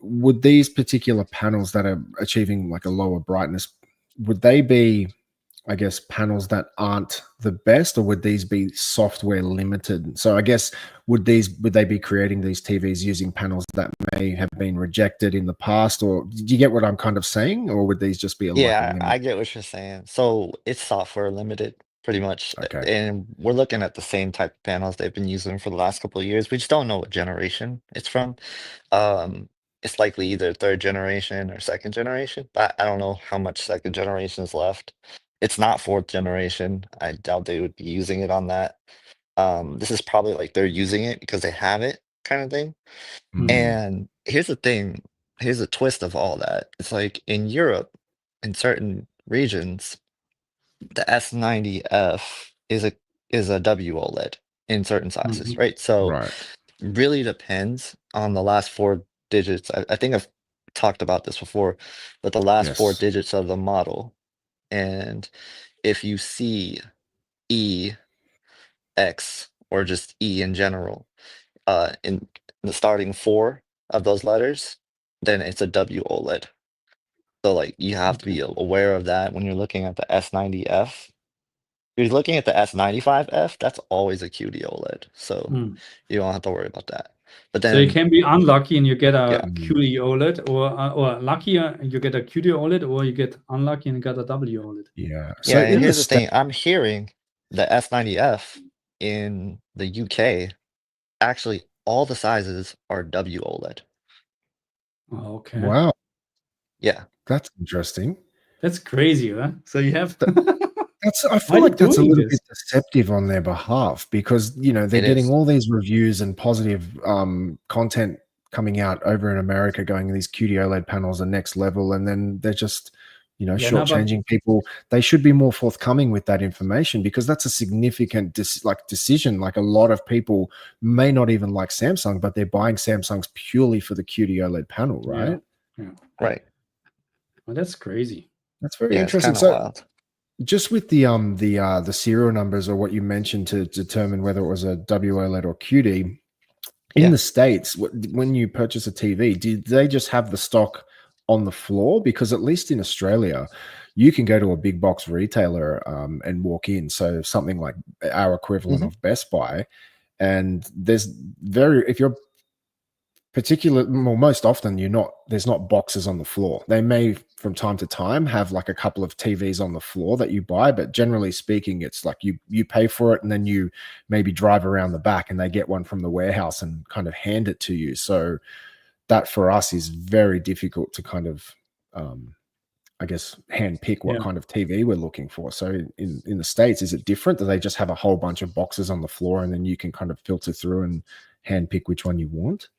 would these particular panels that are achieving like a lower brightness, would they be, I guess, panels that aren't the best, or would these be software limited? So I guess would they be creating these TVs using panels that may have been rejected in the past, or do you get what I'm kind of saying, or would these just be like a yeah, limit? I get what you're saying. So it's software limited, pretty much, Okay. and we're looking at the same type of panels they've been using for the last couple of years. We just don't know what generation it's from. Um, it's likely either third generation or second generation, but I don't know how much second generation is left. It's not fourth generation. I doubt they would be using it on that. This is probably like they're using it because they have it kind of thing. Mm. Mm, And here's the thing, here's the twist of all that. It's like in Europe, in certain regions, the S90F is a W OLED in certain sizes, Mhm. right? So right. really depends on the last four digits. I think I've talked about this before, but the last four Yes. digits of the model. And if you see E, X, or just E in general, in the starting four of those letters, then it's a W OLED. So like you have to Okay. be aware of that when you're looking at the S90F. If you're looking at the S95F, that's always a QD OLED. So Mm. you don't have to worry about that. But So you then, can be unlucky and you get yeah, a Mm, QD OLED, or lucky and you get a QD OLED, or you get unlucky and get a W OLED. yeah. So yeah, and in the here's the state, thing, I'm hearing the S90F in the UK, actually all the sizes are W OLED. Oh, okay. wow, Yeah. that's interesting. That's crazy, huh? So you have I why feel are you like that's a doing little this? bit deceptive on their behalf because, they're It getting is. all these reviews and positive content coming out over in America going, these QD OLED panels are next level. And then they're just, Yeah, no, but shortchanging people. They should be more forthcoming with that information because that's a significant decision. Like a lot of people may not even like Samsung, but they're buying Samsungs purely for the QD OLED panel, yeah, right? yeah. Right. Well, that's crazy. That's very Yeah, it's interesting. kind of So wild. just with the serial numbers or what you mentioned to determine whether it was a WOLED or QD in Yeah. the States, when you purchase a TV, did they just have the stock on the floor? Because at least in Australia, you can go to a big box retailer and walk in. So something like our equivalent Mhm. of Best Buy, and if you're most often there's not boxes on the floor. They may from time to time have like a couple of TVs on the floor that you buy, but generally speaking it's like you pay for it and then you maybe drive around the back and they get one from the warehouse and kind of hand it to you. So that for us is very difficult to kind of I guess hand pick what Yeah. kind of TV we're looking for. So in the States, is it different? Do they just have a whole bunch of boxes on the floor and then you can kind of filter through and hand pick which one you want?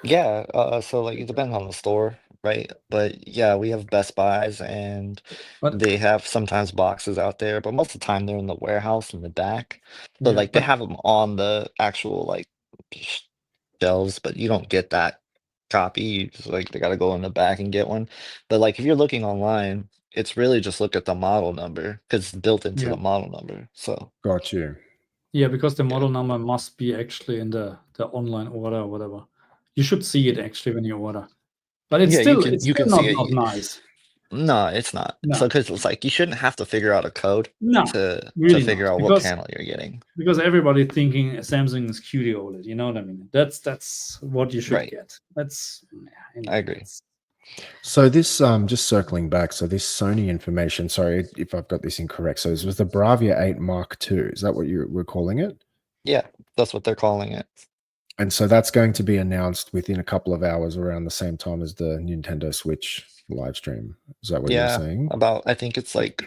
Yeah, so like it depends on the store, right? But yeah, we have Best Buys and But they have sometimes boxes out there, but most of the time they're in the warehouse in the back. So yeah, like they have them on the actual like sh- shelves, but you don't get that copy. Just, like they got to go in the back and get one. But like if you're looking online, it's really just look at the model number because it's built into Yeah. the model number. So Got you. Yeah, because the model number must be actually in the online order or whatever. You should see it actually when you order. But it's yeah, still you can not, see not it. nice. No, it's not. No. So because it's like you shouldn't have to figure out a code No, to really figure not. out what panel you're getting. Because everybody thinking Samsung is QD OLED, you know what I mean? That's what you should Right. get. That's I agree. So this just circling back, so this Sony information, sorry if I've got this incorrect. So this was the Bravia 8 Mark II. Is that what you were calling it? Yeah, that's what they're calling it. And so that's going to be announced within a couple of hours around the same time as the Nintendo Switch live stream. Is that what you're saying? About I think it's like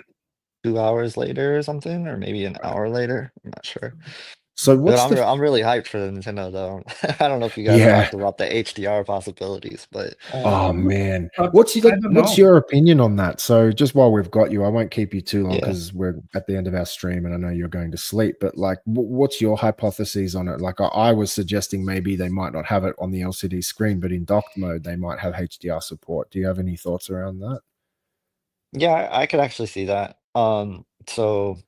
2 hours later or something, or maybe an hour later. I'm not sure. So But what's I'm really hyped for the Nintendo though. I don't know if you guys talked about the HDR possibilities, but oh man, but what's I don't know. your opinion on that? So just while we've got you, I won't keep you too long Yeah. because we're at the end of our stream and I know you're going to sleep. But like, what's your hypotheses on it? Like, I was suggesting maybe they might not have it on the LCD screen, but in docked mode they might have HDR support. Do you have any thoughts around that? yeah, I could actually see that. So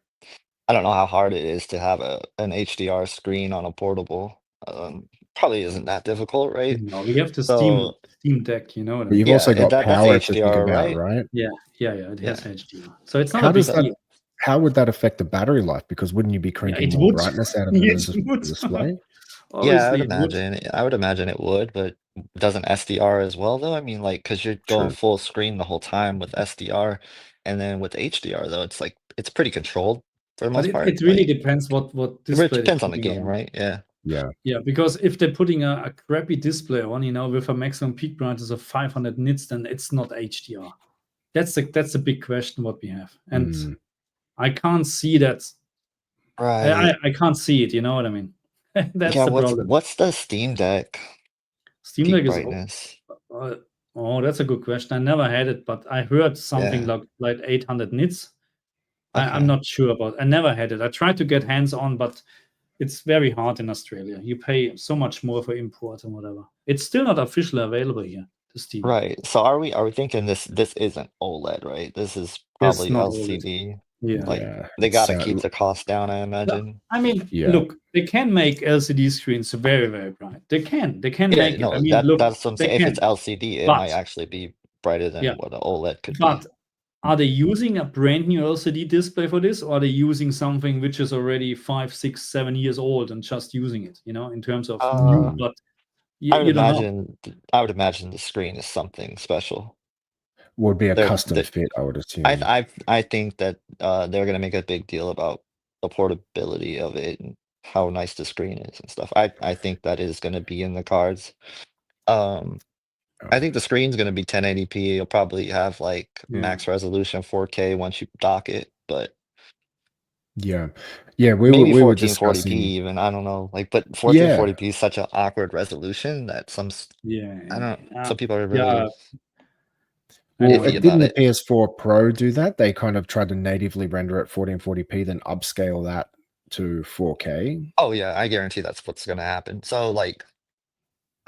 I don't know how hard it is to have an HDR screen on a portable. Probably isn't that difficult, right? No, we have the So Steam Deck, you know what I But mean? you've yeah, also got that's power to think HDR, about, right? right? Yeah, it has Yeah. HDR. So it's not How a big does that deal. how would that affect the battery life? Because wouldn't you be cranking it more would. brightness out of Yes, the it would. display? Yeah, Obviously, it would. I would imagine it would, but doesn't SDR as well though? I mean, like, because you're going True. full screen the whole time with SDR, and then with HDR though, it's like it's pretty controlled for the But most part. it really Like, depends what it display they're depends on the putting game, on. right? Yeah. Yeah. Yeah, because if they're putting a crappy display on, you know, with a maximum peak brightness of 500 nits, then it's not HDR. That's a big question what we have, and I can't see that. Right. I can't see it. You know what I mean? That's Yeah, the problem. what's the Steam Deck Steam peak Deck is brightness? oh, that's a good question. I never had it, but I heard something Yeah. like 800 nits. I'm Okay. not sure about. I never had it. I tried to get hands on, but it's very hard in Australia. You pay so much more for import and whatever. It's still not officially available here. The Steam. Right. So are we thinking this isn't OLED, right? This is It's probably not OLED. LCD. Yeah. Like Yeah. they gotta keep the cost down, I imagine. I mean, Yeah. look, they can make LCD screens very, very bright. They can Yeah, make no, it. I mean, look, that's what I'm they saying. If can. it's LCD, it But- might actually be brighter than Yeah. what an OLED could But be. are they using a brand new LCD display for this, or are they using something which is already 5, 6, 7 years old and just using it? You know, in terms of new, but I would you don't know. imagine the screen is something special. Would be a They're- custom they- fit, I would assume. I think that they're gonna make a big deal about the portability of it and how nice the screen is and stuff. I think that is gonna be in the cards. I think the screen's gonna be 1080p. You'll probably have like max resolution 4K once you dock it, but yeah, maybe we were 1440p discussing. even. I don't know. Like, but 1440p is such an awkward resolution that I don't. Some people are really. Well, iffy didn't about the PS4 Pro do that? They kind of tried to natively render it 1440p, then upscale that to 4K. Oh yeah, I guarantee that's what's gonna happen. So like,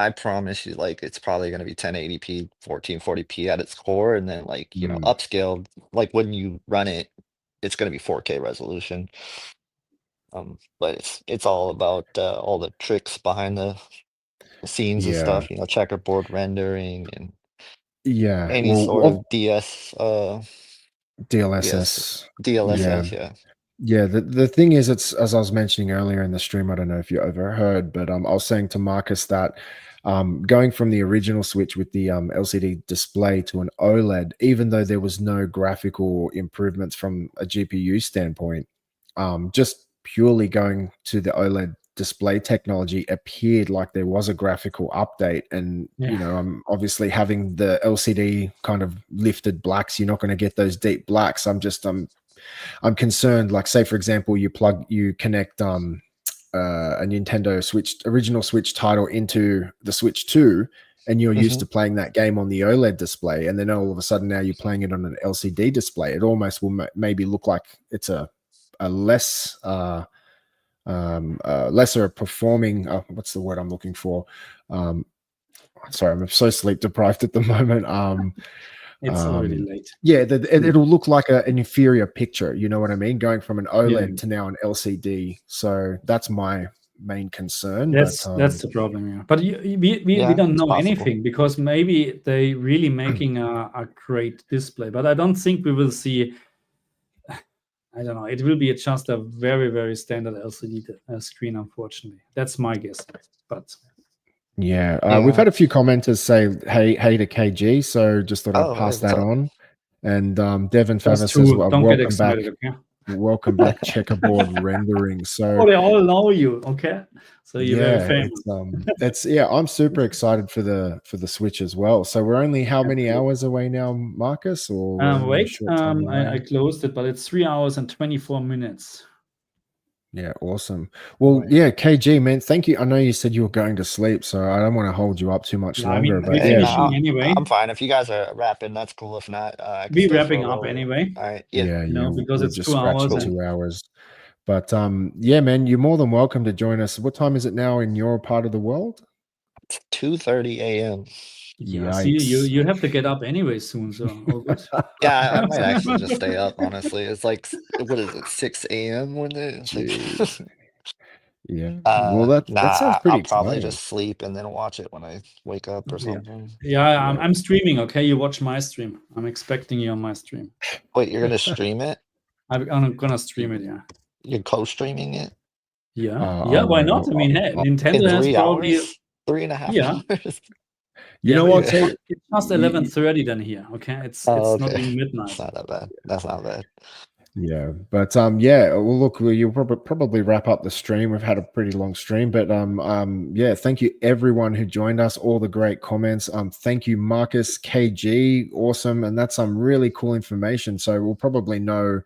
I promise you, like it's probably gonna be 1080p, 1440p at its core, and then like upscaled. Like when you run it, it's gonna be 4K resolution. But it's all about all the tricks behind the scenes and stuff. You know, checkerboard rendering and any sort of DLSS. DLSS. Yeah, the thing is, it's as I was mentioning earlier in the stream. I don't know if you overheard, but I was saying to Marcus that going from the original Switch with the LCD display to an OLED, even though there was no graphical improvements from a GPU standpoint, just purely going to the OLED display technology appeared like there was a graphical update. And you know, obviously having the LCD kind of lifted blacks, you're not going to get those deep blacks. I'm concerned, like say for example, you connect a Nintendo original Switch title into the Switch 2, and you're used to playing that game on the OLED display, and then all of a sudden now you're playing it on an LCD display. It almost will maybe look like it's a less lesser performing what's the word I'm looking for, sorry, I'm so sleep deprived at the moment. It's already late. Yeah, it'll look like an inferior picture. You know what I mean? Going from an OLED Yeah. to now an LCD. So that's my main concern. That's but the problem, yeah. But we Yeah, don't it's know possible. anything, because maybe they really making a great display. But I don't think we will see. I don't know. It will be just a very, very standard LCD screen, unfortunately. That's my guess. But yeah, we've had a few commenters say hey to KG, so just thought I'd Oh, pass hey, that what's up? on. And Devin Favor that's says, true. well, Don't get welcome back. excited, okay? Welcome back, checkerboard rendering. So Oh, they all know you, okay? So you're very yeah, famous. I'm super excited for the Switch as well. So we're only how many hours away now, Marcus? Or we're only a Wait, short time away? I closed it, but it's 3 hours and 24 minutes. Yeah, awesome. Well, yeah, KG, man, thank you. I know you said you were going to sleep, so I don't want to hold you up too much Yeah, I longer. mean, But we're Hey, yeah, finishing anyway. I'm fine. If you guys are wrapping, that's cool. If not, I can We're stay for a wrapping up little bit. anyway. All right. Yeah. yeah, Because we'll it's just 2 scratch hours. the 2 hours. But yeah, man, you're more than welcome to join us. What time is it now in your part of the world? It's 2:30 a.m. Yeah, see, you have to get up anyway soon, so all good. Yeah, I might actually just stay up, honestly. It's like, what is it, 6 a.m. when it's like, Yeah. Well, that sounds pretty I'll probably exciting. just sleep and then watch it when I wake up or something. Yeah, I'm streaming, okay? You watch my stream. I'm expecting you on my stream. Wait, you're gonna stream it? I'm gonna stream it, yeah. You're co-streaming it? Yeah, why not? I mean, hey, Nintendo In has 3 probably hours? 3.5 hours? You know what? It's just 11:30 then here, okay? It's not even midnight. It's not that bad. That's not bad. Yeah, but yeah. Well, look, you'll probably wrap up the stream. We've had a pretty long stream, but yeah. Thank you everyone who joined us. All the great comments. Thank you, Marcus, KG, awesome, and that's some really cool information. So we'll probably know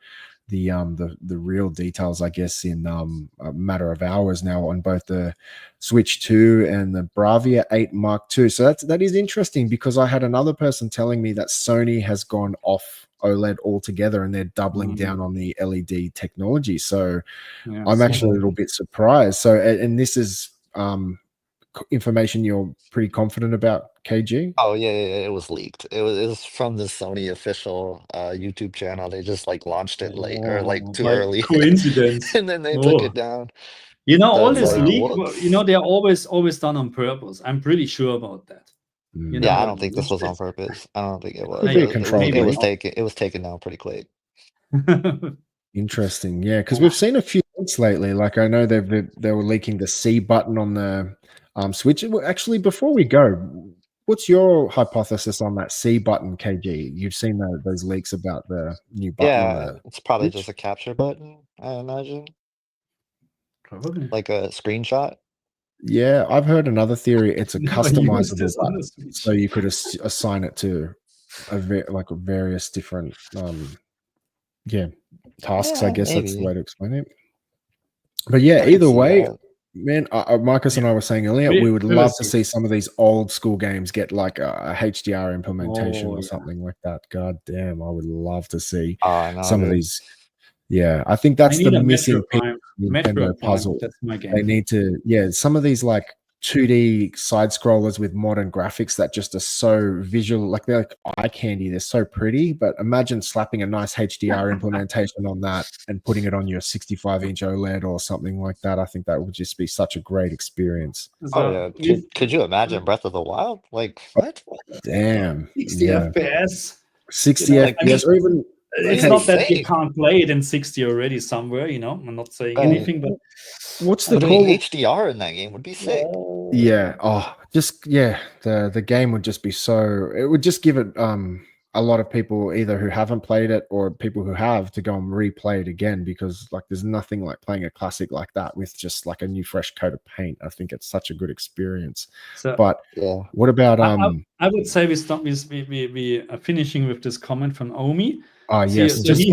the real details, I guess, in a matter of hours now on both the Switch 2 and the Bravia 8 Mark II. So that is interesting, because I had another person telling me that Sony has gone off OLED altogether and they're doubling down on the LED technology. So I'm actually a little bit surprised. So, and this is information you're pretty confident about, KG? Oh yeah, it was leaked. It was from the Sony official YouTube channel. They just like launched it late or like too early. Coincidence. And then they took it down. You know, So all it's this like, leak, whoops. you know, they're always done on purpose. I'm pretty sure about that. You know Yeah, I what don't think this was on purpose. I don't think it was. Could be a controlled It leak. was taken down pretty quick. Interesting, yeah, because we've seen a few leaks lately. Like I know they were leaking the C button on the Switch. Actually, before we go, what's your hypothesis on that C button, KG? You've seen those leaks about the new button on the It's probably Switch? just a capture button, I imagine. Probably. Like a screenshot. Yeah, I've heard another theory. It's a Never used customizable this on the button, Switch. so you could assign it to various different tasks. I guess that's the way to explain it. But yeah, either way, man, Marcus and I were saying earlier, we would love to see some of these old school games get like a HDR implementation or something like that. God damn, I would love to see some of these. Yeah, I think that's the missing piece of Nintendo puzzle. That's my game. They need to, some of these like 2D side scrollers with modern graphics that just are so visual, like they're like eye candy. They're so pretty, but imagine slapping a nice HDR implementation on that and putting it on your 65-inch OLED or something like that. I think that would just be such a great experience. Oh yeah, could you imagine Breath of the Wild? Like what? Damn, 60 FPS, 60 FPS, or even. It's not that you can't play it in 60 already somewhere, you know. I'm not saying anything, but what's the call? HDR in that game would be sick. Yeah. Oh, the game would just be so. It would just give it a lot of people either who haven't played it or people who have to go and replay it again, because like there's nothing like playing a classic like that with just like a new fresh coat of paint. I think it's such a good experience. So, but what about I would say we are finishing with this comment from Omi. Yes, so he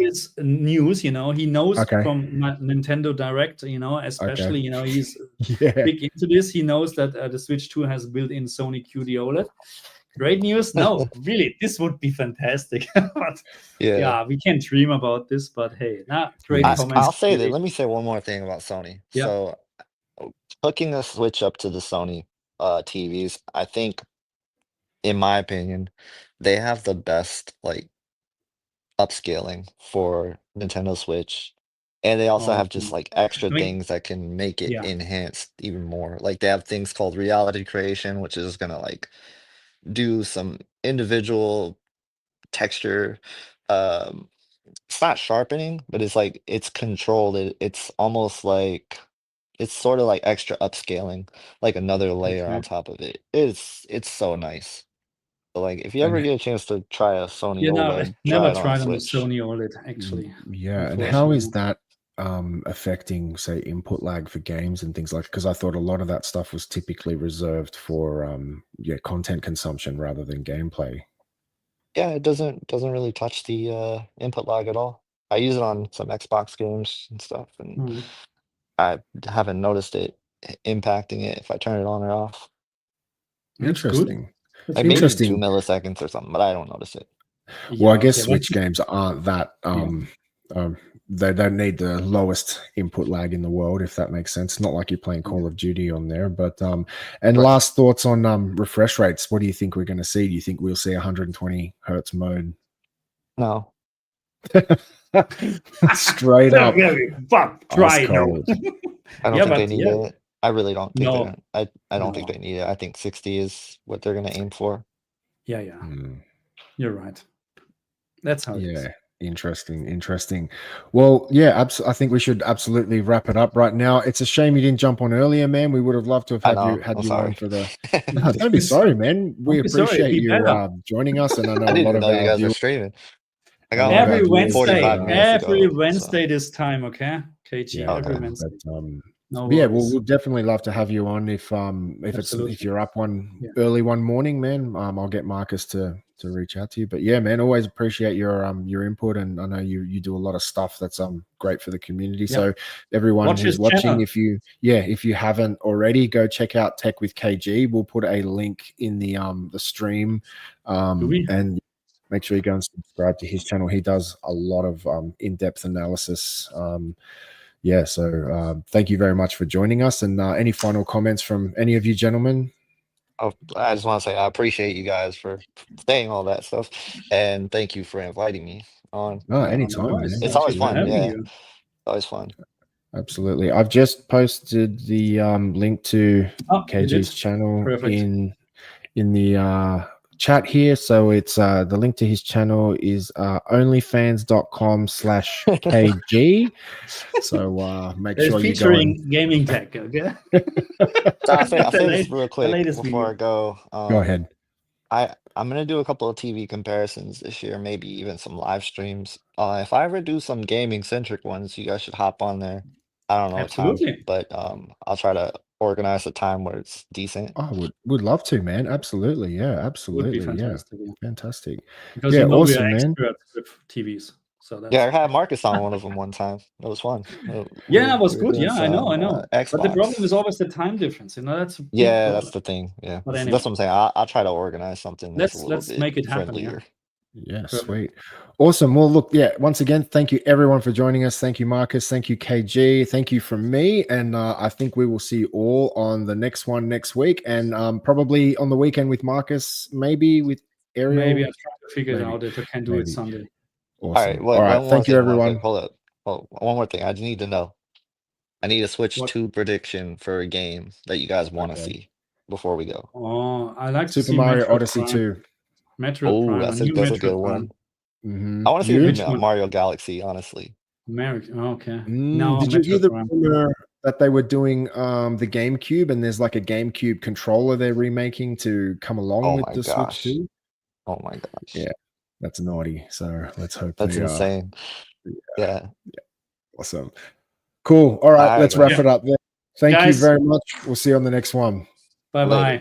has news, you know. He knows from Nintendo Direct, you know, especially, you know, he's big into this. He knows that the Switch 2 has built-in Sony QD OLED. Great news. No, really, this would be fantastic. But, we can't dream about this, but hey, great comments. I'll say that. Let me say one more thing about Sony. So hooking a Switch up to the Sony TVs. I think, in my opinion, they have the best like upscaling for Nintendo Switch. And they also have just Awesome. like extra I mean, things that can make it yeah. enhanced even more. Like they have things called reality creation, which is gonna like do some individual texture. Um, it's not sharpening, but it's like it's controlled. It's almost like it's sort of like extra upscaling, like another layer Okay. on top of it. It's so nice. So, like if you ever And get a chance to try a Sony You know, OLED, try never it on tried on the Switch. Sony OLED, actually, yeah, and how is unfortunately. that affecting, say, input lag for games and things like? Because I thought a lot of that stuff was typically reserved for content consumption rather than gameplay. Yeah, it doesn't really touch the input lag at all. I use it on some Xbox games and stuff, and Mhm. I haven't noticed it impacting it if I turn it on or off. That's good. Interesting. That's Like good. maybe 2 Interesting. milliseconds or something, but I don't notice it. Well, Yeah, I guess okay. Switch games aren't that they don't need the lowest input lag in the world, if that makes sense. Not like you're playing Call of Duty on there, but and Right. last thoughts on refresh rates. What do you think we're going to see? Do you think we'll see 120 hertz mode? No. Straight up Fuck, ice try no. cold. I don't Yeah, think they but need yeah, it. I really don't think no, I don't think no. they need it. I think 60 is what they're gonna aim for. Yeah, Hmm. you're right. That's how it is. Yeah, interesting. Well, yeah, I think we should absolutely wrap it up right now. It's a shame you didn't jump on earlier, man. We would have loved to have I had know. you I'm on sorry. for the. No, don't be sorry, man. We Don't be sorry. appreciate Be you better. joining us, and I know I a didn't lot even of know you our guys were viewers. streaming. I A got lot on of our Every like viewers, Wednesday. 45 minutes Every ago. Wednesday So this time, okay? KG, Yeah, every okay. man. Wednesday. But No yeah, worries. we'll definitely love to have you on if Absolutely. you're up Yeah. early one morning, man. I'll get Marcus to reach out to you. But yeah, man, always appreciate your input, and I know you do a lot of stuff that's great for the community. Yeah. So everyone Watch who's his watching, channel. if you haven't already, go check out Tech with KG. We'll put a link in the stream, Do we? and make sure you go and subscribe to his channel. He does a lot of in-depth analysis. Yeah, so thank you very much for joining us. And any final comments from any of you gentlemen? Oh, I just want to say I appreciate you guys for saying all that stuff, and thank you for inviting me on. No, No anytime, worries. man. It's Thank always you for fun. Absolutely. having Yeah, you. always fun. Absolutely. I've just posted the link to Oh, you did. KG's channel Perfect. in the chat here. So it's the link to his channel is onlyfans.com/KG. So make It's sure you go and featuring gaming tech, okay? So I'll say The this real quick latest before I video. go. go ahead. I'm gonna do a couple of TV comparisons this year, maybe even some live streams. If I ever do some gaming centric ones, you guys should hop on there. I don't know what time, Absolutely. but I'll try to organize a time where it's decent. Oh, would love to, man. Absolutely. Yeah, Would be absolutely. Yeah. fantastic. Yeah. Fantastic. Because Yeah, you know we are awesome, man. experts with TVs. So Yeah, that's I had Marcus on one of them one time. It was fun. yeah, it was We were good. doing Yeah, I know, some I know. But the problem Xbox. is always the time difference. You know, that's a big Yeah, that's problem. the thing. Yeah, But that's anyway, what I'm saying. I'll try to organize something that's a little let's bit make it happen. Yeah. friendlier. Yeah, Perfect. sweet. Awesome. Well, look, yeah, once again, thank you everyone for joining us. Thank you, Marcus. Thank you, KG. Thank you from me. And I think we will see you all on the next one next week. And probably on the weekend with Marcus, maybe with Ariel. Maybe I'm trying to figure it Maybe. out if I can do it Sunday. All right, Awesome. All right. one more Thank you, thing, real quick. everyone. Hold up. Oh, one more thing. I just need to know. I need a Switch What? 2 prediction for a game that you guys want to Okay. see before we go. Oh, I like to Super see Mario Metroid Odyssey Prime. 2. Metroid Oh, Prime, a that's new a good Metroid one. Prime. I want to see a You? new Which one? Mario Galaxy, honestly. Okay. No, Did you hear Metroid the Prime. rumor that they were doing the GameCube, and there's like a GameCube controller they're remaking to come along Oh with my the Switch gosh. 2? Oh my gosh. Yeah, that's naughty. So let's hope That's they insane. Yeah. awesome. Cool. All right, All right, let's wrap guys. it up there. Thank you Guys. very much. We'll see you on the next one. Bye-bye.